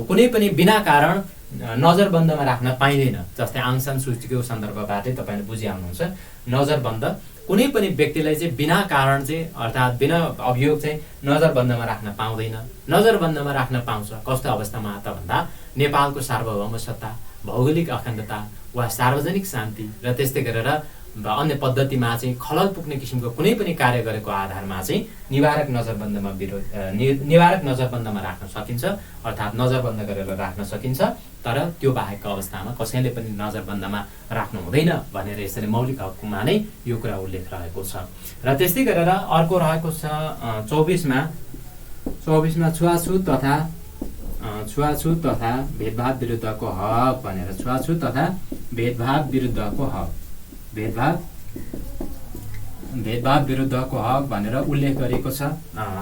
कुनै पनि बिना कारण नजरबन्दमा राख्न पाइँदैन। जस्तै आङ सान सू कीको सन्दर्भबाटै तपाईले बुझिआउनुहुन्छ। नजरबन्द कुनै पनि व्यक्तिलाई चाहिँ बिना कारण चाहिँ अर्थात् बिना अभियोग चाहिँ नजरबन्दमा राख्न पाउँदैन। नजरबन्दमा राख्न पाउँछ कस्तो अवस्थामा त भन्दा नेपालको सार्वभौम सत्ता, भौगोलिक अखण्डता वा सार्वजनिक शान्ति र त्यस्तै गरेर अन्य पद्धतिमा चाहिँ खलल पुग्ने किसिमको कुनै पनि कार्य गरेको आधारमा चाहिँ निवारक नजरबन्दमा राख्न सकिन्छ अर्थात् नजरबन्द गरेर राख्न सकिन्छ। तर त्यो बाहेकको अवस्थामा कसैले पनि नजरबन्दमा राख्नु हुँदैन भनेर यसरी मौलिक हकमा नै यो कुरा उल्लेख रहेको छ। र त्यस्तै गरेर अर्को रहेको छ 24 मा छुवाछुत तथा भेदभाव विरुद्धको हक भनेर छुवाछुत तथा भेदभाव विरुद्धको हक भनेर उल्लेख गरेको छ।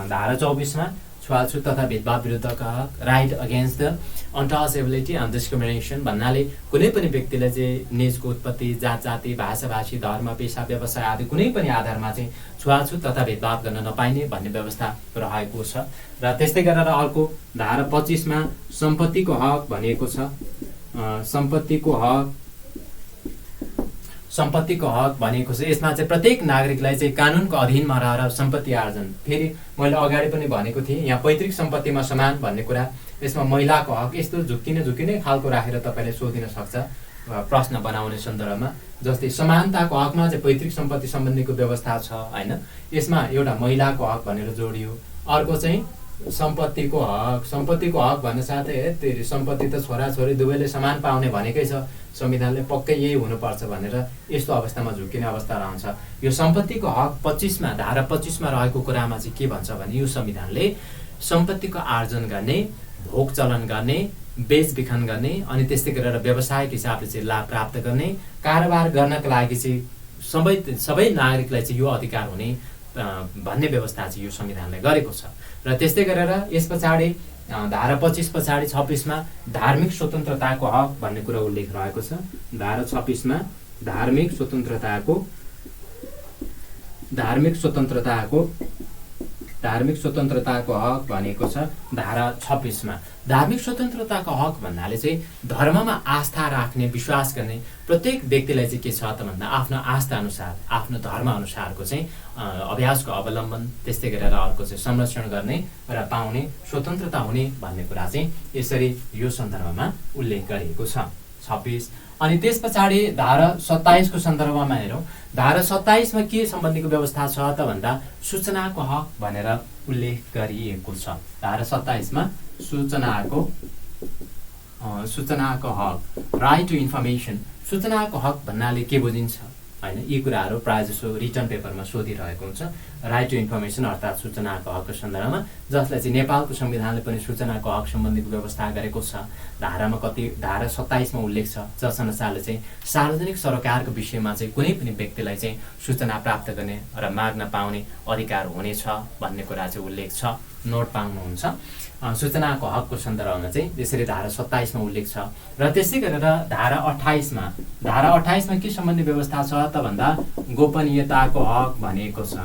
धारा 24 मा छुवाछुत तथा भेदभाव विरुद्धको हक right against the untouchability and discrimination भन्नाले कुनै पनि व्यक्तिले चाहिँ निजको उत्पत्ति, जात जाति, भाषा भाषी, धर्म, पेसा, व्यवसाय आदि कुनै पनि आधारमा चाहिँ छुवाछुत तथा भेदभाव गर्न नपाइने भन्ने व्यवस्था रहेको छ। र त्यस्तै गरेर अर्को धारा 25 मा सम्पत्तिको हक भनिएको छ। सम्पत्तिको हक भनेको छ यसमा चाहिँ प्रत्येक नागरिकलाई चाहिँ कानुनको अधीनमा रहेर सम्पत्ति आर्जन, फेरि मैले अगाडि पनि भनेको थिएँ यहाँ पैतृक सम्पत्तिमा समान भन्ने कुरा, यसमा महिलाको हक यस्तो झुक्किने खालको राखेर तपाईले सोधिन सक्छ प्रश्न बनाउने सन्दर्भमा। जस्तै समानताको हकमा चाहिँ पैतृक सम्पत्ति सम्बन्धीको व्यवस्था छ हैन, यसमा एउटा महिलाको हक भनेर जोडियो। अर्को चाहिँ सम्पत्तिको हक भन्न साथै सम्पत्ति त छोराछोरी दुवैले समान पाउने भनेकै छ संविधानले, पक्कै यही हुनुपर्छ भनेर यस्तो अवस्थामा झुक्किने अवस्था रहन्छ। यो सम्पत्तिको हक 25 मा धारा 25 मा रहेको कुरामा चाहिँ के भन्छ भने यो संविधानले सम्पत्तिको आर्जन गर्ने, भोग चलन गर्ने, बेचबिखन गर्ने अनि त्यस्तै गरेर व्यावसायिक हिसाबले चाहिँ लाभ प्राप्त गर्ने, कारोबार गर्नका लागि चाहिँ सबै नागरिकलाई चाहिँ यो अधिकार हुने भन्ने व्यवस्था चाहिँ यो संविधानले गरेको छ। र त्यस्तै गरेर यस पछाडि धारा 25 पछाडि 26 मा धार्मिक स्वतन्त्रताको हक भन्ने कुरा उल्लेख रहेको छ। धारा 26 मा धार्मिक स्वतन्त्रताको हक भनेको छ धारा 26 मा। धार्मिक स्वतन्त्रताको हक भन्नाले चाहिँ धर्ममा आस्था राख्ने, विश्वास गर्ने प्रत्येक व्यक्तिलाई चाहिँ के छ त भन्दा आफ्नो आस्था अनुसार, आफ्नो धर्म अनुसारको चाहिँ अभ्यासको अवलम्बन, त्यस्तै गरेर अर्को चाहिँ संरक्षण गर्ने र पाउने स्वतन्त्रता हुने भन्ने कुरा चाहिँ यसरी यो सन्दर्भमा उल्लेख गरिएको छ 26। अनि त्यस पछाडि धारा 27 को सन्दर्भमा हेरौँ। धारा 27 मा के सम्बन्धीको व्यवस्था छ त भन्दा सूचनाको हक भनेर उल्लेख गरिएको छ। धारा 27 मा सूचनाको हक, राइट टु इन्फर्मेसन। सूचनाको हक भन्नाले के बुझिन्छ हैन, यी कुराहरू प्रायः जसो रिटर्न पेपरमा सोधिरहेको हुन्छ। राइट टु इन्फर्मेसन अर्थात् सूचनाको हकको सन्दर्भमा, जसलाई चाहिँ नेपालको संविधानले पनि सूचनाको हक सम्बन्धीको व्यवस्था गरेको छ। धारा 27 मा उल्लेख छ जसअनुसारले चाहिँ सार्वजनिक सरोकारको विषयमा चाहिँ कुनै पनि व्यक्तिलाई चाहिँ सूचना प्राप्त गर्ने र माग्न पाउने अधिकार हुनेछ भन्ने कुरा चाहिँ उल्लेख छ, नोट पाउनुहुन्छ। सूचनाको हकको सन्दर्भमा चाहिँ यसरी धारा 27 मा उल्लेख छ। र त्यसै गरेर धारा 28 मा के सम्बन्धी व्यवस्था छ त भन्दा गोपनीयताको हक भनेको छ।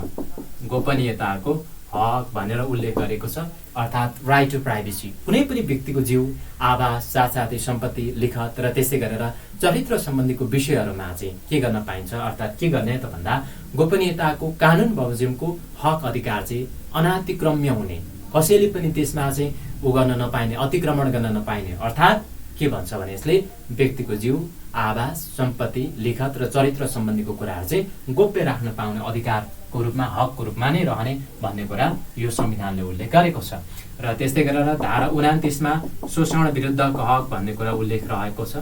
गोपनीयताको हक भनेर उल्लेख गरेको छ, अर्थात् राइट टु प्राइभेसी। कुनै पनि व्यक्तिको जीव, आवास, साथसाथै सम्पत्ति, लिखत र त्यसै गरेर चरित्र सम्बन्धीको विषयहरूमा चाहिँ के गर्न पाइन्छ, अर्थात् के गर्ने त भन्दा गोपनीयताको कानुन बमोजिमको हक अधिकार चाहिँ अनातिक्रम्य हुने, कसैले पनि त्यसमा चाहिँ गर्न नपाइने, अतिक्रमण गर्न नपाइने। अर्थात् के भन्छ भने यसले व्यक्तिको जीव, आवास, सम्पत्ति, लिखत र चरित्र सम्बन्धीको कुराहरू चाहिँ गोप्य राख्न पाउने अधिकारको रूपमा, हकको रूपमा नै रहने भन्ने कुरा यो संविधानले उल्लेख गरेको छ। र त्यस्तै गरेर धारा 29 मा शोषण विरुद्धको हक भन्ने कुरा उल्लेख रहेको छ।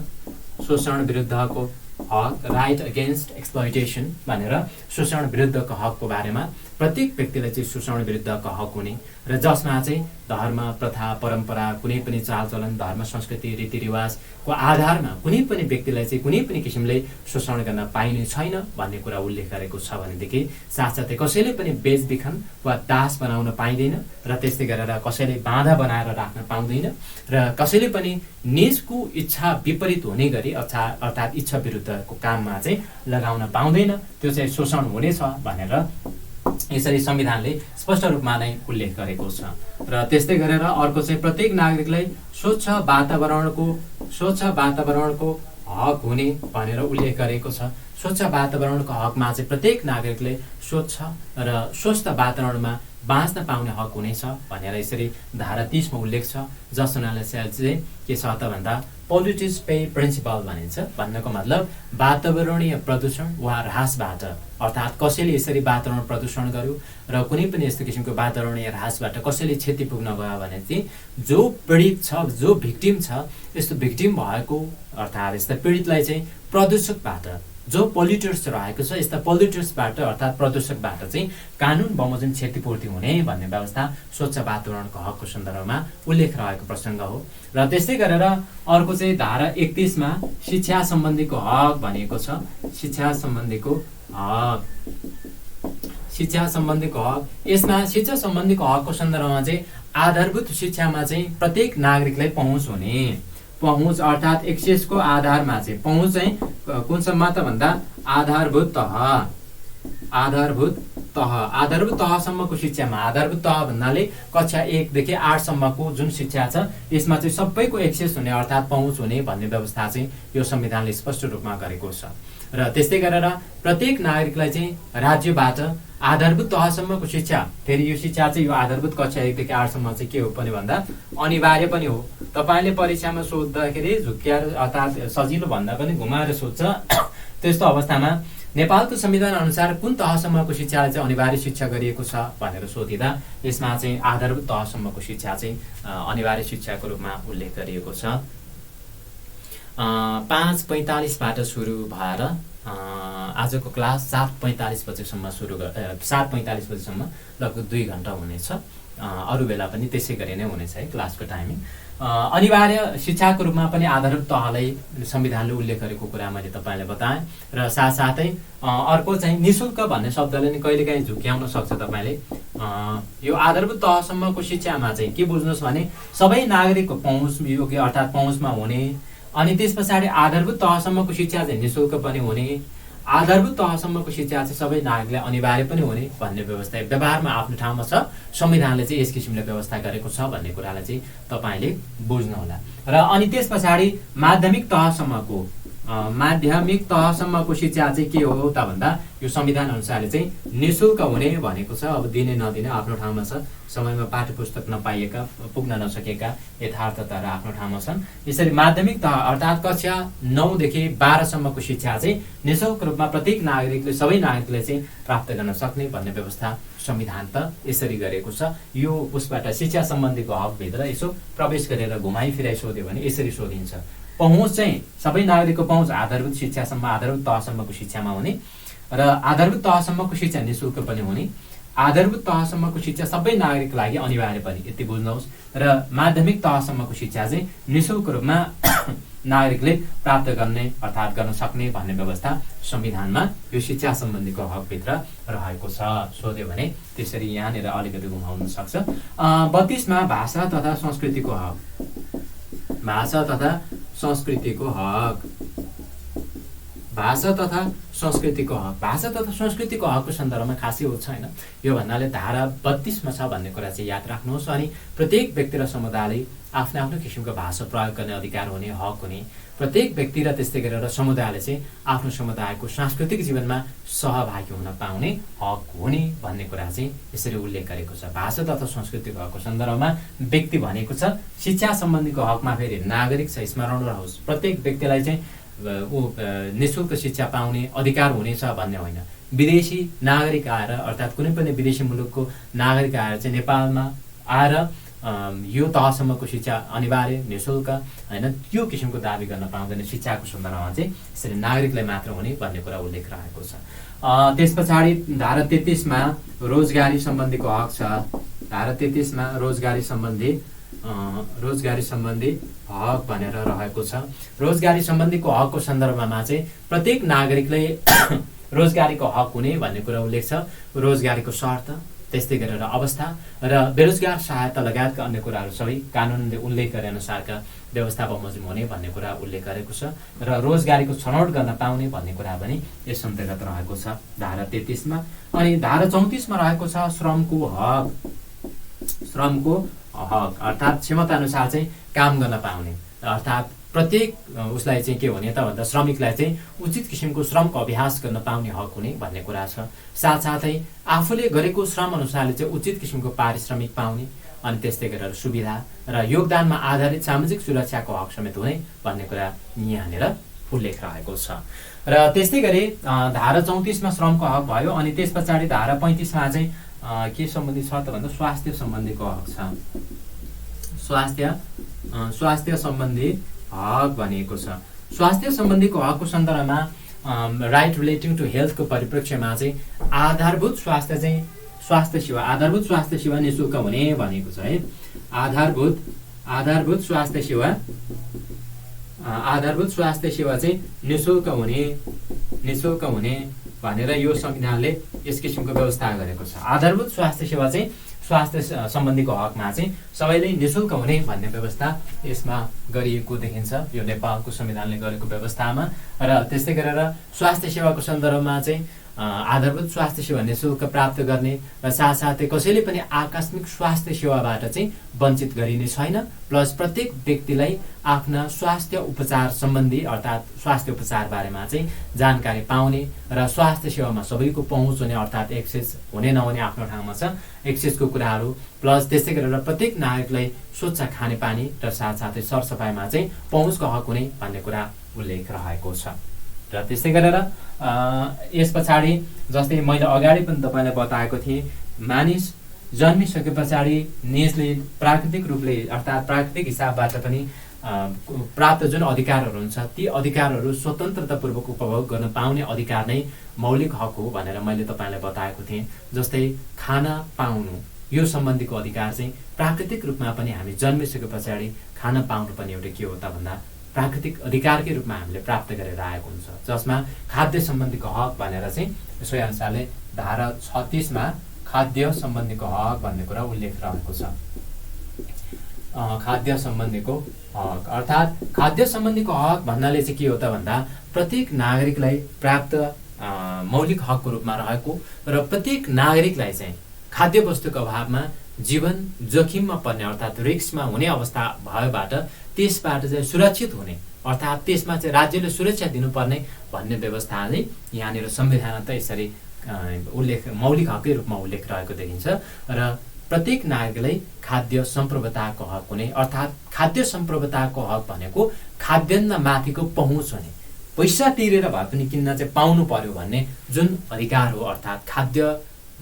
शोषण विरुद्धको हक, राइट अगेन्स्ट एक्सप्लोइटेसन भनेर शोषण विरुद्धको हकको बारेमा प्रत्येक व्यक्तिलाई चाहिँ शोषण विरुद्धको हक हुने र जसमा चाहिँ धर्म, प्रथा, परम्परा, कुनै पनि चालचलन, धर्म, संस्कृति, रीतिरिवाजको आधारमा कुनै पनि व्यक्तिलाई चाहिँ कुनै पनि किसिमले शोषण गर्न पाइने छैन भन्ने कुरा उल्लेख गरेको छ। भनेदेखि साथसाथै कसैले पनि बेचबिखन वा दास बनाउन पाइँदैन र त्यस्तै गरेर कसैले बाधा बनाएर राख्न पाउँदैन र कसैले पनि निजको इच्छा विपरीत हुने गरी अर्थात् इच्छा विरुद्धको काममा चाहिँ लगाउन पाउँदैन, त्यो चाहिँ शोषण हुनेछ भनेर यसरी संविधानले स्पष्ट रूपमा नै उल्लेख गरेको छ। र त्यस्तै गरेर अर्को चाहिँ प्रत्येक नागरिकलाई स्वच्छ वातावरणको हक हुने भनेर उल्लेख गरेको छ। स्वच्छ वातावरणको हकमा चाहिँ प्रत्येक नागरिकले स्वच्छ र स्वस्थ वातावरणमा बाँच्न पाउने हक हुनेछ भनेर यसरी धारा 30 मा उल्लेख छ। जस हुनाले चाहिँ के छ त भन्दा पोल्युटर्स पे प्रिन्सिपल भनिन्छ। भन्नको मतलब वातावरणीय प्रदूषण वा ह्रासबाट, अर्थात् कसैले यसरी वातावरण प्रदूषण गर्यो र कुनै पनि यस्तो किसिमको वातावरणीय ह्रासबाट कसैले क्षति पुग्न गयो भने चाहिँ जो पीडित छ, जो भिक्टिम छ, यस्तो भिक्टिम भएको अर्थात् यस्ता पीडितलाई चाहिँ प्रदूषकबाट, जो पोल्युटर्स रहेको छ यस्ता पोल्युटर्सबाट अर्थात् प्रदूषकबाट चाहिँ कानुन बमोजिम क्षतिपूर्ति हुने भन्ने व्यवस्था स्वच्छ वातावरणको हकको सन्दर्भमा उल्लेख रहेको प्रसङ्ग हो। र त्यस्तै गरेर अर्को चाहिँ धारा 31 मा शिक्षा सम्बन्धीको हक भनेको छ। शिक्षा सम्बन्धीको हक, यसमा शिक्षा सम्बन्धीको हकको सन्दर्भमा चाहिँ आधारभूत शिक्षामा चाहिँ प्रत्येक नागरिकलाई पहुँच हुने, पहुँच अर्थात् एक्सेसको आधारमा चाहिँ पहुँच चाहिँ कुनसम्म त भन्दा आधारभूत तहसम्मको शिक्षामा, आधारभूत तह भन्नाले कक्षा 1 देखि 8 सम्मको जुन शिक्षा छ यसमा चाहिँ सबैको एक्सेस हुने अर्थात् पहुँच हुने भन्ने व्यवस्था चाहिँ यो संविधानले स्पष्ट रूपमा गरेको छ। र त्यस्तै गरेर प्रत्येक नागरिकलाई चाहिँ राज्यबाट आधारभूत तहसम्मको शिक्षा, फेरि यो शिक्षा चाहिँ यो आधारभूत कक्षा 1 देखि 8 सम्म चाहिँ के हो पनि भन्दा अनिवार्य पनि हो। तपाईले परीक्षामा सोध्दाखेरि झुक्क्याएर अर्थात् सजिलो भन्दा पनि घुमाएर सोध्छ। त्यस्तो अवस्थामा नेपालको संविधान अनुसार कुन तहसम्मको शिक्षालाई चाहिँ अनिवार्य शिक्षा गरिएको छ भनेर सोधिँदा यसमा चाहिँ आधारभूत तहसम्मको शिक्षा चाहिँ अनिवार्य शिक्षाको रूपमा उल्लेख गरिएको छ। 5:45 बाट सुरु भएर आजको क्लास 7:45 बजेसम्म 7:45 बजेसम्म लगभग 2 घण्टा हुनेछ। अरू बेला पनि त्यसै गरी नै हुनेछ है क्लासको टाइमिङ। अनिवार्य शिक्षाको रूपमा पनि आधारभूत तहलाई संविधानले उल्लेख गरेको कुरा मैले तपाईँलाई बताएँ। र साथसाथै अर्को चाहिँ निशुल्क भन्ने शब्दले नि कहिलेकाहीँ झुक्क्याउन सक्छ तपाईँले। यो आधारभूत तहसम्मको शिक्षामा चाहिँ के बुझ्नुहोस् भने सबै नागरिकको पहुँच योग्य अर्थात् पहुँचमा हुने, अनि त्यस पछाडि आधारभूत तहसम्मको शिक्षा चाहिँ निशुल्क पनि हुने, आधारभूत तहसम्मको शिक्षा चाहिँ सबै नागरिकलाई अनिवार्य पनि हुने भन्ने व्यवस्था व्यवहारमा आफ्नो ठाउँमा छ। संविधानले चाहिँ यस किसिमले व्यवस्था गरेको छ भन्ने कुरालाई चाहिँ तपाईँले बुझ्नुहोला। र अनि त्यस पछाडि माध्यमिक तहसम्मको शिक्षा चाहिँ के हो त भन्दा यो संविधान अनुसारले चाहिँ निशुल्क हुने भनेको छ। अब दिने नदिने आफ्नो ठाउँमा छ। समयमा पाठ्य पुस्तक नपाइएका, पुग्न नसकेका यथार्थताहरू आफ्नो ठाउँमा छन्। यसरी माध्यमिक तह अर्थात् कक्षा 9 देखि 12 सम्मको शिक्षा चाहिँ निशुल्क रूपमा प्रत्येक नागरिकले सबै नागरिकले चाहिँ प्राप्त गर्न सक्ने भन्ने व्यवस्था संविधान त यसरी गरेको छ। यो उसबाट शिक्षा सम्बन्धीको हकभित्र यसो प्रवेश गरेर घुमाइफिराइ सोध्यो भने यसरी सोधिन्छ। पहुँच चाहिँ सबै नागरिकको पहुँच आधारभूत शिक्षासम्म, आधारभूत तहसम्मको शिक्षामा हुने, र आधारभूत तहसम्मको शिक्षा निशुल्क पनि हुने, आधारभूत तहसम्मको शिक्षा सबै नागरिकको लागि अनिवार्य पनि, यति बुझ्नुहोस्। र माध्यमिक तहसम्मको शिक्षा चाहिँ निशुल्क रूपमा नागरिकले प्राप्त गर्ने अर्थात् गर्न सक्ने भन्ने व्यवस्था संविधानमा यो शिक्षा सम्बन्धीको हकभित्र रहेको छ। सोध्यो भने त्यसरी यहाँनिर अलिकति घुमाउन सक्छ। 32 मा भाषा तथा संस्कृतिको हक। भाषा तथा संस्कृतिको हक। भाषा तथा संस्कृतिको हक। भाषा तथा संस्कृतिको हकको सन्दर्भमा खासै हो छैन। यो भन्नाले धारा 32 मा छ भन्ने कुरा चाहिँ याद राख्नुहोस्। अनि प्रत्येक व्यक्ति र समुदायले आफ्नो आफ्नो किसिमको भाषा प्रयोग गर्ने अधिकार हुने, हक हुने, प्रत्येक व्यक्ति र त्यस्तै गरेर समुदायले चाहिँ आफ्नो समुदायको सांस्कृतिक जीवनमा सहभागी हुन पाउने हक हुने भन्ने कुरा चाहिँ यसरी उल्लेख गरेको छ। भाषा तथा संस्कृतिको हकको सन्दर्भमा व्यक्ति भनेको छ। शिक्षा सम्बन्धीको हकमा फेरि नागरिक छ, स्मरण रहोस्। प्रत्येक व्यक्तिलाई चाहिँ निशुल्क शिक्षा पाउने अधिकार हुनेछ भन्ने होइन। विदेशी नागरिक आएर अर्थात् कुनै पनि विदेशी मुलुकको नागरिक आएर चाहिँ नेपालमा आएर यो तहसम्मको शिक्षा अनिवार्य निशुल्क होइन त्यो किसिमको दाबी गर्न पाउँदैन। शिक्षाको सन्दर्भमा चाहिँ यसरी नागरिकलाई मात्र हुने भन्ने कुरा उल्लेख रहेको छ। त्यस पछाडि धारा 33 मा रोजगारी सम्बन्धीको हक छ। धारा 33 मा रोजगारी सम्बन्धी हक भनेर रहेको छ। रोजगारी सम्बन्धीको हकको सन्दर्भमा चाहिँ प्रत्येक नागरिकले रोजगारीको हक हुने भन्ने कुरा उल्लेख छ। रोजगारीको शर्त, त्यस्तै गरेर अवस्था र बेरोजगार सहायता लगायतका अन्य कुराहरू सबै कानुनले उल्लेख गरे अनुसारका व्यवस्था बमोजिम हुने भन्ने कुरा उल्लेख गरेको छ। र रोजगारीको छनौट गर्न पाउने भन्ने कुरा पनि यस अन्तर्गत रहेको छ धारा 33 मा। अनि धारा 34 मा रहेको छ श्रमको हक। श्रमको हक अर्थात् क्षमता अनुसार चाहिँ काम गर्न पाउने, अर्थात् प्रत्येक उसलाई चाहिँ के हुने त भन्दा श्रमिकलाई चाहिँ उचित किसिमको श्रमको अभ्यास गर्न पाउने हक हुने भन्ने कुरा छ। साथसाथै आफूले गरेको श्रम अनुसारले चाहिँ उचित किसिमको पारिश्रमिक पाउने, अनि त्यस्तै गरेर सुविधा र योगदानमा आधारित सामाजिक सुरक्षाको हक समेत हुने भन्ने कुरा यहाँनिर उल्लेख रहेको छ। र त्यस्तै गरी धारा 34 मा श्रमको हक भयो। अनि त्यस पछाडि धारा 35 मा चाहिँ के सम्बन्धी छ त भन्दा स्वास्थ्य सम्बन्धीको हक छ। स्वास्थ्य सम्बन्धी हक भनेको छ। स्वास्थ्य सम्बन्धीको हकको सन्दर्भमा राइट रिलेटिङ टु हेल्थको परिप्रेक्ष्यमा चाहिँ आधारभूत स्वास्थ्य सेवा निशुल्क हुने भनेको छ है। आधारभूत स्वास्थ्य सेवा चाहिँ निशुल्क हुने भनेर यो संविधानले यस किसिमको व्यवस्था गरेको छ। आधारभूत स्वास्थ्य सेवा चाहिँ स्वास्थ्य सम्बन्धीको हकमा चाहिँ सबैले निशुल्क हुने भन्ने व्यवस्था यसमा गरिएको देखिन्छ यो नेपालको संविधानले गरेको व्यवस्थामा। र त्यस्तै गरेर स्वास्थ्य सेवाको सन्दर्भमा चाहिँ आधारभूत स्वास्थ्य सेवा निशुल्क प्राप्त गर्ने र साथसाथै कसैले पनि आकस्मिक स्वास्थ्य सेवाबाट चाहिँ वञ्चित गरिने छैन। प्लस प्रत्येक व्यक्तिलाई आफ्ना स्वास्थ्य उपचार सम्बन्धी अर्थात् स्वास्थ्य उपचार बारेमा चाहिँ जानकारी पाउने र स्वास्थ्य सेवामा सबैको पहुँच हुने अर्थात् एक्सेस हुने नहुने आफ्नो ठाउँमा छ। एक्सेसको कुराहरू प्लस त्यस्तै गरेर प्रत्येक नागरिकलाई स्वच्छ खानेपानी र साथसाथै सरसफाइमा चाहिँ पहुँचको हक हुने भन्ने कुरा उल्लेख रहेको छ। र त्यस्तै गरेर यस पछाडि जस्तै मैले अगाडि पनि तपाईँलाई बताएको थिएँ, मानिस जन्मिसके पछाडि निजले प्राकृतिक रूपले अर्थात् प्राकृतिक हिसाबबाट पनि प्राप्त जुन अधिकारहरू हुन्छ ती अधिकारहरू स्वतन्त्रतापूर्वक उपभोग गर्न पाउने अधिकार नै मौलिक हक हो भनेर मैले तपाईँलाई बताएको थिएँ। जस्तै खाना पाउनु, यो सम्बन्धीको अधिकार चाहिँ प्राकृतिक रूपमा पनि हामी जन्मिसके पछाडि खान पाउनु पनि एउटा के हो त भन्दा प्राकृतिक अधिकारकै रूपमा हामीले प्राप्त गरेर आएको हुन्छ, जसमा खाद्य सम्बन्धीको हक भनेर चाहिँ यसै अनुसारले धारा 36 मा खाद्य सम्बन्धीको हक भन्ने कुरा उल्लेख रहेको छ। खाद्य सम्बन्धीको हक अर्थात् खाद्य सम्बन्धीको हक भन्नाले चाहिँ के हो त भन्दा प्रत्येक नागरिकलाई प्राप्त मौलिक हकको रूपमा रहेको र प्रत्येक नागरिकलाई चाहिँ खाद्य वस्तुको अभावमा जीवन जोखिममा पर्ने अर्थात् रिस्कमा हुने अवस्था भएबाट त्यसबाट चाहिँ सुरक्षित हुने अर्थात् त्यसमा चाहिँ राज्यले सुरक्षा दिनुपर्ने भन्ने व्यवस्था चाहिँ यहाँनिर संविधान त यसरी उल्लेख मौलिक हककै रूपमा उल्लेख रहेको देखिन्छ र प्रत्येक नागरिकलाई खाद्य सम्प्रभुताको हक हुने अर्थात् खाद्य सम्प्रभुताको हक भनेको खाद्यान्न माथिको पहुँच हुने, पैसा तिरेर भए पनि किन्न चाहिँ पाउनु पर्यो भन्ने जुन अधिकार हो अर्थात् खाद्य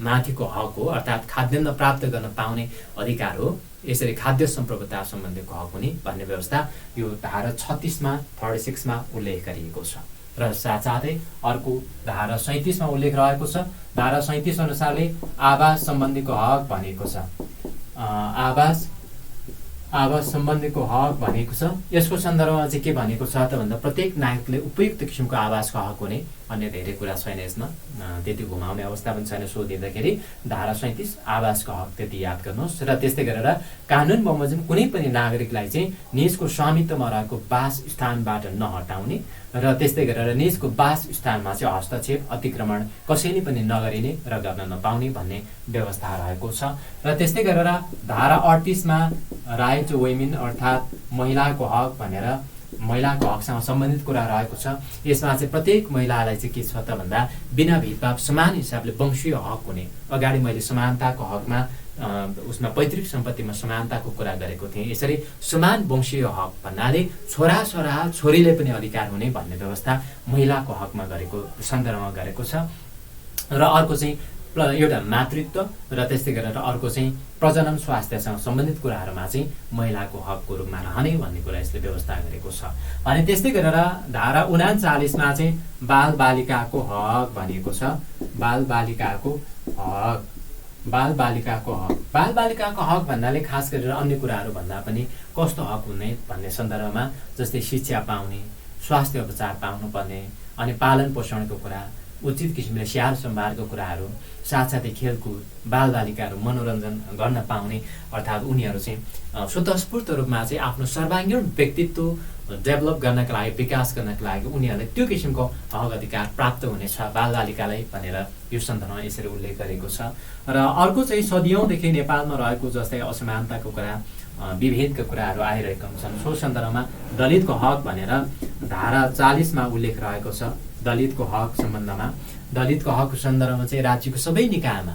माथिको हक हो अर्थात् खाद्यान्न प्राप्त गर्न पाउने अधिकार हो। यसरी खाद्य सम्प्रभुता सम्बन्धीको हक हुने भन्ने व्यवस्था यो धारा 36 मा 36 मा उल्लेख गरिएको छ र साथसाथै अर्को धारा 37 मा उल्लेख रहेको छ। धारा 37 अनुसारले आवास सम्बन्धीको हक भनेको छ। आवास सम्बन्धीको हक भनेको छ। यसको सन्दर्भमा चाहिँ के भनेको छ त भन्दा प्रत्येक नागरिकले उपयुक्त किसिमको आवासको हक हुने, अन्य धेरै कुरा छैन यसमा, त्यति घुमाउने अवस्था पनि छैन। सोधिँदाखेरि धारा 37 आवासको हक त्यति याद गर्नुहोस् र त्यस्तै गरेर कानुन बमोजिम कुनै पनि नागरिकलाई चाहिँ निजको स्वामित्वमा रहेको वास स्थानबाट नहटाउने र त्यस्तै गरेर निजको वास स्थानमा चाहिँ हस्तक्षेप अतिक्रमण कसैले पनि नगरिने र गर्न नपाउने भन्ने व्यवस्था रहेको छ। र त्यस्तै गरेर धारा 38 मा राइट टु वुमेन अर्थात् महिलाको हक भनेर महिलाको हकसँग सम्बन्धित कुरा रहेको छ। यसमा चाहिँ प्रत्येक महिलालाई चाहिँ के छ त भन्दा बिना भेदभाव समान हिसाबले वंशीय हक हुने। अगाडि मैले समानताको हकमा उसमा पैतृक सम्पत्तिमा समानताको कुरा गरेको थिएँ। यसरी समान वंशीय हक भन्नाले छोरा छोरा छोरीले पनि अधिकार हुने भन्ने व्यवस्था महिलाको हकमा गरेको सन्दर्भमा गरेको छ। र अर्को चाहिँ एउटा मातृत्व र त्यस्तै गरेर अर्को चाहिँ प्रजनन स्वास्थ्यसँग सम्बन्धित कुराहरूमा चाहिँ महिलाको हकको रूपमा रहने भन्ने कुरा यसले व्यवस्था गरेको छ। अनि त्यस्तै गरेर धारा 39 मा चाहिँ बाल बालिकाको हक भनेको छ। बाल बालिकाको हक भन्नाले खास गरेर अन्य कुराहरू भन्दा पनि कस्तो हक हुने भन्ने सन्दर्भमा जस्तै शिक्षा पाउने, स्वास्थ्य उपचार पाउनुपर्ने, अनि पालन पोषणको कुरा, उचित किसिमले स्याहार सम्भारको कुराहरू, साथसाथै खेलकुद, बालबालिकाहरू मनोरञ्जन गर्न पाउने अर्थात् उनीहरू चाहिँ स्वतस्फूर्त रूपमा चाहिँ आफ्नो सर्वाङ्गीण व्यक्तित्व डेभलप गर्नका लागि, विकास गर्नका लागि उनीहरूलाई त्यो किसिमको हक अधिकार प्राप्त हुनेछ बालबालिकालाई भनेर यो सन्दर्भमा यसरी उल्लेख गरेको छ। र अर्को चाहिँ सदियौँदेखि नेपालमा रहेको जस्तै असमानताको कुरा, विभेदका कुराहरू आइरहेका हुन्छन्। सो सन्दर्भमा दलितको हक भनेर धारा 40 मा उल्लेख रहेको छ। दलितको हक सम्बन्धमा दलितको हकको सन्दर्भमा चाहिँ राज्यको सबै निकायमा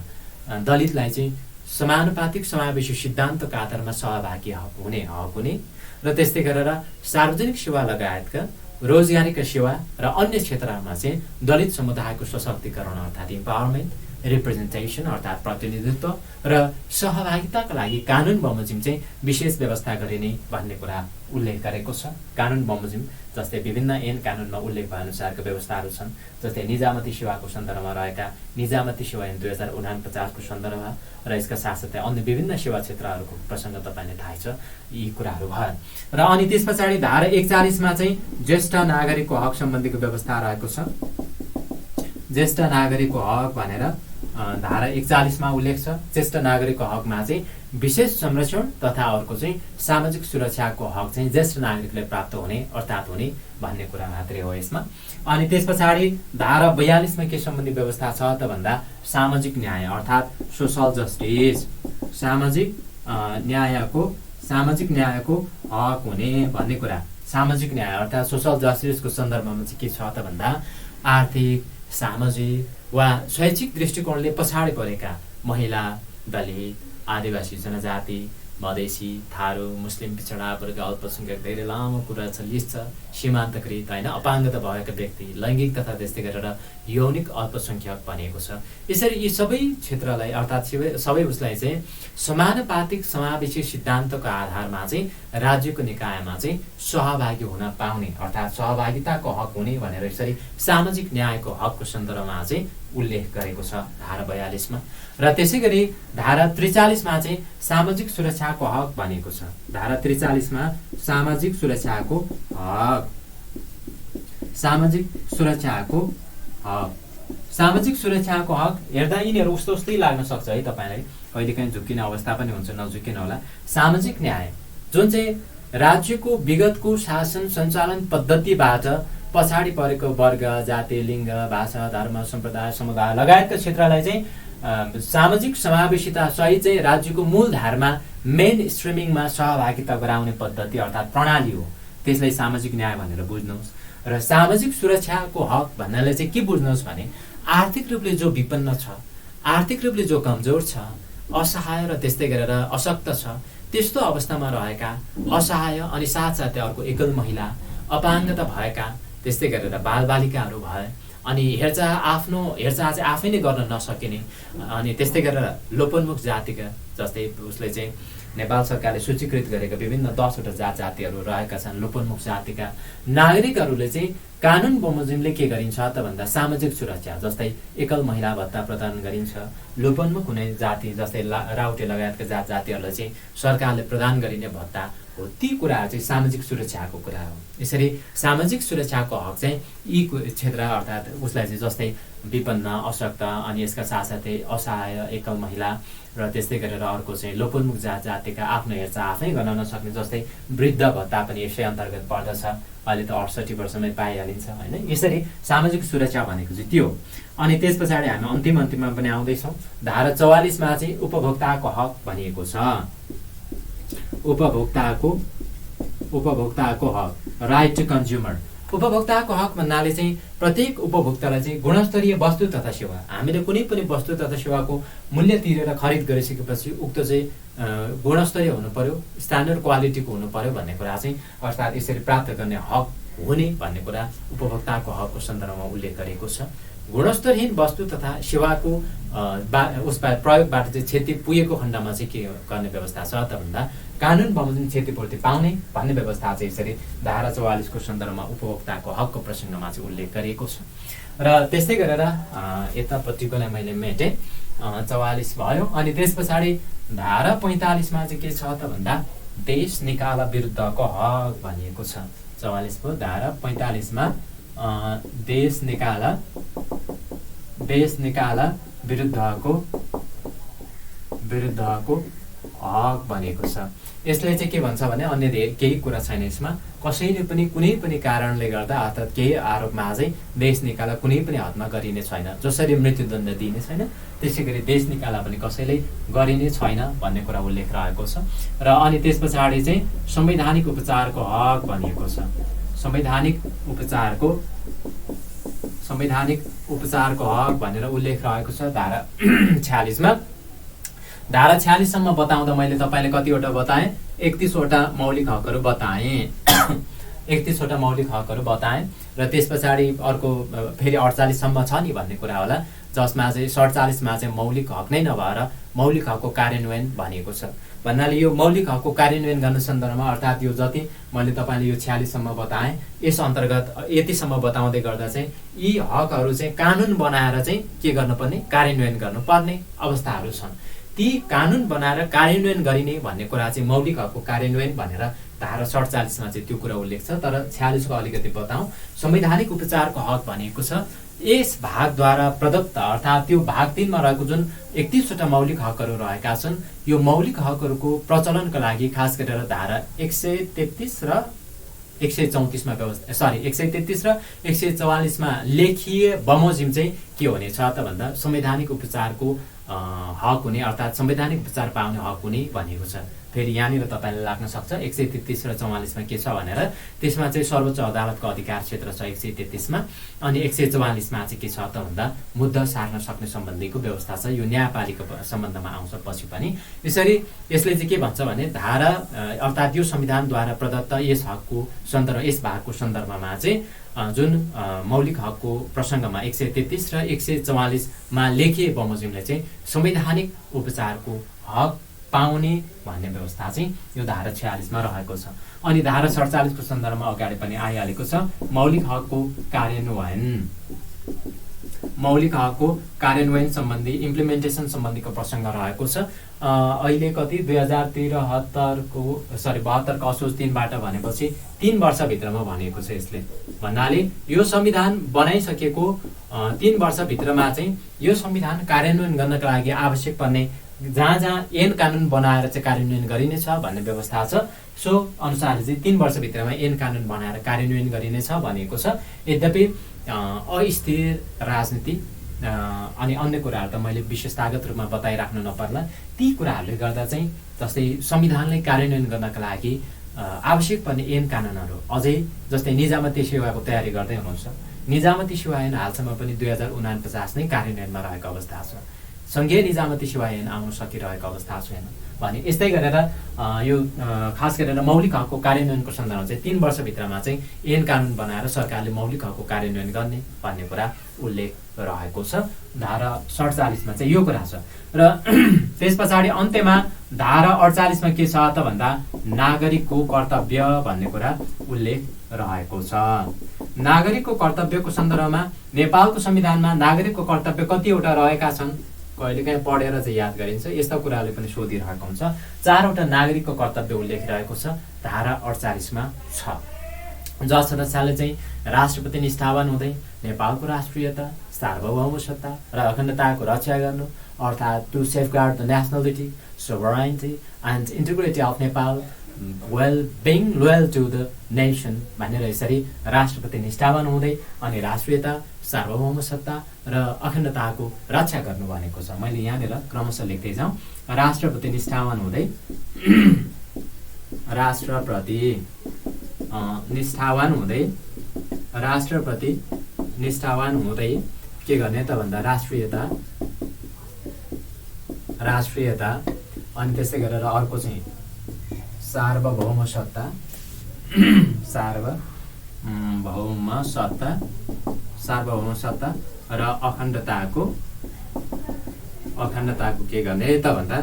दलितलाई चाहिँ समानुपातिक समावेशी सिद्धान्तको आधारमा सहभागी हुने हक हुने र त्यस्तै गरेर सार्वजनिक सेवा लगायतका रोजगारीका सेवा र अन्य क्षेत्रहरूमा चाहिँ दलित समुदायको सशक्तिकरण अर्थात् इम्पावरमेन्ट, रिप्रेजेन्टेसन अर्थात् प्रतिनिधित्व र सहभागिताका लागि कानुन बमोजिम चाहिँ विशेष व्यवस्था गरिने भन्ने कुरा उल्लेख गरेको छ। कानुन बमोजिम जस्तै विभिन्न ऐन कानुनमा उल्लेख भए अनुसारका व्यवस्थाहरू छन्। जस्तै निजामती सेवाको सन्दर्भमा रहेका निजामती सेवा ऐन 2049 को सन्दर्भमा र यसका साथसाथै अन्य विभिन्न सेवा क्षेत्रहरूको प्रसङ्ग तपाईँले थाहै छ, यी कुराहरू भए। र अनि त्यस पछाडि धारा 41 मा चाहिँ ज्येष्ठ नागरिकको हक सम्बन्धीको व्यवस्था रहेको छ। ज्येष्ठ नागरिकको हक भनेर धारा 41 मा उल्लेख छ। ज्येष्ठ नागरिकको हकमा चाहिँ विशेष संरक्षण तथा अर्को चाहिँ सामाजिक सुरक्षाको हक चाहिँ ज्येष्ठ नागरिकले प्राप्त हुने अर्थात् हुने भन्ने कुरा मात्रै हो यसमा। अनि त्यस पछाडि धारा 42 मा के सम्बन्धी व्यवस्था छ त भन्दा सामाजिक न्याय अर्थात् सोशल जस्टिस, सामाजिक न्यायको हक हुने भन्ने कुरा। सामाजिक न्याय अर्थात् सोशल जस्टिसको सन्दर्भमा चाहिँ के छ त भन्दा आर्थिक, सामाजिक वा शैक्षिक दृष्टिकोणले पछाडि परेका महिला, दलित, आदिवासी जनजाति, मधेसी, थारू, मुस्लिम पिछडा वर्ग, अल्पसङ्ख्यक, धेरै लामो कुरा छ, लिस्ट छ, सीमान्तकृत होइन, अपाङ्गता भएका व्यक्ति, लैङ्गिक तथा त्यस्तै गरेर यौनिक अल्पसङ्ख्यक भनिएको छ। यसरी यी सबै क्षेत्रलाई अर्थात् सबै उसलाई चाहिँ समानुपातिक समावेशी सिद्धान्तको आधारमा चाहिँ राज्यको निकायमा चाहिँ सहभागी हुन पाउने अर्थात् सहभागिताको हक हुने भनेर यसरी सामाजिक न्यायको हकको सन्दर्भमा चाहिँ उल्लेख गरेको छ धारा 42 मा। र त्यसै गरी धारा 43 मा चाहिँ सामाजिक सुरक्षाको हक भनेको छ। धारा 43 मा सामाजिक सुरक्षाको हक, सामाजिक सुरक्षाको हक, सामाजिक सुरक्षाको हक हेर्दा यिनीहरू उस्तो उस्तै लाग्न सक्छ है तपाईलाई, कहिलेकाहीँ झुक्किने अवस्था पनि हुन्छ, नझुक्किन होला। सामाजिक न्याय जुन चाहिँ राज्यको विगतको शासन सञ्चालन पद्धतिबाट पछाडि परेको वर्ग, जाति, लिङ्ग, भाषा, धर्म, सम्प्रदाय, समुदाय लगायतका क्षेत्रलाई चाहिँ सामाजिक समावेशिता सहित चाहिँ राज्यको मूलधारमा मेन स्ट्रिमिङमा सहभागिता गराउने पद्धति अर्थात् प्रणाली हो। त्यसलाई सामाजिक न्याय भनेर बुझ्नुहोस्। र सामाजिक सुरक्षाको हक भन्नाले चाहिँ के बुझ्नुहोस् भने आर्थिक रूपले जो विपन्न छ, आर्थिक रूपले जो कमजोर छ, असहाय र त्यस्तै गरेर अशक्त छ, त्यस्तो अवस्थामा रहेका असहाय अनि साथसाथै अर्को एकल महिला, अपाङ्गता भएका, त्यस्तै गरेर बालबालिकाहरू भए, अनि हेरचाह चाहिँ आफै नै गर्न नसकिने, अनि त्यस्तै गरेर लोपोन्मुख जातिका जस्तै उसले चाहिँ नेपाल सरकारले सूचीकृत गरेका विभिन्न 10 वटा जातिहरू रहेका छन्। लोपोन्मुख जातिका नागरिकहरूले चाहिँ कानुन बमोजिमले के गरिन्छ त भन्दा सामाजिक सुरक्षा जस्तै एकल महिला भत्ता प्रदान गरिन्छ। लोपोन्मुख हुने जाति जस्तै राउटे लगायतका जातिहरूलाई चाहिँ सरकारले प्रदान गरिने भत्ता हो। ती कुराहरू चाहिँ सामाजिक सुरक्षाको कुरा हो। यसरी सामाजिक सुरक्षाको हक चाहिँ यी क्षेत्र अर्थात् उसलाई चाहिँ जस्तै विपन्न, अशक्त, अनि यसका साथसाथै असहाय, एकल महिला र त्यस्तै गरेर अर्को चाहिँ लोपोन्मुख जातिका आफ्नो हेरचाह आफै गर्न नसक्ने जस्तै वृद्ध भत्ता पनि यसै अन्तर्गत पर्दछ। अहिले त 68 वर्षमै पाइहालिन्छ होइन। यसरी सामाजिक सुरक्षा भनेको चाहिँ त्यो हो। अनि त्यस पछाडि हामी अन्तिममा पनि आउँदैछौँ। धारा 44 मा चाहिँ उपभोक्ताको हक भनिएको छ। उपभोक्ताको हक, राइट टु कन्ज्युमर। उपभोक्ताको हक भन्नाले चाहिँ प्रत्येक उपभोक्तालाई चाहिँ गुणस्तरीय वस्तु तथा सेवा, हामीले कुनै पनि वस्तु तथा सेवाको मूल्य तिरेर खरिद गरिसकेपछि उक्त चाहिँ गुणस्तरीय हुनु पर्यो, स्ट्यान्डर्ड क्वालिटीको हुनु पर्यो भन्ने कुरा चाहिँ अर्थात् यसरी प्राप्त गर्ने हक हुने भन्ने कुरा उपभोक्ताको हकको सन्दर्भमा उल्लेख गरेको छ। गुणस्तरहीन वस्तु तथा सेवाको प्रयोगबाट चाहिँ क्षति पुगेको खण्डमा चाहिँ के गर्ने व्यवस्था छ त भन्दा कानुन बमोजिम क्षतिपूर्ति पाउने भन्ने व्यवस्था चाहिँ यसरी धारा 44 को सन्दर्भमा उपभोक्ताको हकको प्रसङ्गमा चाहिँ उल्लेख गरिएको छ। र त्यस्तै गरेर यतापट्टिकोलाई मैले मेटेँ, 44 भयो। अनि त्यस पछाडि धारा 45 मा चाहिँ के छ त भन्दा देश निकाला विरुद्धको हक भनिएको छ। 44 को धारा 45 मा देश निकाला विरुद्धको हक भनेको छ। यसले चाहिँ के भन्छ भने अन्य केही कुरा छैन यसमा। कसैले पनि कुनै पनि कारणले गर्दा अर्थात् केही आरोपमा चाहिँ देश निकाला कुनै पनि हदमा गरिने छैन। जसरी मृत्युदण्ड दिइने छैन त्यसै गरी देश निकाला पनि कसैले गरिने छैन भन्ने कुरा उल्लेख रहेको छ। र अनि त्यस पछाडि चाहिँ संवैधानिक उपचारको हक भनिएको छ। संवैधानिक उपचारको हक भनेर उल्लेख रहेको छ धारा 46 मा। धारा 46 सम्म बताउँदा मैले तपाईँले कतिवटा बताएँ? 31 वटा मौलिक हकहरू बताएँ। 31 वटा मौलिक हकहरू बताएँ। र त्यस पछाडि अर्को फेरि 48 सम्म छ नि भन्ने कुरा होला, जसमा चाहिँ 47 मा चाहिँ मौलिक हक नै नभएर मौलिक हकको कार्यान्वयन भनिएको छ। भन्नाले यो मौलिक हकको कार्यान्वयन गर्ने सन्दर्भमा अर्थात् यो जति मैले तपाईँले यो 46 सम्म बताएँ यस अन्तर्गत यतिसम्म बताउँदै गर्दा चाहिँ यी हकहरू चाहिँ कानुन बनाएर चाहिँ के गर्नुपर्ने, कार्यान्वयन गर्नुपर्ने अवस्थाहरू छन्। ती कानुन बनाएर कार्यान्वयन गरिने भन्ने कुरा चाहिँ मौलिक हकको कार्यान्वयन भनेर धारा 47 मा चाहिँ त्यो कुरा उल्लेख छ। तर 46 को अलिकति बताउँ। संवैधानिक उपचारको हक भनेको छ यस भागद्वारा प्रदत्त अर्थात् त्यो भाग 3 मा रहेको जुन 31 वटा मौलिक हकहरू रहेका छन् यो मौलिक हकहरूको प्रचलनका लागि खास गरेर धारा 133 र 134 मा 133 र 144 मा लेखिए बमोजिम चाहिँ के हुनेछ त भन्दा संवैधानिक उपचारको हक हुने अर्थात् संवैधानिक उपचार पाउने हक हुने भनेको छ। फेरि यहाँनिर तपाईँलाई लाग्न सक्छ 133 र 44 मा के छ भनेर। त्यसमा चाहिँ सर्वोच्च अदालतको अधिकार क्षेत्र छ 133 मा। अनि 144 मा चाहिँ के छ त भन्दा मुद्दा सार्न सक्ने सम्बन्धीको व्यवस्था छ। यो न्यायपालिका सम्बन्धमा आउँछ पछि पनि। यसरी यसले चाहिँ के भन्छ भने धारा अर्थात् यो संविधानद्वारा प्रदत्त यस भागको सन्दर्भमा चाहिँ जुन मौलिक हकको प्रसङ्गमा 133 र 144 मा लेखिए बमोजिमले चाहिँ संवैधानिक उपचारको हक पाउने भन्ने व्यवस्था चाहिँ यो धारा 46 मा रहेको छ। अनि धारा 47 को सन्दर्भमा अगाडि पनि आइहालेको छ मौलिक हकको कार्यान्वयन। मौलिक हकको कार्यान्वयन सम्बन्धी इम्प्लिमेन्टेसन सम्बन्धीको प्रसङ्ग रहेको छ। अहिले कति 72को असोज 3बाट भनेपछि 3 वर्षभित्रमा भनेको छ। यसले भन्नाले यो संविधान बनाइसकेको 3 वर्षभित्रमा चाहिँ यो संविधान कार्यान्वयन गर्नका लागि आवश्यक पर्ने जहाँ जहाँ ऐन कानुन बनाएर चाहिँ कार्यान्वयन गरिनेछ भन्ने व्यवस्था छ। सो अनुसार चाहिँ 3 वर्षभित्रमा ऐन कानुन बनाएर कार्यान्वयन गरिनेछ भनेको छ। यद्यपि अस्थिर राजनीति अनि अन्य कुराहरू त मैले विशेषतागत रूपमा बताइराख्नु नपर्ला। ती कुराहरूले गर्दा चाहिँ जस्तै संविधानलाई कार्यान्वयन गर्नका लागि आवश्यक पर्ने ऐन कानुनहरू अझै जस्तै निजामती सेवाको तयारी गर्दै हुनुहुन्छ। निजामती सेवा ऐन हालसम्म पनि 2049 नै कार्यान्वयनमा रहेको अवस्था छ। सङ्घीय निजामती सेवा ऐन आउन सकिरहेको अवस्था छैन भने यस्तै गरेर यो खास गरेर मौलिक हकको कार्यान्वयनको सन्दर्भमा चाहिँ 3 वर्षभित्रमा चाहिँ ऐन कानुन बनाएर सरकारले मौलिक हकको कार्यान्वयन गर्ने भन्ने कुरा उल्लेख रहेको छ। धारा 47 मा चाहिँ यो कुरा छ र त्यस पछाडि अन्त्यमा धारा 48 मा के छ त भन्दा नागरिकको कर्तव्य भन्ने कुरा उल्लेख रहेको छ। नागरिकको कर्तव्यको सन्दर्भमा नेपालको संविधानमा नागरिकको कर्तव्य कतिवटा रहेका छन् कहिलेकाहीँ पढेर चाहिँ याद गरिन्छ। यस्ता कुराले पनि सोधिरहेको हुन्छ। 4वटा नागरिकको कर्तव्य उल्लेख रहेको छ धारा 48 मा छ। जस सदस्यले चाहिँ राष्ट्रपति निष्ठावान हुँदै नेपालको राष्ट्रियता सार्वभौम सत्ता र अखण्डताको रक्षा गर्नु अर्थात् to safeguard the nationality sovereignty and integrity of Nepal being loyal to the nation भनेर यसरी राष्ट्रपति निष्ठावान हुँदै अनि राष्ट्रियता सार्वभौम सत्ता र अखण्डताको रक्षा गर्नु भनेको छ। मैले यहाँनिर क्रमशः लेख्दै जाउँ। राष्ट्रपति निष्ठावान हुँदै राष्ट्रपति निष्ठावान हुँदै के गर्ने त भन्दा राष्ट्रियता अनि त्यसै गरेर अर्को चाहिँ सार्वभौम सत्ता र अखण्डताको के गर्ने त भन्दा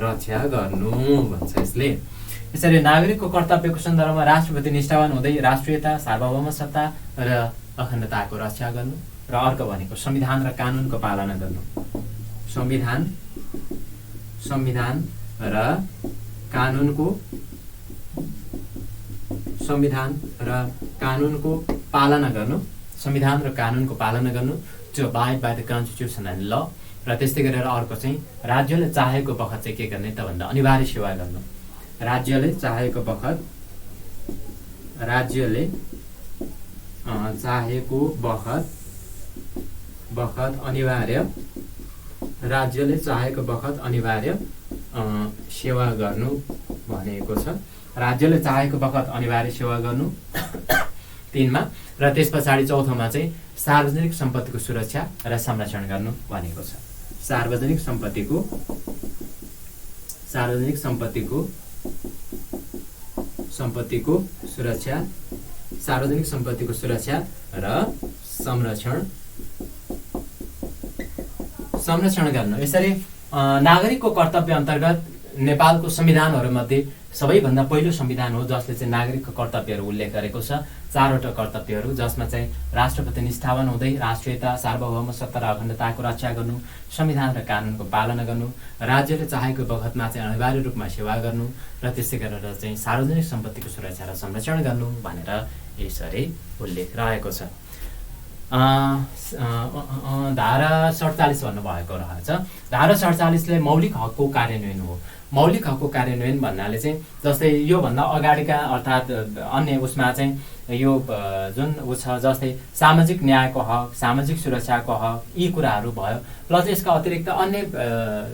रक्षा गर्नु भन्छ यसले। यसरी नागरिकको कर्तव्यको सन्दर्भमा राष्ट्रपति निष्ठावान हुँदै राष्ट्रियता सार्वभौम सत्ता र अखण्डताको रक्षा गर्नु र अर्को भनेको संविधान र कानुनको पालना गर्नु। संविधान र कानुनको पालना गर्नु to abide by the constitution and law. र त्यस्तै गरेर अर्को चाहिँ राज्यले चाहेको बखत चाहिँ के गर्ने त भन्दा अनिवार्य सेवा गर्नु। राज्यले चाहेको बखत अनिवार्य सेवा गर्नु भनेको छ। राज्यले चाहेको बखत अनिवार्य सेवा गर्नु 3 मा र त्यस पछाडि 4थोमा चाहिँ सार्वजनिक सम्पत्तिको सुरक्षा र संरक्षण गर्नु भनेको छ। सार्वजनिक सम्पत्तिको सुरक्षा र संरक्षण गर्नु। यसरी नागरिकको कर्तव्य अन्तर्गत नेपालको संविधानहरूमध्ये सबैभन्दा पहिलो संविधान हो जसले चाहिँ नागरिकको कर्तव्यहरू उल्लेख गरेको छ। 4वटा कर्तव्यहरू जसमा चाहिँ राष्ट्रपति निष्ठावान हुँदै राष्ट्रियता सार्वभौम सत्ता र अखण्डताको रक्षा गर्नु, संविधान र कानुनको पालना गर्नु, राज्यले चाहेको बखतमा चाहिँ अनिवार्य रूपमा सेवा गर्नु र त्यसै गरेर चाहिँ सार्वजनिक सम्पत्तिको सुरक्षा र संरक्षण गर्नु भनेर यसरी उल्लेख रहेको छ। धारा 47 भन्नुभएको रहेछ। धारा 47 ले मौलिक हकको कार्यान्वयन हो। मौलिक हकको कार्यान्वयन भन्नाले चाहिँ जस्तै योभन्दा अगाडिका अर्थात् अन्य उसमा चाहिँ यो जुन छ जस्तै सामाजिक न्यायको हक, सामाजिक सुरक्षाको हक, यी कुराहरू भयो। प्लस यसका अतिरिक्त अन्य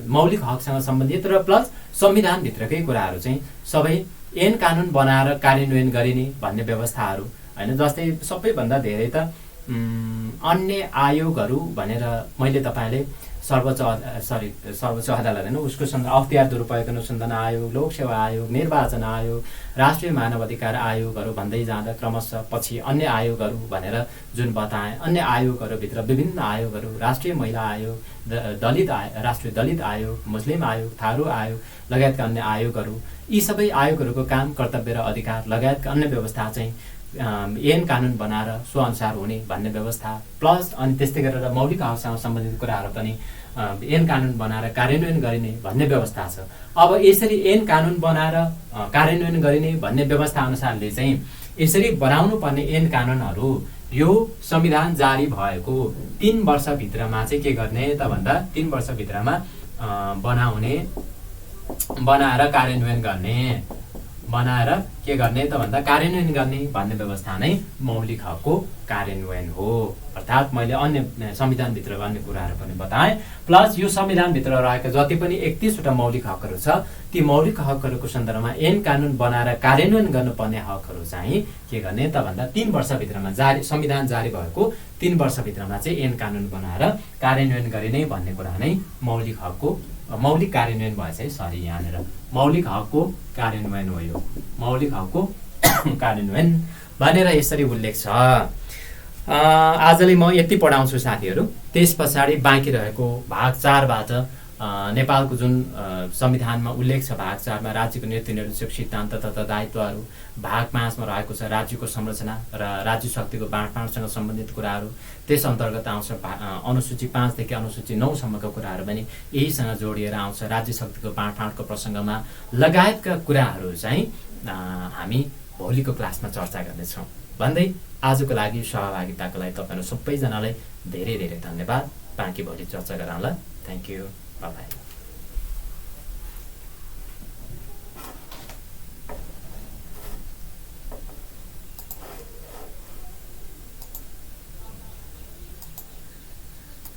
मौलिक हकसँग सम्बन्धित र प्लस संविधानभित्रकै कुराहरू चाहिँ सबै ऐन कानुन बनाएर कार्यान्वयन गरिने भन्ने व्यवस्थाहरू हैन। जस्तै सबैभन्दा धेरै त अन्य आयोगहरू भनेर मैले तपाईँले सर्वोच्च अदालत हैन उसको अख्तियार दुरुपयोग अनुसन्धान आयोग, लोक सेवा आयोग, निर्वाचन आयोग, राष्ट्रिय मानव अधिकार आयोगहरू भन्दै जाँदा क्रमशः पछि अन्य आयोगहरू भनेर जुन बताए, अन्य आयोगहरूभित्र विभिन्न आयोगहरू राष्ट्रिय महिला आयोग, राष्ट्रिय दलित आयोग, मुस्लिम आयोग, थारू आयोग लगायतका अन्य आयोगहरू, यी सबै आयोगहरूको काम, कर्तव्य र अधिकार लगायतका अन्य व्यवस्था चाहिँ ऐन कानुन बनाएर सो अनुसार हुने भन्ने व्यवस्था प्लस अनि त्यस्तै गरेर मौलिक हकसँग सम्बन्धित कुराहरू पनि ऐन कानुन बनाएर कार्यान्वयन गरिने भन्ने व्यवस्था छ। अब यसरी ऐन कानुन बनाएर कार्यान्वयन गरिने भन्ने व्यवस्था अनुसारले चाहिँ यसरी बनाउनु पर्ने ऐन कानुनहरू यो संविधान जारी भएको 3 वर्षभित्रमा चाहिँ के गर्ने त भन्दा 3 वर्षभित्रमा बनाएर कार्यान्वयन गर्ने बनाएर के गर्ने त भन्दा कार्यान्वयन गर्ने भन्ने व्यवस्था नै मौलिक हकको कार्यान्वयन हो। अर्थात् मैले अन्य संविधानभित्रका अन्य कुराहरू पनि बताएँ प्लस यो संविधानभित्र रहेका जति पनि 31वटा मौलिक हकहरू छ ती मौलिक हकहरूको सन्दर्भमा ऐन कानुन बनाएर कार्यान्वयन गर्नुपर्ने हकहरू चाहिँ के गर्ने त भन्दा 3 वर्षभित्रमा संविधान जारी भएको 3 वर्षभित्रमा चाहिँ ऐन कानुन बनाएर कार्यान्वयन गरिने भन्ने कुरा नै मौलिक कार्यान्वयन भएछ है, सरी यहाँनिर मौलिक हकको कार्यान्वयन हो। यो मौलिक हकको कार्यान्वयन भनेर यसरी उल्लेख छ। आजले म यति पढाउँछु साथीहरू, त्यस पछाडि बाँकी रहेको भाग 4बाट नेपालको जुन संविधानमा उल्लेख छ भाग 4मा राज्यको नीति निर्देशक सिद्धान्त तथा दायित्वहरू, भाग 5मा रहेको छ राज्यको संरचना र राज्य शक्तिको बाँडफाँडसँग सम्बन्धित कुराहरू, त्यस अन्तर्गत आउँछ अनुसूची 5 देखि अनुसूची 9 सम्मका कुराहरू पनि यहीसँग जोडिएर आउँछ। राज्य शक्तिको बाँडफाँडको प्रसङ्गमा लगायतका कुराहरू चाहिँ हामी भोलिको क्लासमा चर्चा गर्नेछौँ भन्दै आजको लागि सहभागिताको लागि तपाईँहरू सबैजनालाई धेरै धेरै धन्यवाद। बाँकी भोलि चर्चा गरौँला। Thank you, bye bye.